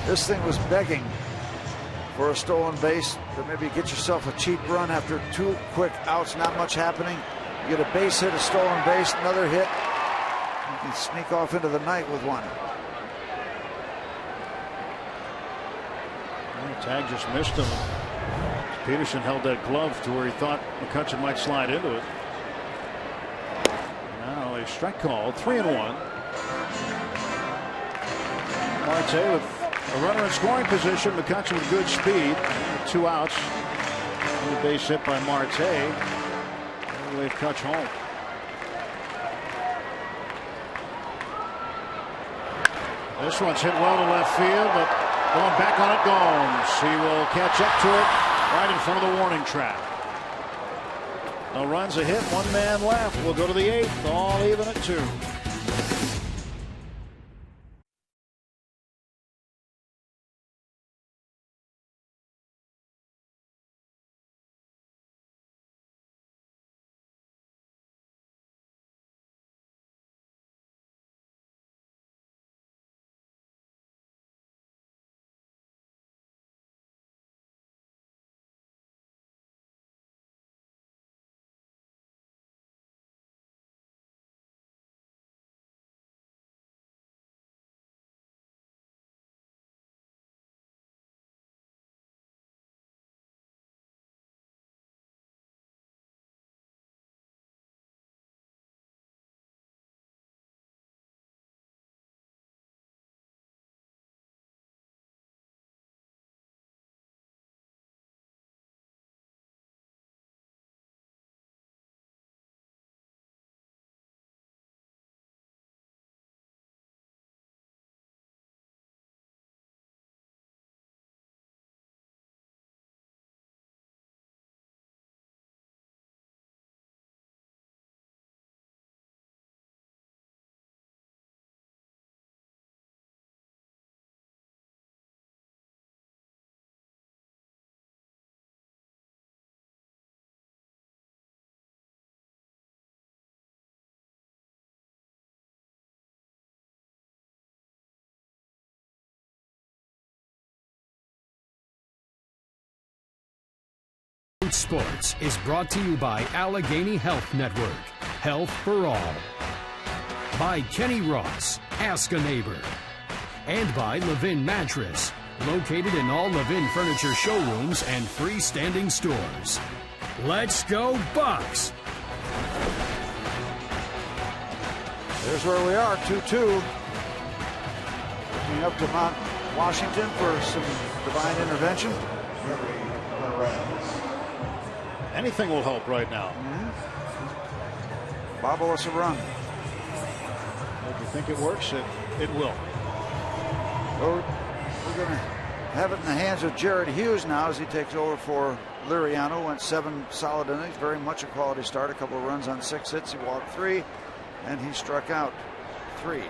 This thing was begging for a stolen base, to maybe get yourself a cheap run after 2 quick outs, not much happening. You get a base hit, a stolen base, another hit. You can sneak off into the night with one. Well, Tag just missed him. Peterson held that glove to where he thought McCutchen might slide into it. Now a strike call, 3-1. Marte with a runner in scoring position. McCutchen with good speed. 2 outs. And a base hit by Marte. They've Kutch home. This one's hit well to left field, but going back on it goes. He will catch up to it right in front of the warning track. No runs, a hit, 1 man left. We'll go to the 8th, all even at 2. Sports is brought to you by Allegheny Health Network. Health for all. By Kenny Ross, Ask a Neighbor. And by Levin Mattress, located in all Levin furniture showrooms and freestanding stores. Let's go Bucks! There's where we are, 2-2. Looking up to Mount Washington for some divine intervention. Anything will help right now. Bobble us a run. If you think it works, it will. We're going to have it in the hands of Jared Hughes now as he takes over for Liriano. Went 7 solid innings, very much a quality start. A couple of runs on 6 hits. He walked 3, and he struck out 3.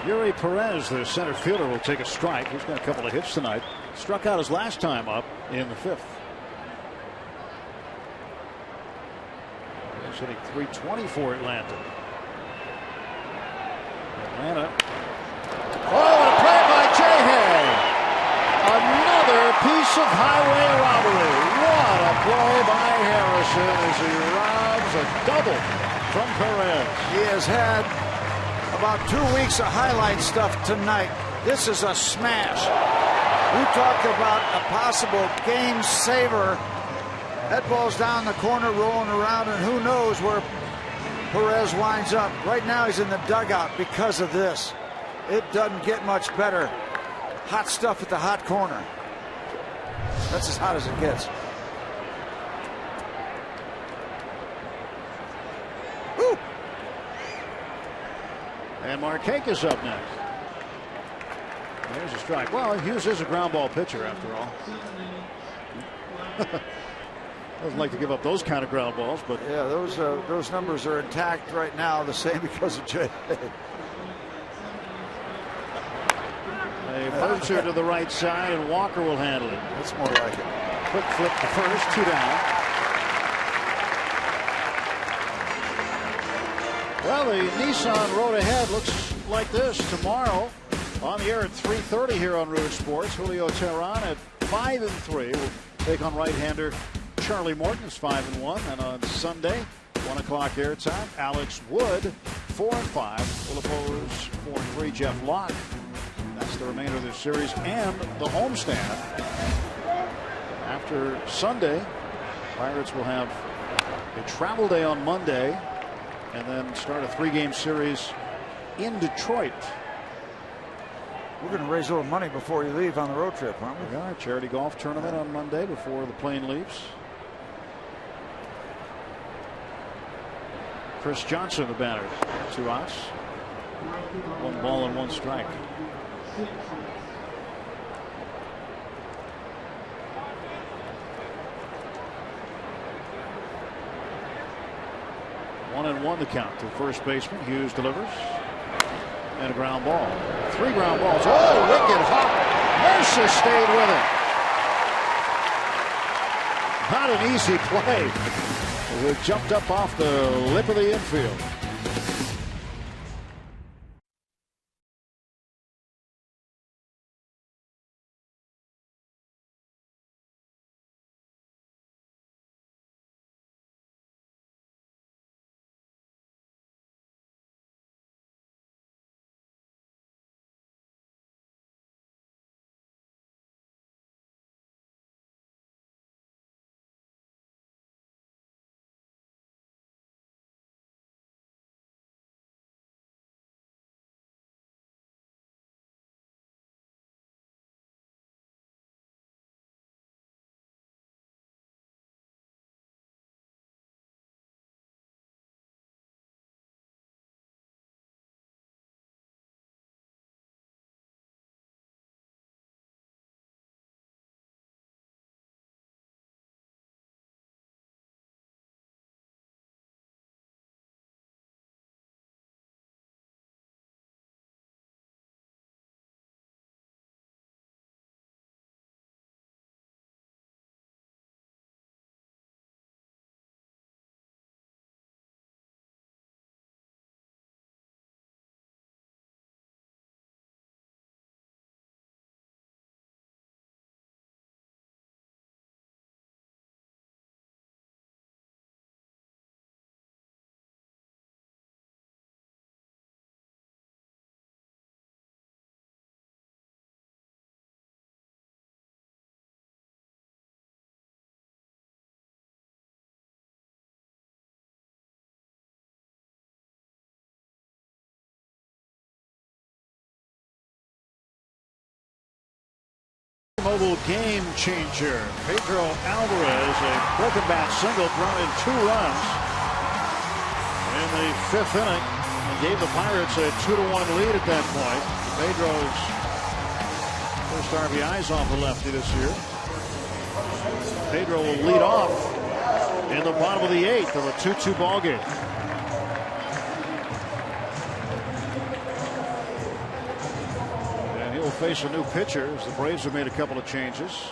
Yuri Perez, the center fielder, will take a strike. He's got a couple of hits tonight. Struck out his last time up in the 5th. He's hitting .320 for Atlanta. Oh, and a play by Jay. Another piece massive highway robbery. What a play by Harrison as he robs a double from Perez. He has had about 2 weeks of highlight stuff tonight. This is a smash. You talk about a possible game saver. That ball's down the corner, rolling around, and who knows where Perez winds up. Right now he's in the dugout because of this. It doesn't get much better. Hot stuff at the hot corner. That's as hot as it gets. Woo! And Markakis up next. There's a strike. Well, Hughes is a ground ball pitcher after all. Doesn't like to give up those kind of ground balls, but yeah, those numbers are intact right now. The same because of Jay. A Mercer to the right side, and Walker will handle it. That's more like it. Quick flip to first, 2 down. Well, the Nissan road ahead looks like this tomorrow. On the air at 3:30 here on Root Sports. Julio Teheran at 5-3 will take on right-hander Charlie Morton, is 5-1. And on Sunday, 1 o'clock airtime, Alex Wood, 4-5, will oppose 4-3 Jeff Locke. That's the remainder of this series and the homestand. After Sunday, Pirates will have a travel day on Monday and then start a 3-game series in Detroit. We're going to raise a little money before you leave on the road trip, aren't we? We are. Charity golf tournament on Monday before the plane leaves. Chris Johnson, the batter. 2 outs. 1 ball and 1 strike. One and 1 the count to first baseman. Hughes delivers. And a ground ball. 3 ground balls. Oh, wicked hop. Mercer stayed with it. Not an easy play. It jumped up off the lip of the infield. Mobile game changer. Pedro Alvarez, a broken bat single, brought in 2 runs in the 5th inning and gave the Pirates a 2-1 lead at that point. Pedro's first RBIs off the lefty this year. Pedro will lead off in the bottom of the 8th of a 2-2 ball game. Face a new pitcher as the Braves have made a couple of changes.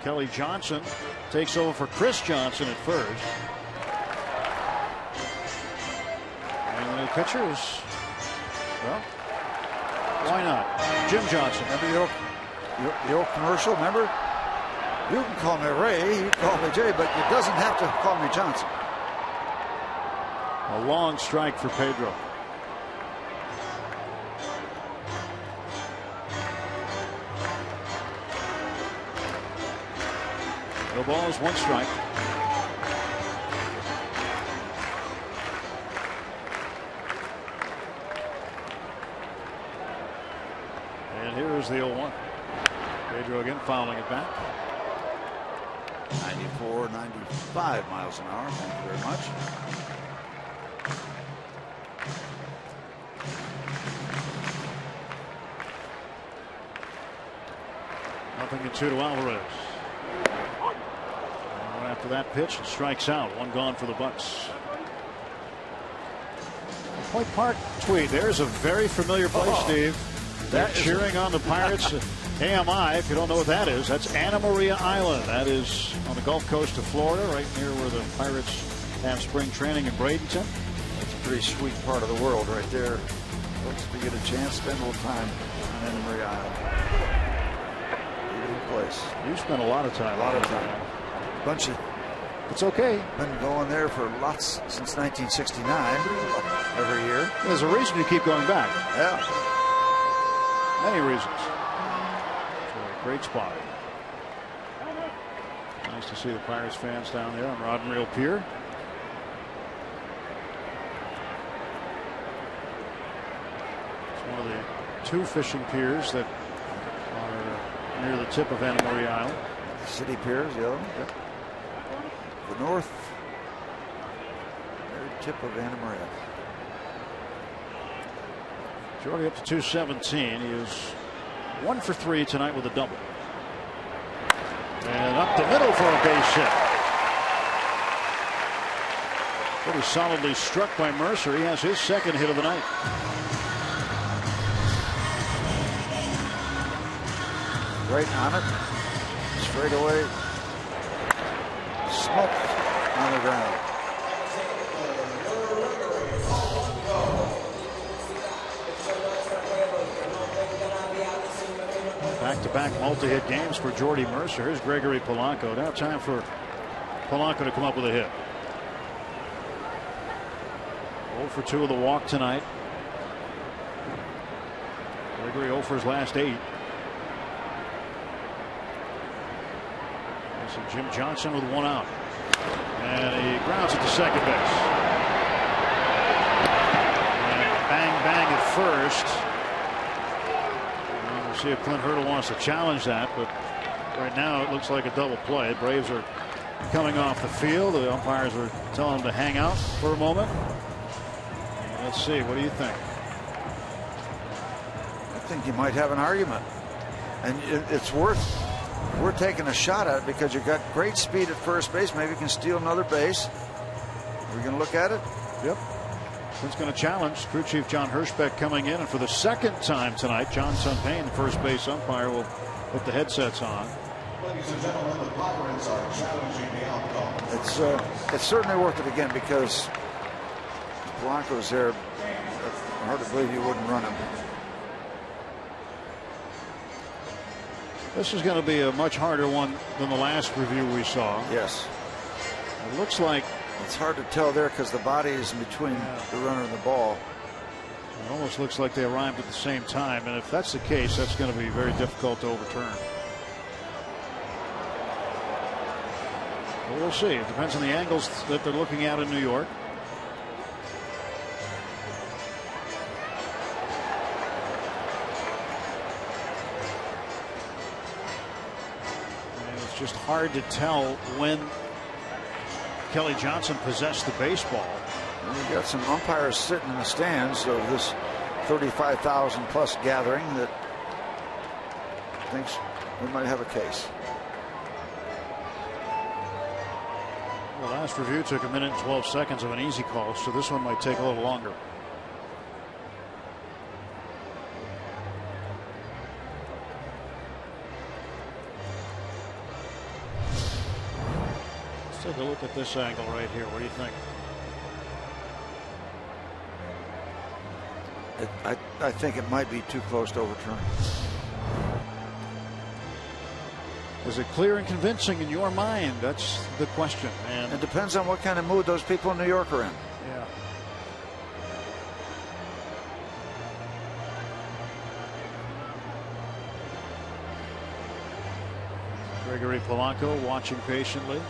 Kelly Johnson takes over for Chris Johnson at first. And the new pitcher is, well, why not? Jim Johnson. Remember the old commercial, remember? You can call me Ray, you can call me Jay, but it doesn't have to call me Johnson. A long strike for Pedro. No balls, 1 strike. And here is the 0-1. Pedro again fouling it back. 94, 95 miles an hour. Thank you very much. Nothing in 2 to Alvarez. And after that pitch, it strikes out. 1 gone for the Bucks. Point Park tweet. There's a very familiar place, Steve. They're cheering on the Pirates. AMI, if you don't know what that is, that's Anna Maria Island. That is on the Gulf Coast of Florida, right near where the Pirates have spring training in Bradenton. That's a pretty sweet part of the world right there. Folks, if you get a chance, spend a little time on Anna Maria Island. Beautiful place. You spent a lot of time. A lot of time. Bunchy. It's okay. Been going there for lots since 1969. Every year. There's a reason you keep going back. Yeah. Many reasons. It's a great spot. Nice to see the Pirates fans down there on Rod and Reel Pier. It's one of the 2 fishing piers that are near the tip of Anna Maria Island. City piers, the other one. Yep. The north, very tip of Anna Maria. Jordy up to 217. He is 1 for 3 tonight with a double. And up the middle for a base hit. Pretty solidly struck by Mercer. He has his 2nd hit of the night. Right on it. Straight away. Smoked on the ground. Back-to-back multi-hit games for Jordy Mercer. Here's Gregory Polanco. Now time for Polanco to come up with a hit. 0 for 2 with a walk tonight. Gregory 0 for his last 8. So Jim Johnson with 1 out. And he grounds it to second base. And bang, bang at first. We'll see if Clint Hurdle wants to challenge that, but right now it looks like a double play. Braves are coming off the field. The umpires are telling them to hang out for a moment. Let's see. What do you think? I think you might have an argument, and it's worth taking a shot at it because you've got great speed at first base. Maybe you can steal another base. We're going to look at it. Yep. Clint's going to challenge. Crew Chief John Hirschbeck coming in, and for the 2nd time tonight, John Sunpayne, the first base umpire, will put the headsets on. Ladies and gentlemen, the Pirates are challenging the outcome. It's certainly worth it again because Polanco's there. Hard to believe you wouldn't run him. This is going to be a much harder one than the last review we saw. Yes. It looks like it's hard to tell there because the body is in between the runner and the ball. It almost looks like they arrived at the same time, and if that's the case, that's going to be very difficult to overturn. But we'll see. It depends on the angles that they're looking at in New York. And it's just hard to tell when Kelly Johnson possessed the baseball. And you've got some umpires sitting in the stands of this 35,000 plus gathering that thinks we might have a case. The last review took 1 minute and 12 seconds of an easy call, so this one might take a little longer. Let's take a look at this angle right here. What do you think? I think it might be too close to overturn. is it clear and convincing in your mind? That's the question. And it depends on what kind of mood those people in New York are in. Yeah. Gregory Polanco watching patiently.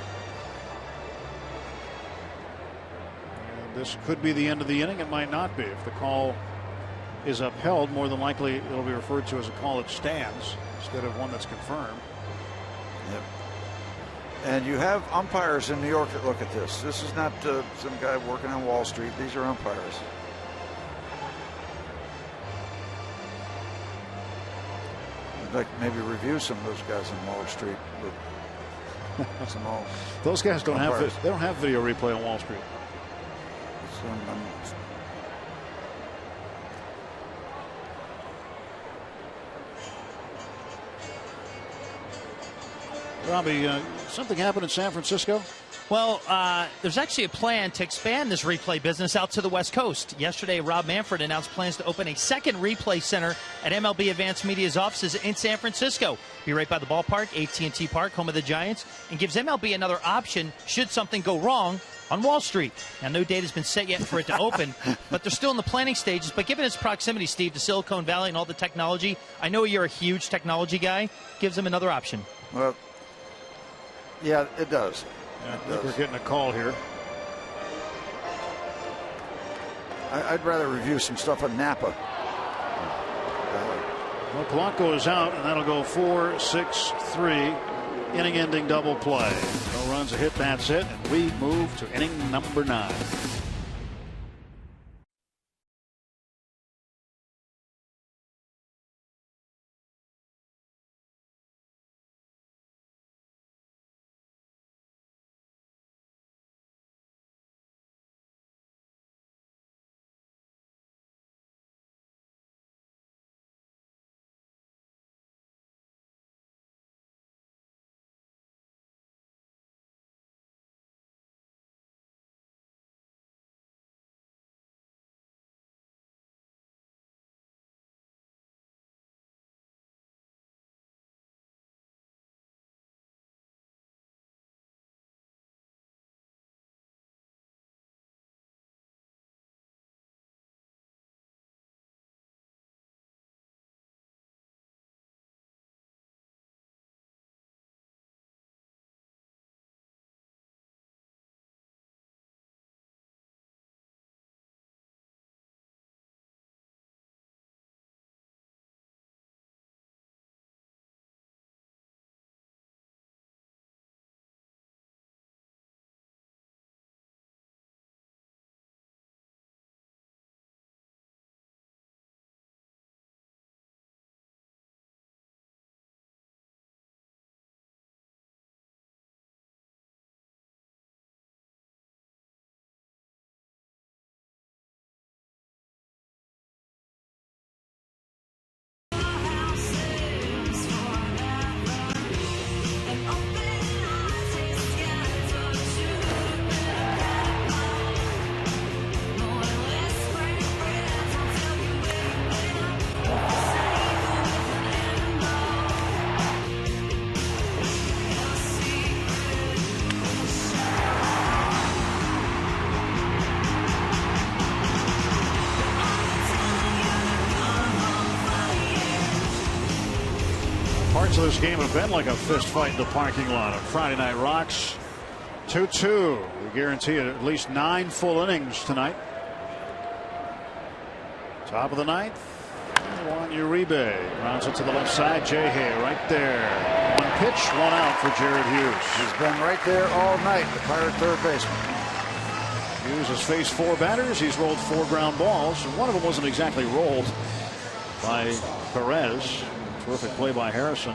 And this could be the end of the inning. It might not be. If the call is upheld, more than likely it'll be referred to as a call that stands instead of one that's confirmed. Yep. And you have umpires in New York that look at this. This is not some guy working on Wall Street. These are umpires. I'd like to maybe review some of those guys on Wall Street. But some those guys don't umpires. They don't have video replay on Wall Street. Robbie, something happened in San Francisco? Well, there's actually a plan to expand this replay business out to the West Coast. Yesterday, Rob Manfred announced plans to open a second replay center at MLB Advanced Media's offices in San Francisco. Be right by the ballpark, AT&T Park, home of the Giants, and gives MLB another option should something go wrong on Wall Street. Now, no date has been set yet for it to open, but they're still in the planning stages. But given its proximity, Steve, to Silicon Valley and all the technology, I know you're a huge technology guy, gives them another option. Well, yeah, it does. Yeah, I think we're getting a call here. I'd rather review some stuff on Napa. Well, Polanco is out, and that'll go 4-6-3. Inning-ending double play. No runs, a hit, that's it. And we move to inning number 9. Parts of this game have been like a fist fight in the parking lot of Friday Night Rocks. 2-2. We guarantee at least 9 full innings tonight. Top of the 9th. Juan Uribe rounds it to the left side. Jay Hay right there. One pitch, one out for Jared Hughes. He's been right there all night, the Pirate third baseman. Hughes has faced 4 batters. He's rolled 4 ground balls. One of them wasn't exactly rolled by Perez. Terrific play by Harrison.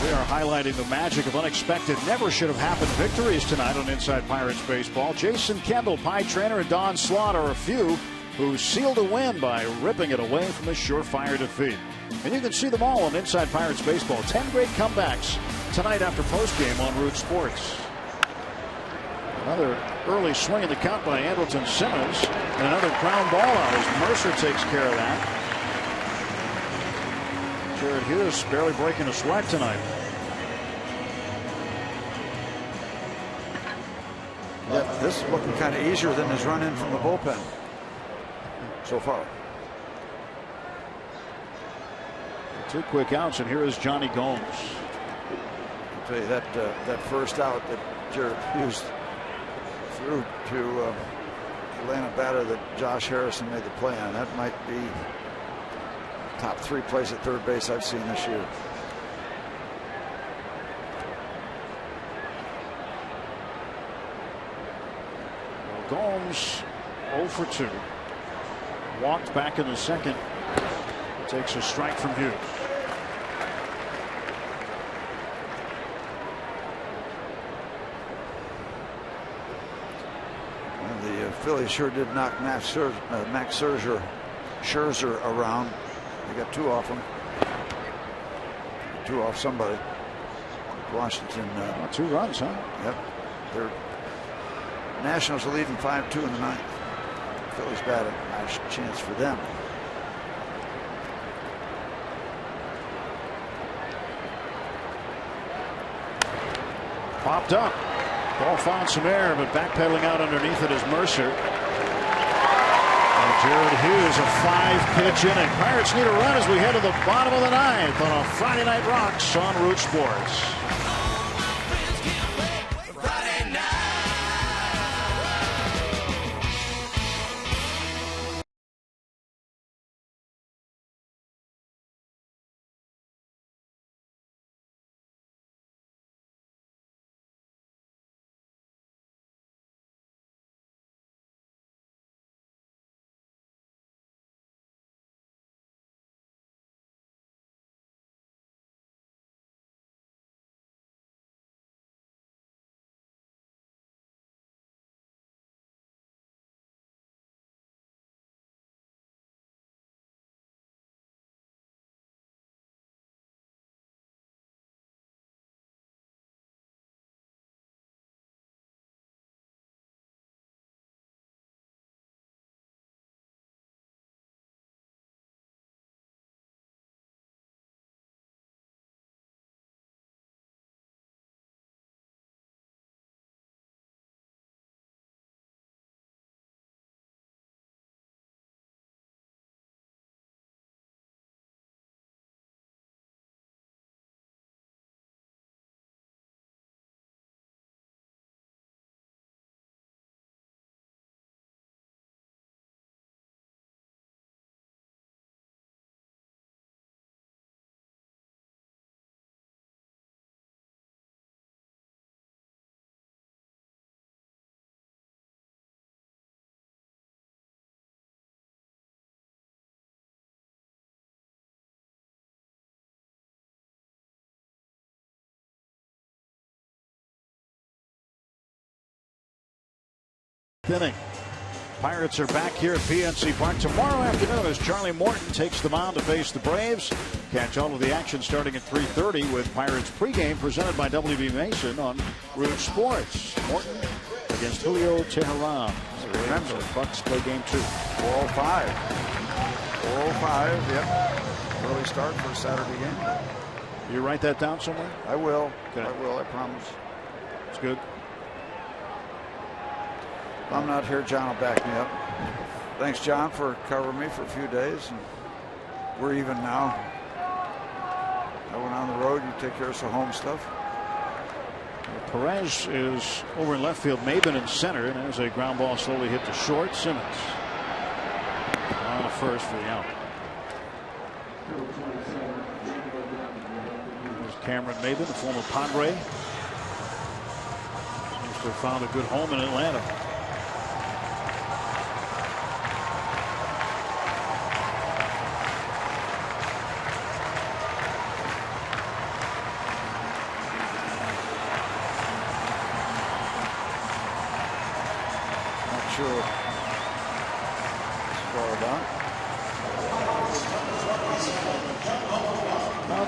We are highlighting the magic of unexpected, never should have happened victories tonight on Inside Pirates Baseball. Jason Kendall, Pie Trainer, and Don Slaughter are a few who sealed a win by ripping it away from a surefire defeat. And you can see them all on Inside Pirates Baseball. 10 great comebacks tonight after postgame on Root Sports. Another early swing in the count by Andrelton Simmons, and another ground ball out as Mercer takes care of that. Jared Hughes barely breaking a sweat tonight. Yeah, this is looking kind of easier than his run in from the bullpen so far. 2 quick outs, and here is Johnny Gomes. I'll tell you that first out that Jared Hughes threw to Atlanta batter that Josh Harrison made the play on. That might be top 3 plays at third base I've seen this year. Gomes 0 for 2. Walked back in the second. Takes a strike from Hughes. And the Phillies sure did knock Max Scherzer around. They got 2 off him. 2 off somebody. Washington. 2 runs, huh? Yep. They're Nationals are leading 5-2 in the 9th. Phillies got a nice chance for them. Popped up. Ball found some air, but backpedaling out underneath it is Mercer. And Jared Hughes, a 5-pitch inning. Pirates need a run as we head to the bottom of the 9th on a Friday Night Rocks on Root Sports. Inning. Pirates are back here at PNC Park tomorrow afternoon as Charlie Morton takes the mound to face the Braves. Catch all of the action starting at 3:30 with Pirates pregame presented by WB Mason on Root Sports. Morton against Julio Teheran. Remember, Bucks play game 2. 4:05. 4:05. Yep. Early start for a Saturday game. You write that down somewhere? I will. Okay. I will. I promise. It's good. If I'm not here, John will back me up. Thanks, John, for covering me for a few days. And we're even now. I went on the road. You take care of some home stuff. Perez is over in left field. Maben in center. And as a ground ball slowly hit to short. Simmons on the first for the out. There's Cameron Maben, the former Padre. Seems to have found a good home in Atlanta.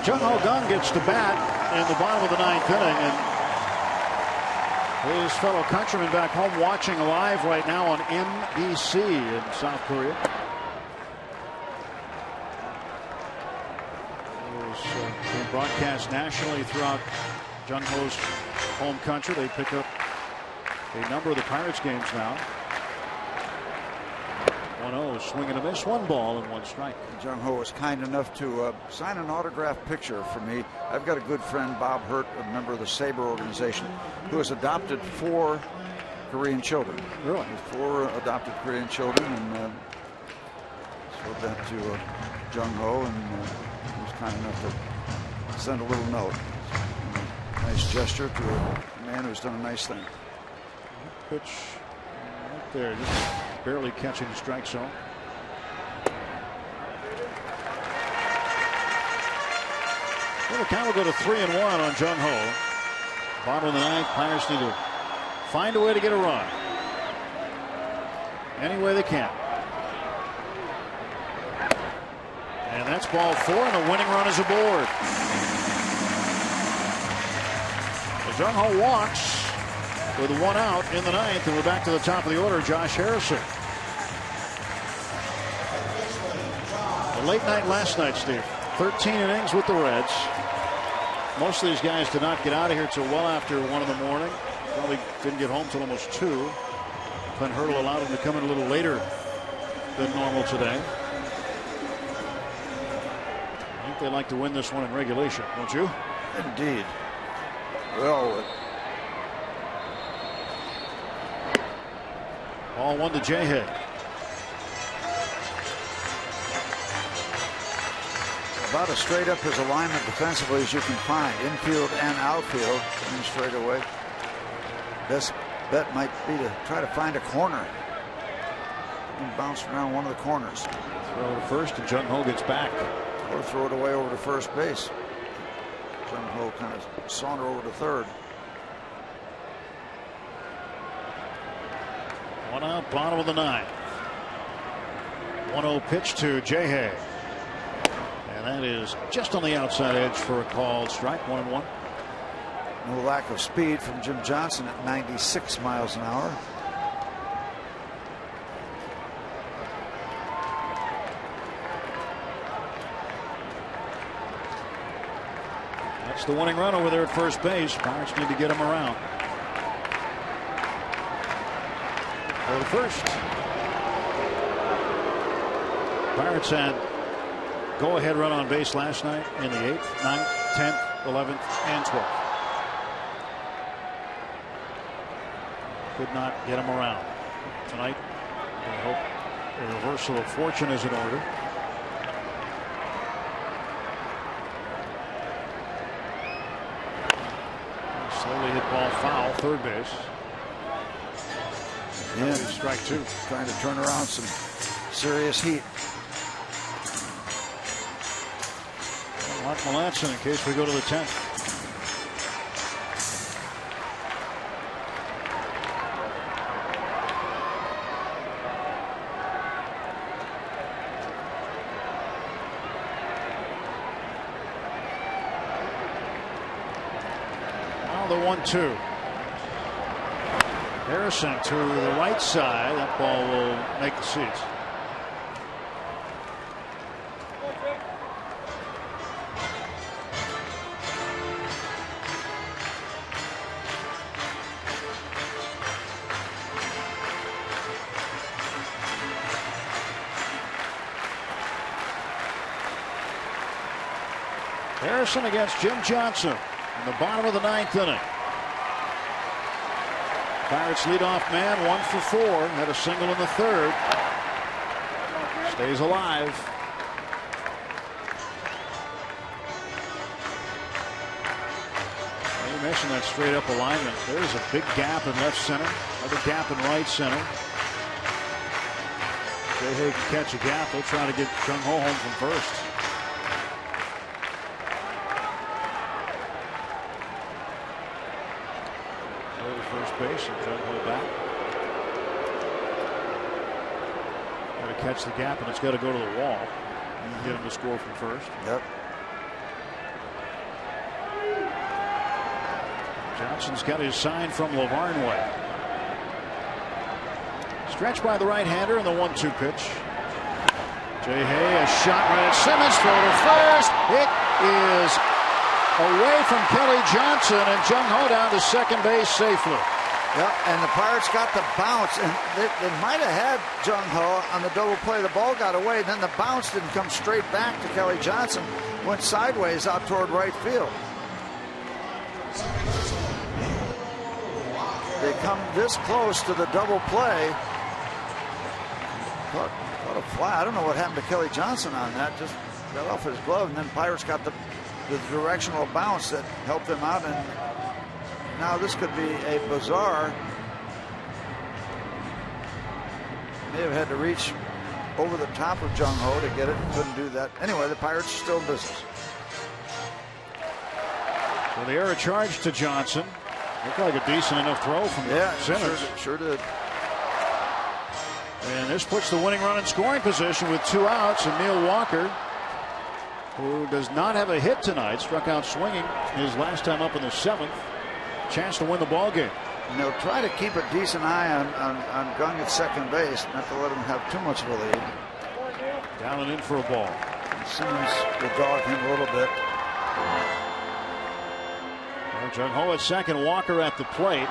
John O'Gunn gets to bat in the bottom of the 9th inning, and his fellow countrymen back home watching live right now on NBC in South Korea. broadcast nationally throughout Jung Ho's home country. They pick up a number of the Pirates games now. 1-0, swing and a miss, 1 ball and 1 strike. Jung Ho was kind enough to sign an autographed picture for me. I've got a good friend, Bob Hurt, a member of the Sabre organization, who has adopted 4 Korean children. Really? 4 adopted Korean children, and showed that to Jung Ho, and he was kind enough to send a little note. Nice gesture to a man who's done a nice thing. Pitch right there, just barely catching the strike zone. Well, the count will go to 3-1 on Jung Ho. Bottom of the 9th, Pirates need to find a way to get a run. Any way they can. And that's ball 4, and the winning run is aboard. Jung Ho walks with 1 out in the 9th, and we're back to the top of the order. Josh Harrison. A late night last night, Steve. 13 innings with the Reds. Most of these guys did not get out of here till well after 1 in the morning. Probably didn't get home till almost 2. Glenn Hurdle allowed them to come in a little later than normal today. I think they'd like to win this one in regulation, don't you? Indeed. Well, ball 1 to J-Hay. About as straight up his alignment defensively as you can find, infield and outfield, and straight away. Best bet might be to try to find a corner. And bounce around one of the corners. Throw to first, and Jung Ho gets back. Or throw it away over to first base. Jung Ho kind of saunter over to third. 1 out, bottom of the 9th. 1-0 pitch to J-Hay. And that is just on the outside edge for a called strike. 1-1. No lack of speed from Jim Johnson at 96 miles an hour. That's the winning run over there at first base. Pirates need to get him around. For the first. Pirates had go-ahead run on base last night in the 8th, 9th, 10th, 11th, and 12th. Could not get him around. Tonight, we hope a reversal of fortune is in order. Slowly hit ball foul, third base. And strike 2. Trying to turn around some serious heat. Mark Melanson in case we go to the 10th. Now the 1-2. Harrison to the right side. That ball will make the seats. Harrison against Jim Johnson in the bottom of the 9th inning. Pirates leadoff man 1 for 4. Had a single in the 3rd. Stays alive. You mentioned that straight up alignment. There's a big gap in left center. Another gap in right center. J-Hay can catch a gap. They'll try to get Jung Ho home from first. Base and Jung Ho back. Got to catch the gap, and it's got to go to the wall. And get him to score from first. Yep. Johnson's got his sign from Lavarn way. Stretch by the right-hander in the 1-2 pitch. J-Hay, a shot right at Simmons. Throw to first. It is away from Kelly Johnson, and Jung Ho down to second base safely. Yep, and the Pirates got the bounce, and they might have had Jung Ho on the double play. The ball got away, and then the bounce didn't come straight back to Kelly Johnson. Went sideways out toward right field. They come this close to the double play. Caught a fly. I don't know what happened to Kelly Johnson on that. Just got off his glove, and then Pirates got the directional bounce that helped them out. And now this could be a bizarre. May have had to reach over the top of Jung Ho to get it. Couldn't do that. Anyway, the Pirates are still in business. So the error charge to Johnson. Looked like a decent enough throw from Simmons. Sure did. And this puts the winning run in scoring position with 2 outs. And Neil Walker, who does not have a hit tonight, struck out swinging his last time up in the 7th. Chance to win the ball game. And they'll try to keep a decent eye on Gung at second base, not to let him have too much of a lead. Down and in for a ball. And Simmons will dog him a little bit. Jung Ho at second, Walker at the plate.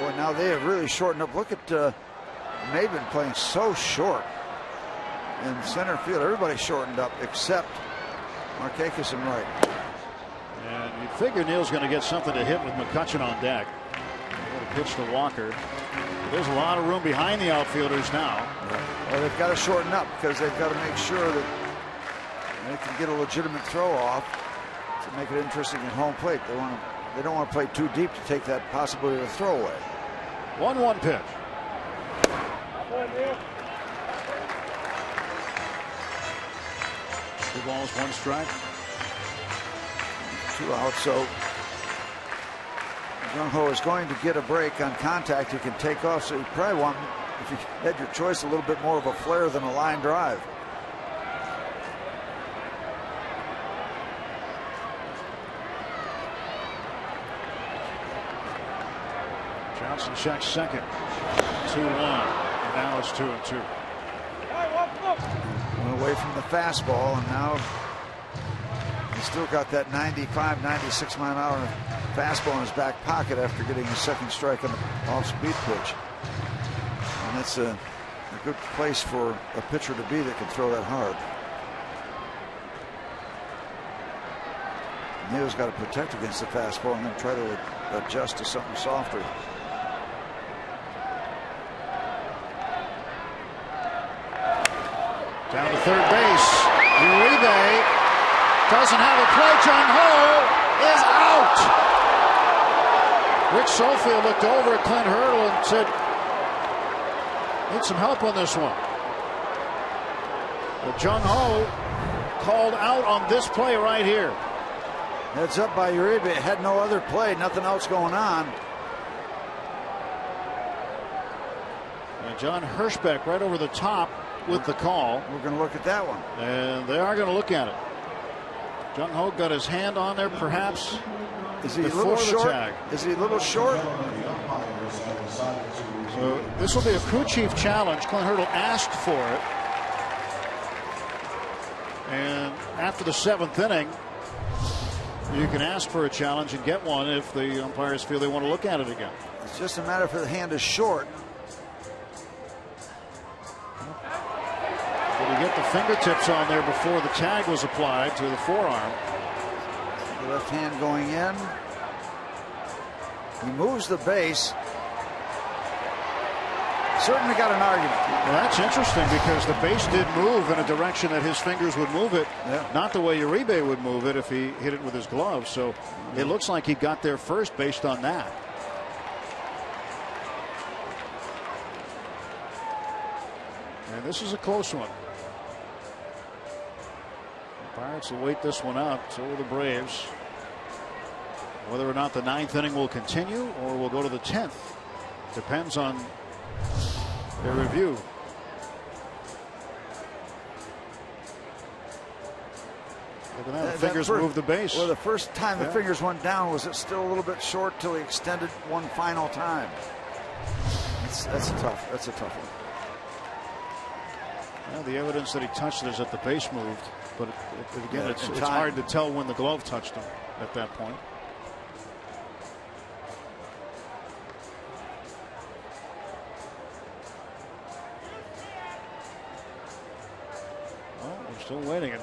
Boy, now they have really shortened up. Look at Maben playing so short in center field. Everybody shortened up except Markakis and Wright. And you figure Neil's going to get something to hit with McCutchen on deck. What a pitch to Walker. There's a lot of room behind the outfielders now. Well, they've got to shorten up because they've got to make sure that they can get a legitimate throw off to make it interesting at home plate. They don't want to play too deep to take that possibility of a throwaway. 1-1 pitch. 2 balls, 1 strike. 2 outs. So Jung Ho is going to get a break on contact. He can take off. So you probably want, if you had your choice, a little bit more of a flare than a line drive. Johnson checks second. 2-1. And now it's 2-2. Went away from the fastball, and now he's still got that 95, 96 mile an hour fastball in his back pocket after getting his second strike on the off-speed pitch. And that's a good place for a pitcher to be that can throw that hard. Neil's got to protect against the fastball and then try to adjust to something softer. Down to third base. Uribe doesn't have a play. Jung Ho is out. Rick Sofield looked over at Clint Hurdle and said, need some help on this one. But Jung Ho called out on this play right here. Heads up by Uribe. It had no other play. Nothing else going on. And John Hirschbeck right over the top with the call. We're going to look at that one. And they are going to look at it. Jung Ho got his hand on there, perhaps. Is he a little short? Tag. Is he a little short? So this will be a crew chief challenge. Clint Hurdle asked for it. And after the 7th inning, you can ask for a challenge and get one if the umpires feel they want to look at it again. It's just a matter if the hand is short. Did he get the fingertips on there before the tag was applied to the forearm? The left hand going in. He moves the base. Certainly got an argument. Well, that's interesting because the base did move in a direction that his fingers would move it, not the way Uribe would move it if he hit it with his glove. So it looks like he got there first based on that. And this is a close one. The Pirates will wait this one out. So will the Braves. Whether or not the 9th inning will continue or will go to the 10th depends on their review. Look at that. The fingers moved the base. Well, the first time the fingers went down, was it still a little bit short till he extended one final time? That's a tough one. Well, the evidence that he touched it is that the base moved. But again, it's hard to tell when the glove touched him at that point. Well, we're still waiting, and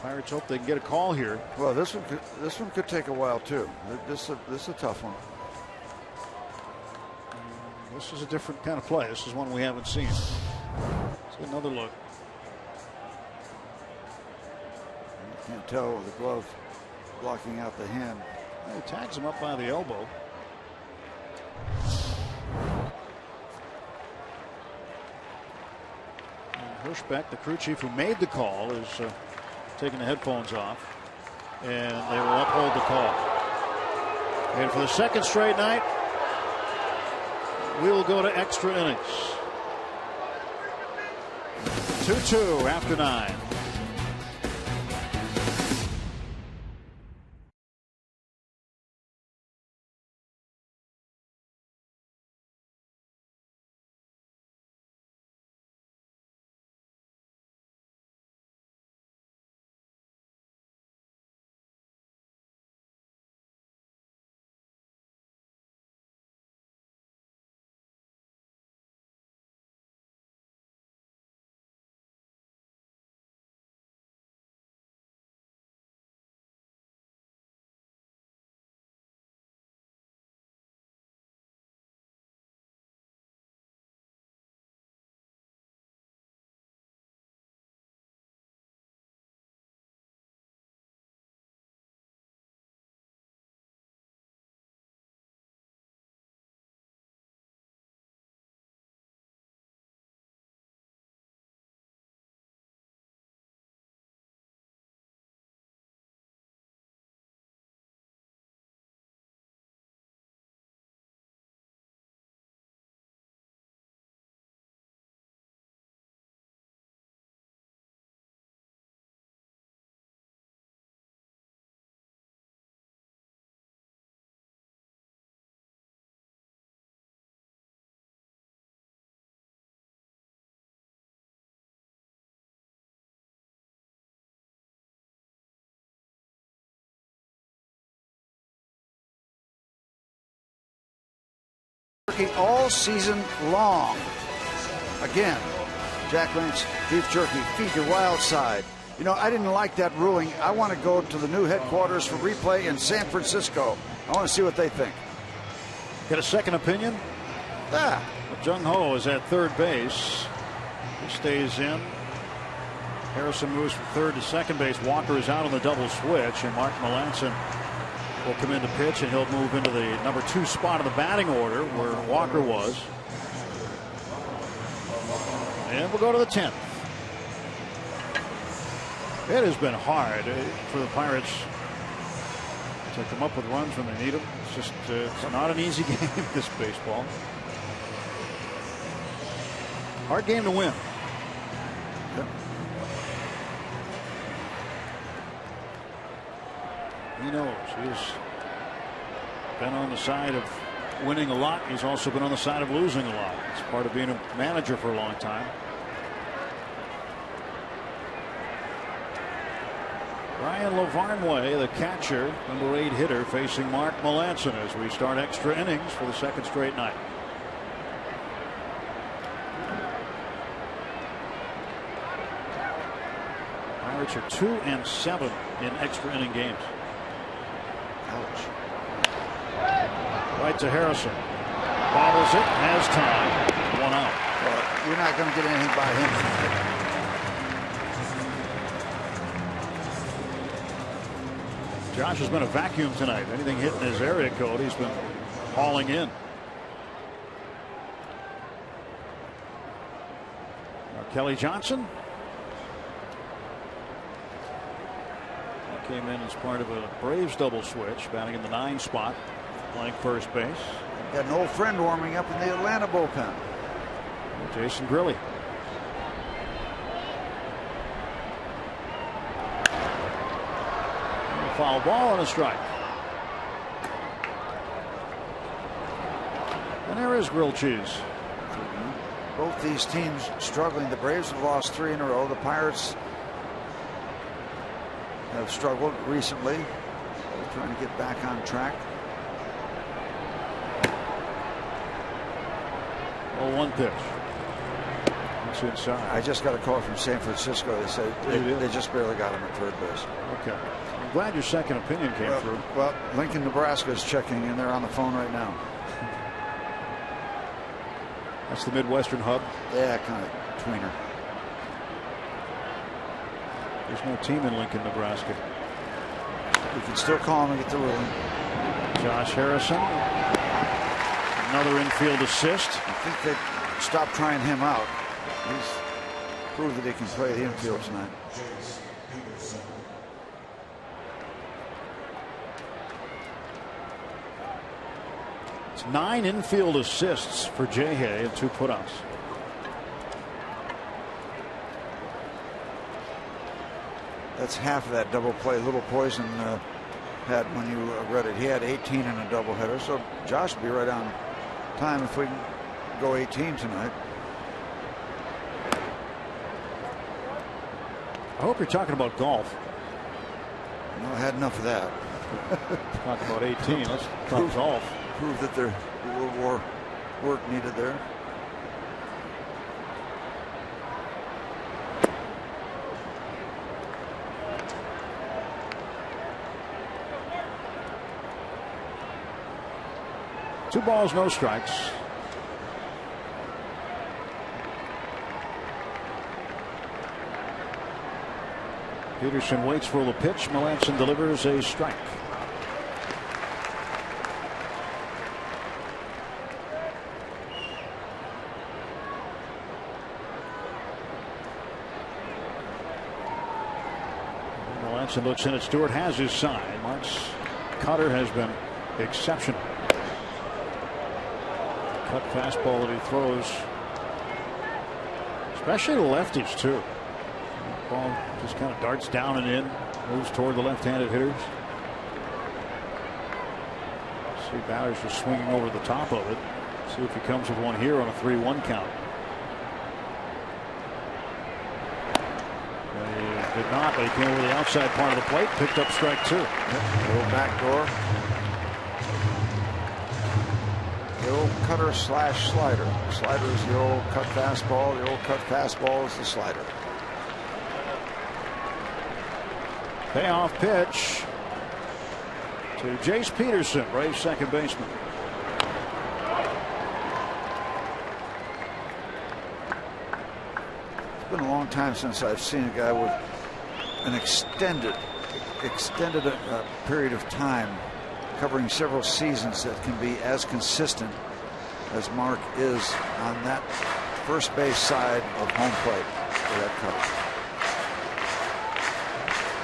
Pirates hope they can get a call here. Well, this one could take a while too. This is a tough one. This is a different kind of play. This is one we haven't seen. Let's get another look. You can't tell with the glove blocking out the hand. He tags him up by the elbow. And Hirschbeck, the crew chief who made the call, is taking the headphones off, and they will uphold the call. And for the second straight night, we will go to extra innings. 2-2 after 9. All season long. Again, Jack Link's beef jerky, feed your wild side. You know, I didn't like that ruling. I want to go to the new headquarters for replay in San Francisco. I want to see what they think. Get a second opinion? Ah. Jung Ho is at third base. He stays in. Harrison moves from third to second base. Walker is out on the double switch, and Mark Melancon will come in to pitch, and he'll move into the number 2 spot of the batting order where Walker was. And we'll go to the 10th. It has been hard for the Pirates to come up with runs when they need them. It's just it's not an easy game, this baseball. Hard game to win. Yep. He knows. He's been on the side of winning a lot. He's also been on the side of losing a lot. It's part of being a manager for a long time. Ryan Lavarnway, the catcher, number 8 hitter, facing Mark Melancon as we start extra innings for the second straight night. Pirates are 2-7 in extra inning games. Ouch. Right to Harrison. Bobbles it, has time. 1 out. Well, you're not going to get anything by him. Josh has been a vacuum tonight. Anything hitting his area code, he's been hauling in. Now Kelly Johnson. He came in as part of a Braves double switch, batting in the 9 spot, playing first base. Got an old friend warming up in the Atlanta bullpen. Jason Grilli. Foul ball and a strike. And there is grilled cheese. Both these teams struggling. The Braves have lost 3 in a row. The Pirates have struggled recently. They're trying to get back on track. 0-1 pitch. It's inside. I just got a call from San Francisco. They said they just barely got him at third base. Okay. I'm glad your second opinion came through. Well, Lincoln, Nebraska is checking in. They're on the phone right now. That's the Midwestern hub? Yeah, kind of tweener. There's no team in Lincoln, Nebraska. You can still call him and get the ruling. Josh Harrison. Another infield assist. I think they stopped trying him out. He's proved that he can play the infield tonight. It's 9 infield assists for Jay Hay and 2 putouts. That's half of that double play Little Poison had when you read it. He had 18 in a doubleheader, so Josh will be right on time if we can go 18 tonight. I hope you're talking about golf. No, I had enough of that. Talk about 18. Let's talk golf. Prove that there's a little more work needed there. Two balls, no strikes. Peterson waits for the pitch. Melanson delivers a strike. Melanson looks in at Stewart, has his sign. Mark's cutter has been exceptional. Cut fastball that he throws, especially the lefties too. Ball just kind of darts down and in, moves toward the left-handed hitters. See batters just swinging over the top of it. See if he comes with one here on a 3-1 count. They did not, but he came over the outside part of the plate, picked up strike 2. Little back door. The old cutter slash slider. The slider is the old cut fastball. The old cut fastball is the slider. Payoff pitch to Jace Peterson, Braves second baseman. It's been a long time since I've seen a guy with an extended period of time covering several seasons that can be as consistent as Mark is on that first base side of home plate for that cover.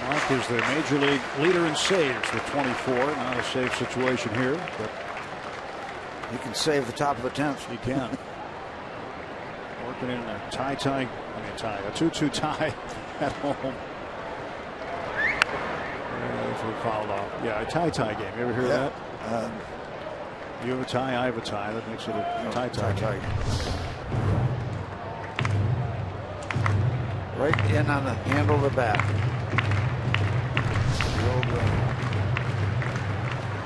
Mark is the major league leader in saves with 24. Not a save situation here, but he can save the top of the 10th. He can. Working in a a 2-2 tie at home. If we're fouled off. Yeah, a tie game. You ever hear that? You have a tie, I have a tie. That makes it a tie game. Right in on the handle of the bat.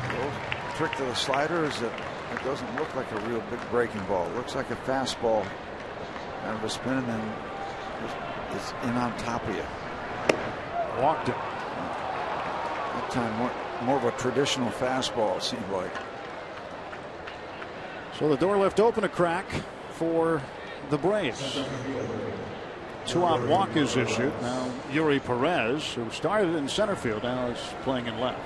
The old trick to the slider is that it doesn't look like a real big breaking ball. It looks like a fastball, kind of a spin, and then it's in on top of you. Walked it. That time more of a traditional fastball, it seemed like. So the door left open a crack for the Braves. 2-out walk is issued. Now Yuri Perez, who started in center field, now is playing in left.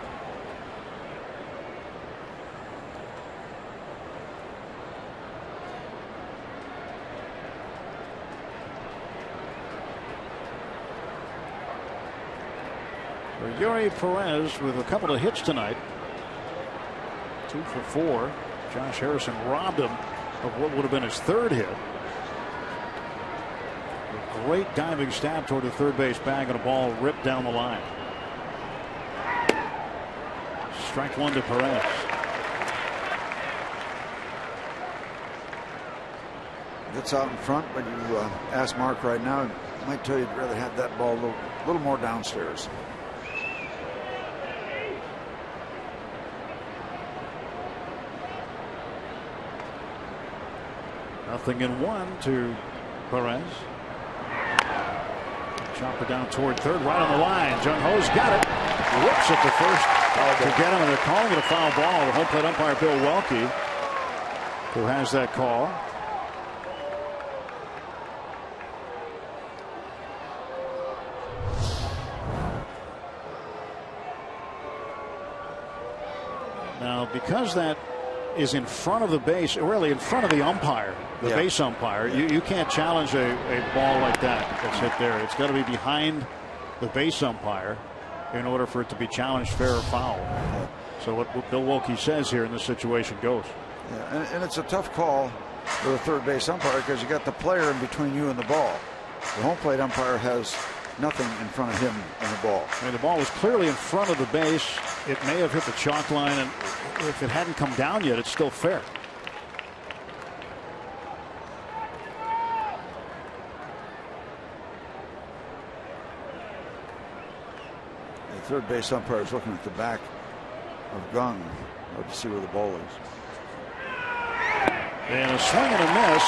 So Yuri Perez with a couple of hits tonight. 2 for 4. Josh Harrison robbed him of what would have been his third hit. A great diving stab toward the third base bag and a ball ripped down the line. Strike 1 to Perez. Gets out in front, but you ask Mark right now, he might tell you he'd rather have that ball a little more downstairs. 0-1 to Perez. Chopper down toward third, right on the line. Jung Ho's got it. Whoops at the first to get him, and they're calling it a foul ball. The home plate umpire Bill Welke, who has that call. Now, because that is in front of the base, really in front of the umpire, the base umpire, you can't challenge a ball like that that's hit there. It's got to be behind the base umpire in order for it to be challenged fair or foul. So what Bill Welke says here in this situation goes. Yeah, and it's a tough call for the third base umpire because you got the player in between you and the ball. The home plate umpire has nothing in front of him and the ball. I mean, the ball was clearly in front of the base. It may have hit the chalk line, and if it hadn't come down yet, it's still fair. The third base umpire is looking at the back of Gung to see where the ball is. And a swing and a miss,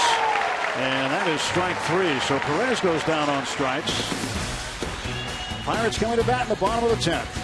and that is strike 3. So Perez goes down on strikes. Pirates coming to bat in the bottom of the 10th.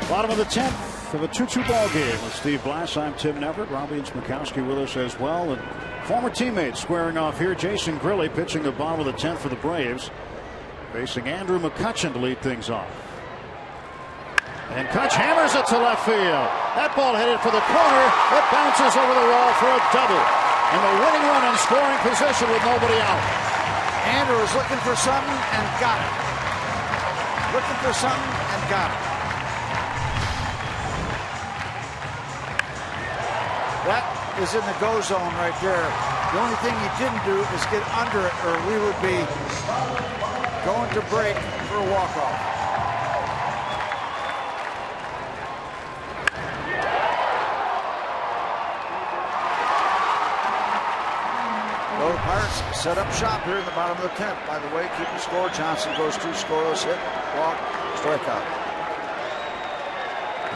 Bottom of the 10th of a 2-2 ball game with Steve Blass. I'm Tim Neverett. Robbie and Smokowski with us as well. And former teammates squaring off here. Jason Grilli pitching the bottom of the 10th for the Braves, facing Andrew McCutchen to lead things off. And Kutch hammers it to left field. That ball headed for the corner. It bounces over the wall for a double. And the winning run in scoring position with nobody out. Andrew was looking for something and got it. Looking for something and got it. That is in the go zone right there. The only thing he didn't do is get under it, or we would be going to break for a walk-off. Well, the Pirates set up shop here in the bottom of the 10th. By the way, keep the score. Johnson goes 2 scoreless, hit, walk, strikeout.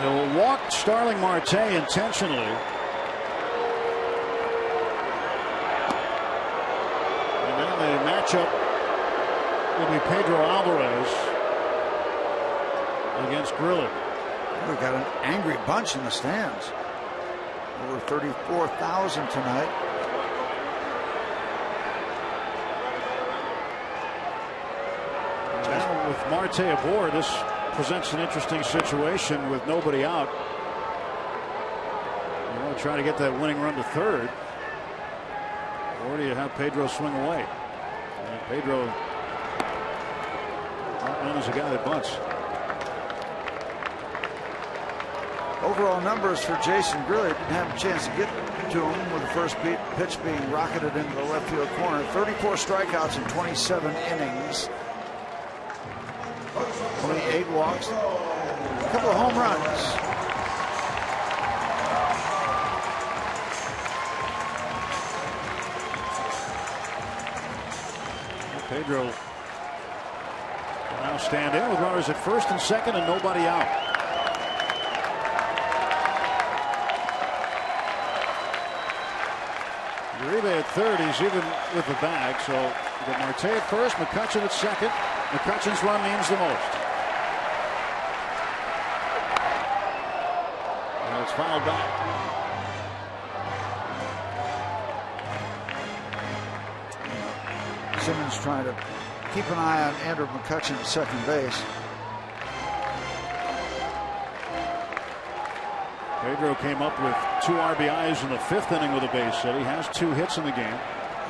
They'll walk Starling Marte intentionally. And then they match up will be Pedro Alvarez against Grilly. We've got an angry bunch in the stands. Over 34,000 tonight. Now with Marte aboard, this presents an interesting situation with nobody out. You want to try to get that winning run to third, or do you have Pedro swing away? And Pedro, not known as a guy that bunts. Overall numbers for Jason Grilly, didn't have a chance to get to him with the first pitch being rocketed into the left field corner. 34 strikeouts in 27 innings. 28 walks. A couple of home runs. Pedro will now stand in with runners at first and second and nobody out. Uribe at third, he's even with the bag, so you got Marte at first, McCutchen at second. McCutchen's run means the most. And it's fouled back. Simmons trying to keep an eye on Andrew McCutchen at second base. Pedro came up with 2 RBIs in the 5th inning with a base hit. He has 2 hits in the game.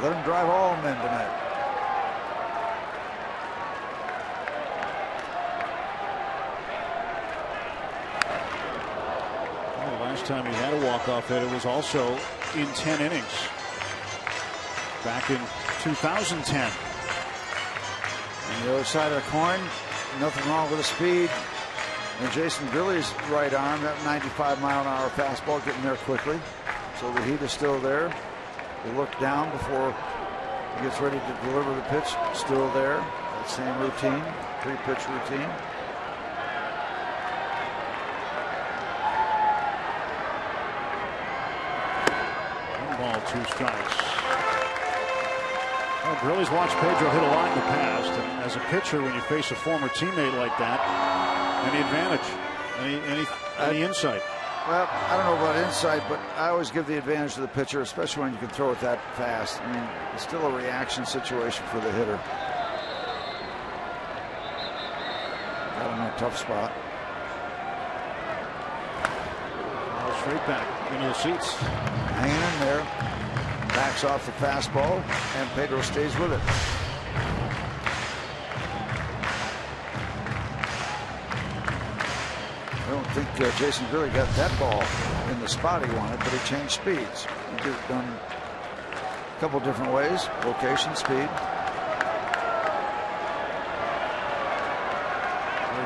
Let him drive all men tonight. Well, the last time he had a walk-off hit, it was also in 10 innings. Back in 2010. On the other side of the coin, nothing wrong with the speed. And Jason Grilly's right arm, that 95-mile-an-hour fastball, getting there quickly. So the heat is still there. He looked down before he gets ready to deliver the pitch. Still there. That same routine, pre-pitch routine. One ball, 2 strikes. Well, Grilly's watched Pedro hit a lot in the past. And as a pitcher, when you face a former teammate like that, any advantage? Any insight? Well, I don't know about insight, but I always give the advantage to the pitcher, especially when you can throw it that fast. I mean, it's still a reaction situation for the hitter. Got him in a tough spot. Straight back into the seats. Hanging in there. Backs off the fastball, and Pedro stays with it. I don't think Jason Grilly got that ball in the spot he wanted, but he changed speeds. He did it done a couple different ways: location, speed.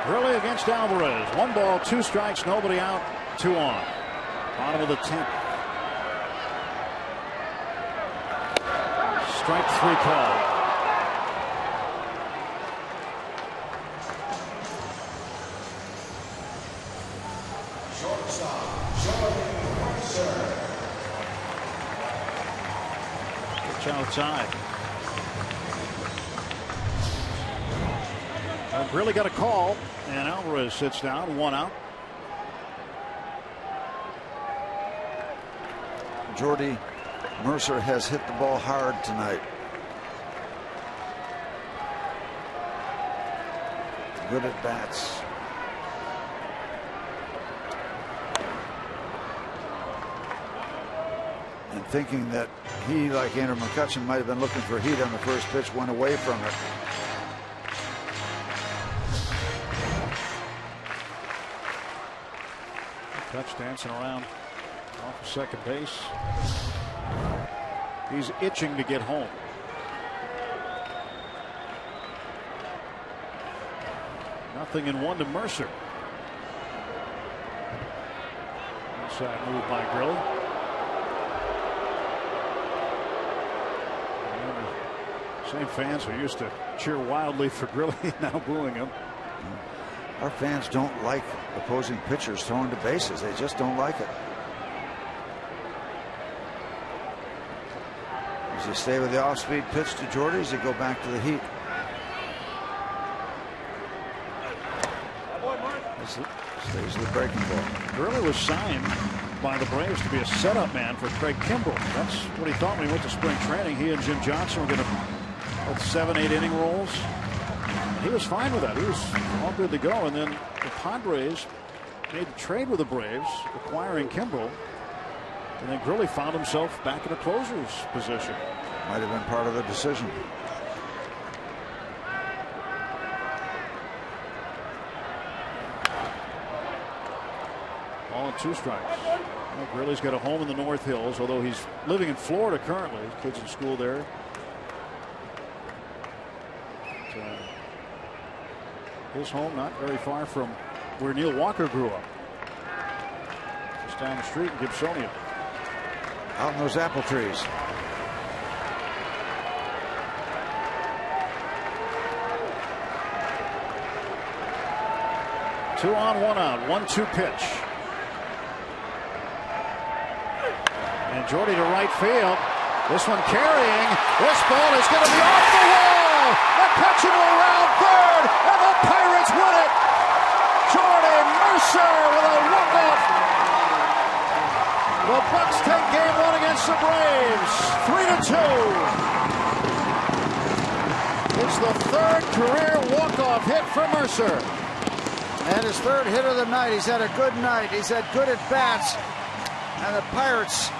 Grilly against Alvarez. 1 ball, 2 strikes, nobody out, 2 on. Bottom of the 10th. Strike 3 call. Outside. Grilly got a call, and Alvarez sits down, 1 out. Jordy Mercer has hit the ball hard tonight. Good at bats. And thinking that he, like Andrew McCutchen, might have been looking for heat on the first pitch, went away from it. Touch dancing around off of second base. He's itching to get home. Nothing in 1 to Mercer. Inside move by Grilly. Same fans who used to cheer wildly for Grilly now booing him. Our fans don't like opposing pitchers throwing to bases. They just don't like it. Does he stay with the off-speed pitch to Jordy? Does he go back to the heat? Stays the breaking ball. Gurley was signed by the Braves to be a setup man for Craig Kimbrell. That's what he thought when he went to spring training. He and Jim Johnson were going to put 7-8 inning rolls. He was fine with that. He was all good to go. And then the Padres made the trade with the Braves, acquiring Kimbrell. And then Gurley found himself back in a closer's position. Might have been part of the decision. All in 2 strikes. Well, Gurley's got a home in the North Hills, although he's living in Florida currently. His kids in school there. His home not very far from where Neil Walker grew up. Just down the street in Gibsonia. Out in those apple trees. Two on, 1 out. 1-2 pitch. And Jordy to right field. This one carrying. This ball is going to be off the wall. And catching around third. And the Pirates win it. Jordy Mercer with a walk-off. The Bucks take game 1 against the Braves. 3-2. It's the 3rd career walk-off hit for Mercer. And his 3rd hit of the night. He's had a good night. He's had good at-bats. And the Pirates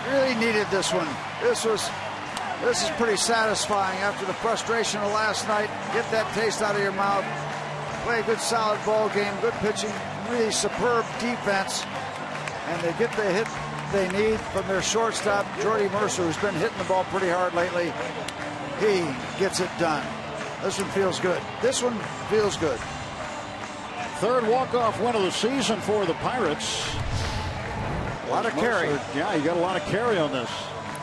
really needed this one. This is pretty satisfying after the frustration of last night. Get that taste out of your mouth. Play a good solid ball game. Good pitching. Really superb defense. And they get the hit they need from their shortstop, Jordy Mercer, who's been hitting the ball pretty hard lately. He gets it done. This one feels good. This one feels good. 3rd walk-off win of the season for the Pirates. A lot of carry. Yeah, you got a lot of carry on this.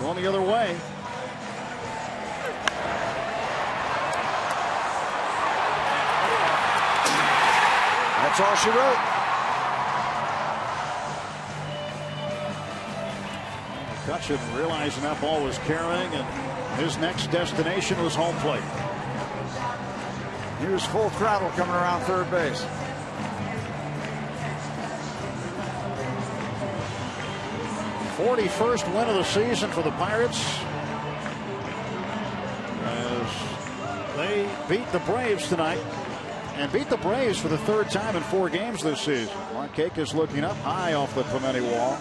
Going the other way. That's all she wrote. McCutcheon realizing that ball was carrying, and his next destination was home plate. He was full throttle coming around third base. The 41st win of the season for the Pirates, as they beat the Braves tonight, and beat the Braves for the 3rd time in 4 games this season. Markakis looking up high off the Clemente wall.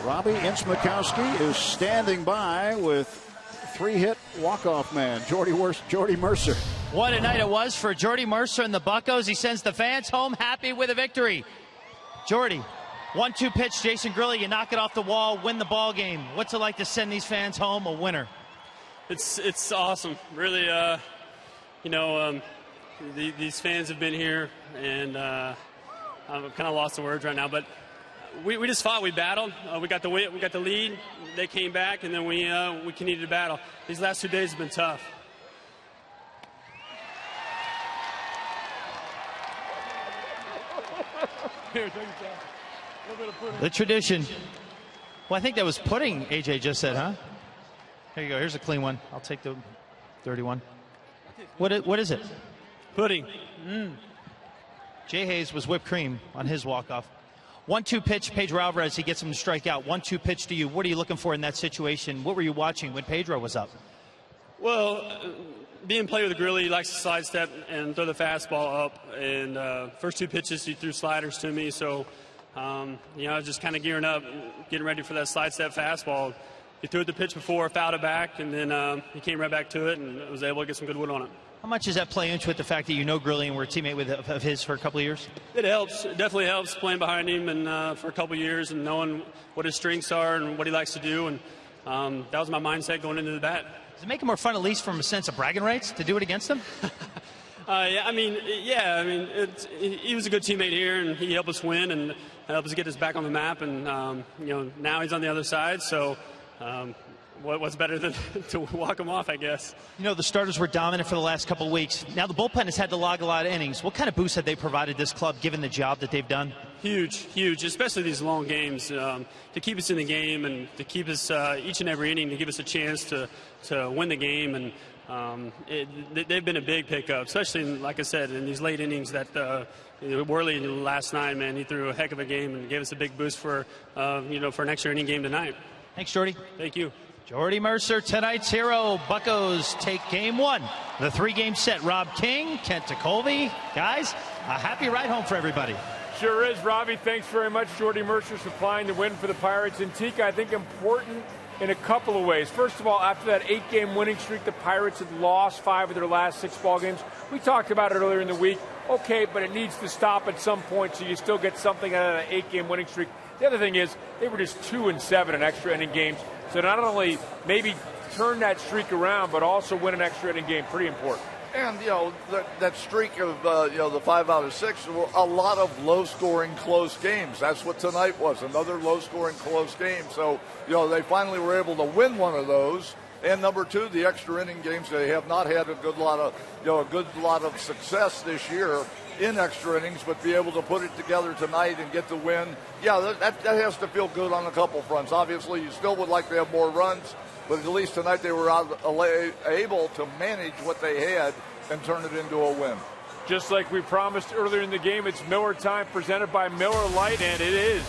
Robbie Ince-Mikowski is standing by with 3-hit walk-off man, Jordy Mercer. What a night it was for Jordy Mercer and the Buccos. He sends the fans home happy with a victory. Jordy, 1-2 pitch, Jason Gurley, you knock it off the wall, win the ball game. What's it like to send these fans home a winner? It's awesome. Really, these fans have been here, and I'm kind of lost the words right now, but we just fought. We battled. We got the win. We got the lead. They came back, and then we continued to battle. These last 2 days have been tough. The tradition. Well, I think that was pudding, AJ just said, huh? Here you go. Here's a clean one. I'll take the dirty one. What is it? Pudding. Jay Hayes was whipped cream on his walk-off. 1-2 pitch, Pedro Alvarez, he gets him to strike out. 1-2 pitch to you. What are you looking for in that situation? What were you watching when Pedro was up? Well, being played with Gurley, he likes to sidestep and throw the fastball up. And first 2 pitches, he threw sliders to me. So, just kind of gearing up, getting ready for that sidestep fastball. He threw it the pitch before, fouled it back, and then he came right back to it and was able to get some good wood on it. How much does that play into it, the fact that you know Gurley and were a teammate of his for a couple of years? It helps. It definitely helps playing behind him and for a couple of years and knowing what his strengths are and what he likes to do. And that was my mindset going into the bat. Does it make it more fun, at least from a sense of bragging rights, to do it against him? He was a good teammate here, and he helped us win and helped us get us back on the map. And now he's on the other side, so what's better than to walk him off, I guess. The starters were dominant for the last couple of weeks. Now the bullpen has had to log a lot of innings. What kind of boost have they provided this club, given the job that they've done? Huge, especially these long games, to keep us in the game and to keep us each and every inning, to give us a chance to win the game. And they've been a big pickup, especially, like I said, in these late innings that Worley last night, man, he threw a heck of a game and gave us a big boost for an extra inning game tonight. Thanks, Jordy. Thank you. Jordy Mercer, tonight's hero. Buccos take game one. The 3-game set. Rob King, Kent DeColvey. Guys, a happy ride home for everybody. Sure is, Robbie. Thanks very much. Jordy Mercer supplying the win for the Pirates. And Tika, I think important in a couple of ways. First of all, after that 8-game winning streak, the Pirates had lost 5 of their last 6 ball games. We talked about it earlier in the week. Okay, but it needs to stop at some point so you still get something out of that 8-game winning streak. The other thing is they were just 2-7 in extra inning games. So not only maybe turn that streak around, but also win an extra inning game. Pretty important. And, that streak of, the 5 out of 6, were a lot of low-scoring, close games. That's what tonight was, another low-scoring, close game. So, they finally were able to win one of those. And number 2, the extra inning games, they have not had a good lot of success this year in extra innings, but be able to put it together tonight and get the win. Yeah, that has to feel good on a couple fronts. Obviously, you still would like to have more runs, but at least tonight they were able to manage what they had and turn it into a win. Just like we promised earlier in the game, it's Miller time, presented by Miller Lite, and it is.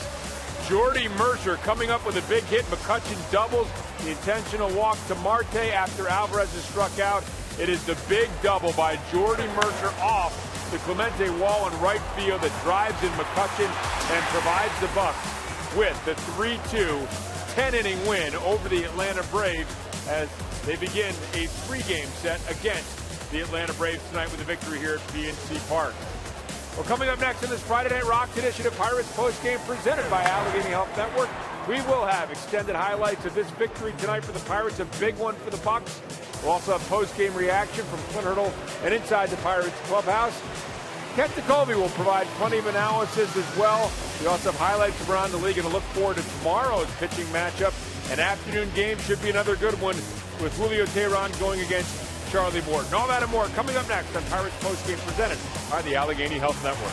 Jordy Mercer coming up with a big hit. McCutchen doubles the intentional walk to Marte after Alvarez is struck out. It is the big double by Jordy Mercer off the Clemente wall in right field that drives in McCutchen and provides the Bucs with the 3-2 10-inning win over the Atlanta Braves as they begin a 3-game set against the Atlanta Braves tonight with a victory here at PNC Park. Well, coming up next in this Friday Night Rocks edition of Pirates postgame presented by Allegheny Health Network, we will have extended highlights of this victory tonight for the Pirates, a big one for the Bucs. We'll also have postgame reaction from Clint Hurdle and inside the Pirates clubhouse. Kent DeColvey will provide plenty of analysis as well. We also have highlights from around the league and to look forward to tomorrow's pitching matchup. An afternoon game should be another good one with Julio Teheran going against Charlie Morton. All that and more coming up next on Pirates postgame presented by the Allegheny Health Network.